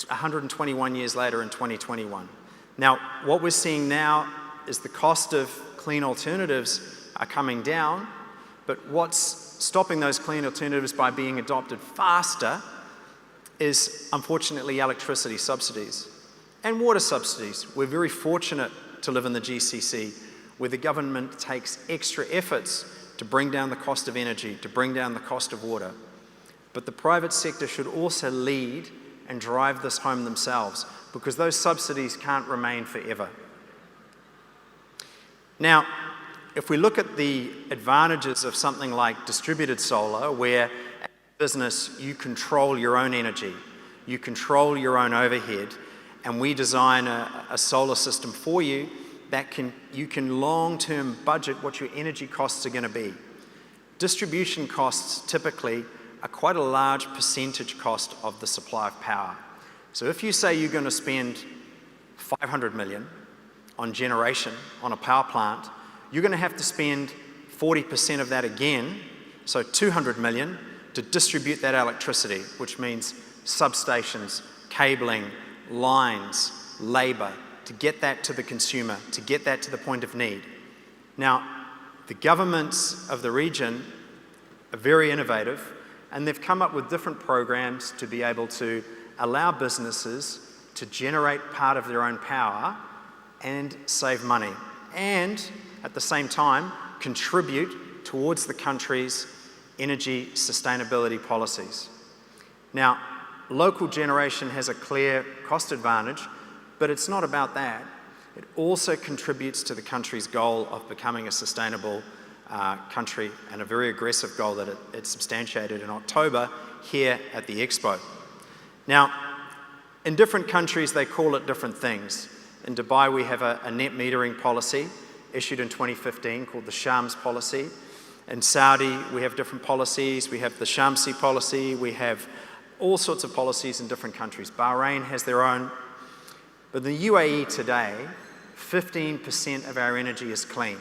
121 years later in 2021. Now, what we're seeing now is the cost of clean alternatives are coming down, but what's stopping those clean alternatives by being adopted faster is, unfortunately, electricity subsidies and water subsidies. We're very fortunate to live in the GCC, where the government takes extra efforts to bring down the cost of energy, to bring down the cost of water. But the private sector should also lead and drive this home themselves, because those subsidies can't remain forever. Now, if we look at the advantages of something like distributed solar, where as a business you control your own energy, you control your own overhead, and we design a solar system for you that you can long-term budget what your energy costs are going to be. Distribution costs typically are quite a large percentage cost of the supply of power. So if you say you're going to spend $500 million on generation on a power plant, you're going to have to spend 40% of that again, so $200 million, to distribute that electricity, which means substations, cabling, lines, labor, to get that to the consumer, to get that to the point of need. Now, the governments of the region are very innovative, and they've come up with different programs to be able to allow businesses to generate part of their own power and save money, and at the same time contribute towards the country's energy sustainability policies. Now, local generation has a clear cost advantage, but it's not about that. It also contributes to the country's goal of becoming a sustainable country, and a very aggressive goal that it substantiated in October here at the Expo. Now, in different countries, they call it different things. In Dubai, we have a net metering policy issued in 2015 called the Shams policy. In Saudi, we have different policies. We have the Shamsi policy. We have all sorts of policies in different countries. Bahrain has their own. But in the UAE today, 15% of our energy is clean.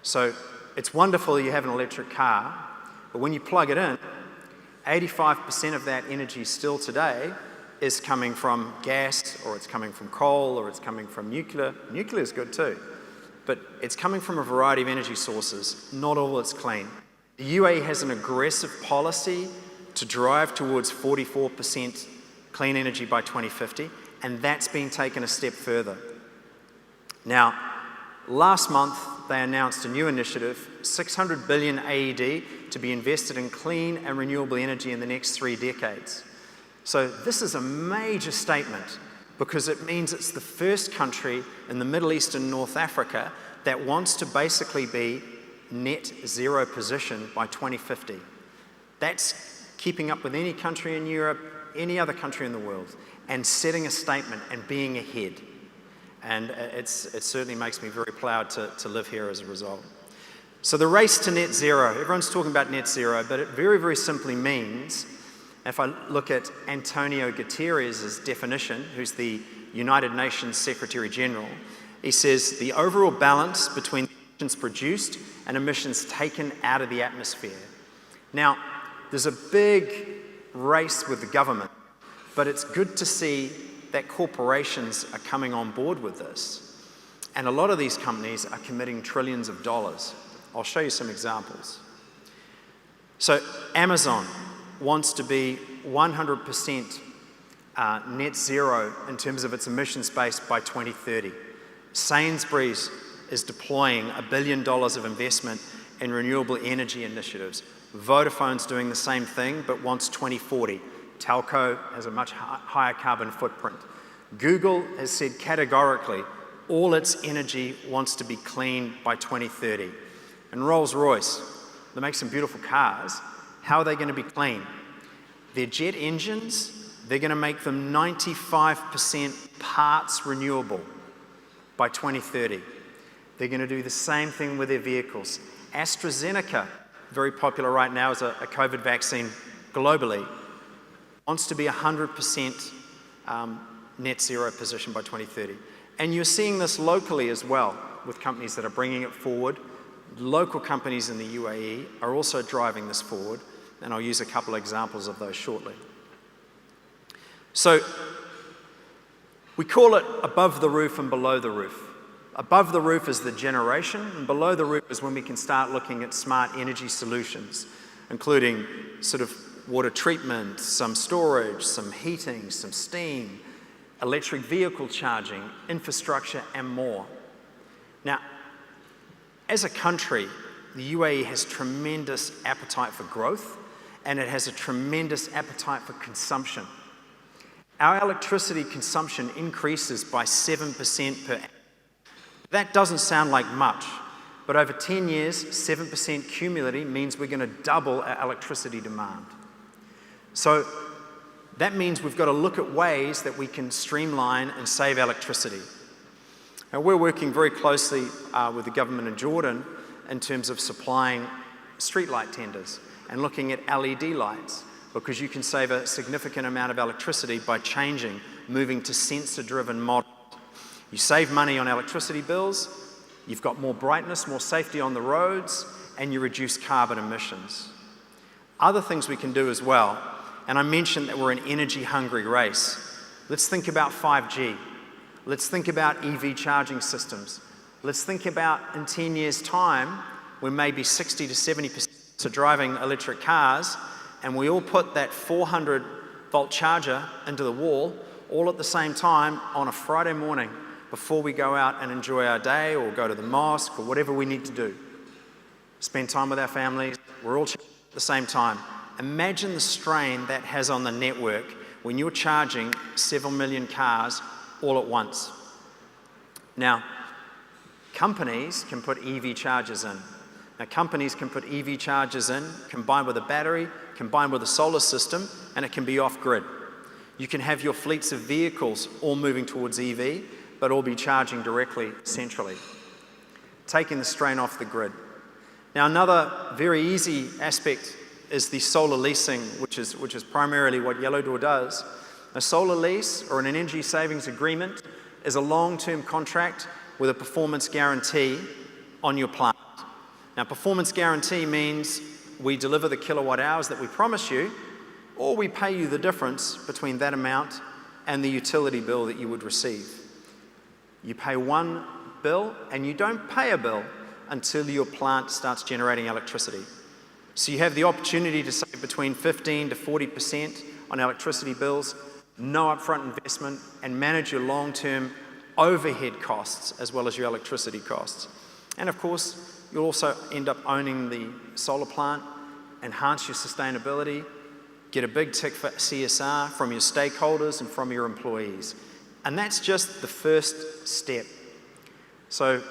So it's wonderful you have an electric car, but when you plug it in, 85% of that energy still today is coming from gas, or it's coming from coal, or it's coming from nuclear. Nuclear is good too, but it's coming from a variety of energy sources. Not all is clean. The UAE has an aggressive policy to drive towards 44% clean energy by 2050, and that's been taken a step further. Now, last month, they announced a new initiative, 600 billion AED, to be invested in clean and renewable energy in the next 3 decades. So this is a major statement, because it means it's the first country in the Middle East and North Africa that wants to basically be net zero position by 2050. That's keeping up with any country in Europe, any other country in the world, and setting a statement and being ahead. And it certainly makes me very proud to live here as a result. So the race to net zero, everyone's talking about net zero, but it very, very simply means, if I look at Antonio Guterres' definition, who's the United Nations Secretary General, he says the overall balance between emissions produced and emissions taken out of the atmosphere. Now, there's a big race with the government, but it's good to see that corporations are coming on board with this. And a lot of these companies are committing trillions of dollars. I'll show you some examples. So Amazon wants to be 100% net zero in terms of its emissions base by 2030. Sainsbury's is deploying $1 billion of investment in renewable energy initiatives. Vodafone's doing the same thing, but wants 2040. Telco has a much higher carbon footprint. Google has said categorically all its energy wants to be clean by 2030. And Rolls-Royce, they make some beautiful cars. How are they going to be clean? Their jet engines, they're going to make them 95% parts renewable by 2030. They're going to do the same thing with their vehicles. AstraZeneca, very popular right now as a COVID vaccine globally, wants to be 100% net zero position by 2030. And you're seeing this locally as well with companies that are bringing it forward. Local companies in the UAE are also driving this forward, and I'll use a couple of examples of those shortly. So we call it above the roof and below the roof. Above the roof is the generation, and below the roof is when we can start looking at smart energy solutions, including sort of water treatment, some storage, some heating, some steam, electric vehicle charging, infrastructure, and more. Now, as a country, the UAE has tremendous appetite for growth, and it has a tremendous appetite for consumption. Our electricity consumption increases by 7% per annum. That doesn't sound like much, but over 10 years, 7% cumulatively means we're going to double our electricity demand. So that means we've got to look at ways that we can streamline and save electricity. Now, we're working very closely with the government in Jordan in terms of supplying streetlight tenders and looking at LED lights, because you can save a significant amount of electricity by moving to sensor-driven models. You save money on electricity bills, you've got more brightness, more safety on the roads, and you reduce carbon emissions. Other things we can do as well, and I mentioned that we're an energy-hungry race. Let's think about 5G. Let's think about EV charging systems. Let's think about in 10 years' time, when maybe 60 to 70% are driving electric cars, and we all put that 400-volt charger into the wall, all at the same time on a Friday morning before we go out and enjoy our day or go to the mosque or whatever we need to do. Spend time with our families, we're all charging at the same time. Imagine the strain that has on the network when you're charging several million cars all at once. Now, companies can put EV chargers in. Now, companies can put EV chargers in, combined with a battery, combined with a solar system, and it can be off-grid. You can have your fleets of vehicles all moving towards EV, but all be charging directly centrally, taking the strain off the grid. Now, another very easy aspect is the solar leasing, which is primarily what Yellow Door does. A solar lease or an energy savings agreement is a long-term contract with a performance guarantee on your plant. Now, performance guarantee means we deliver the kilowatt hours that we promise you, or we pay you the difference between that amount and the utility bill that you would receive. You pay one bill and you don't pay a bill until your plant starts generating electricity. So you have the opportunity to save between 15 to 40% on electricity bills, no upfront investment, and manage your long-term overhead costs as well as your electricity costs. And of course, you'll also end up owning the solar plant, enhance your sustainability, get a big tick for CSR from your stakeholders and from your employees. And that's just the first step. So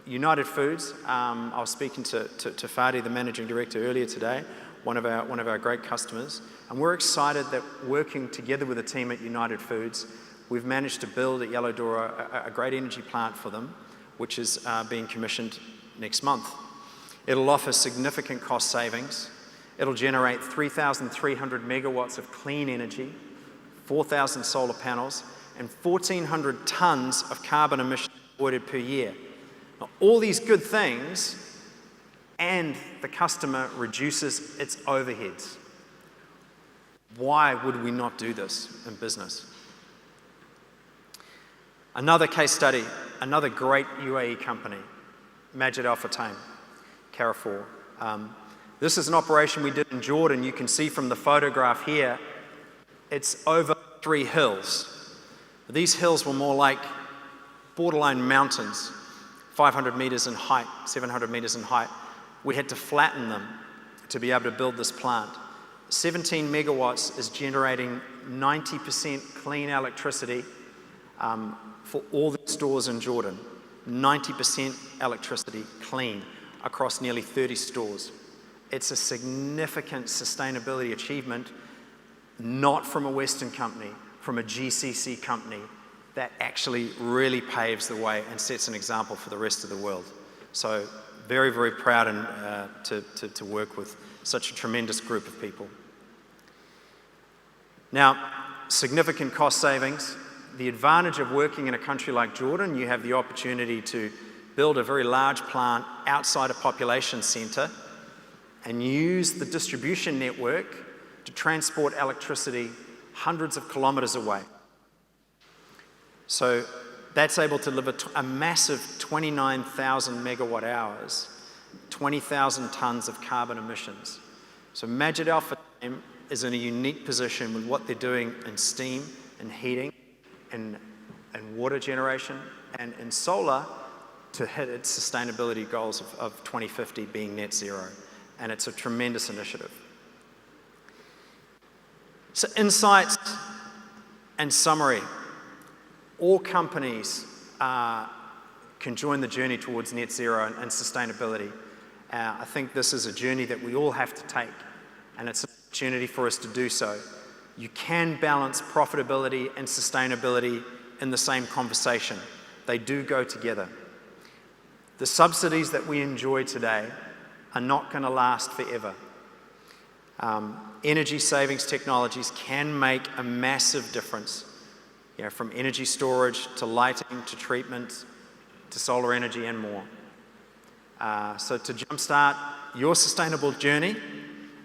United Foods, I was speaking to Fadi, the managing director, earlier today, one of our great customers, and we're excited that working together with the team at United Foods, we've managed to build at Yellow Door a great energy plant for them, which is being commissioned next month. It'll offer significant cost savings. It'll generate 3,300 megawatts of clean energy, 4,000 solar panels, and 1,400 tons of carbon emissions avoided per year. Now, all these good things, and the customer reduces its overheads. Why would we not do this in business? Another case study, another great UAE company, Majid Al Futtaim, Carrefour. This is an operation we did in Jordan. You can see from the photograph here, it's over 3 hills. These hills were more like borderline mountains, 500 meters in height, 700 meters in height. We had to flatten them to be able to build this plant. 17 megawatts is generating 90% clean electricity for all the stores in Jordan. 90% electricity clean across nearly 30 stores. It's a significant sustainability achievement, not from a Western company, from a GCC company that actually really paves the way and sets an example for the rest of the world. So very, very proud to work with such a tremendous group of people. Now, significant cost savings. The advantage of working in a country like Jordan, you have the opportunity to build a very large plant outside a population center and use the distribution network to transport electricity hundreds of kilometers away. So that's able to deliver a massive 29,000 megawatt hours, 20,000 tons of carbon emissions. So Majid Al Futtaim is in a unique position with what they're doing in steam and heating and water generation and in solar to hit its sustainability goals of 2050 being net zero. And it's a tremendous initiative. So insights and summary. All companies can join the journey towards net zero and sustainability. I think this is a journey that we all have to take, and it's an opportunity for us to do so. You can balance profitability and sustainability in the same conversation. They do go together. The subsidies that we enjoy today are not going to last forever. Energy savings technologies can make a massive difference, from energy storage to lighting to treatment to solar energy and more. So to jumpstart your sustainable journey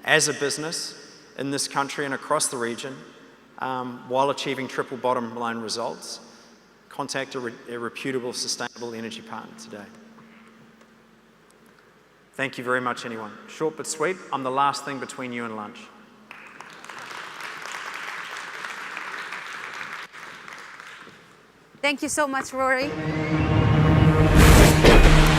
as a business in this country and across the region while achieving triple bottom line results, contact a reputable sustainable energy partner today. Thank you very much, anyone. Short but sweet. I'm the last thing between you and lunch. Thank you so much, Rory.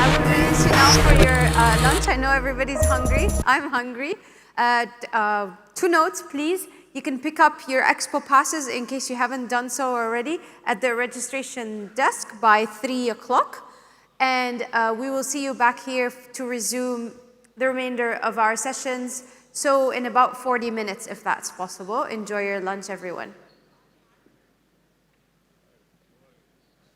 I will release you now for your lunch. I know everybody's hungry. I'm hungry. 2 notes, please. You can pick up your expo passes in case you haven't done so already at the registration desk by 3 o'clock. And we will see you back here to resume the remainder of our sessions. So in about 40 minutes, if that's possible. Enjoy your lunch, everyone.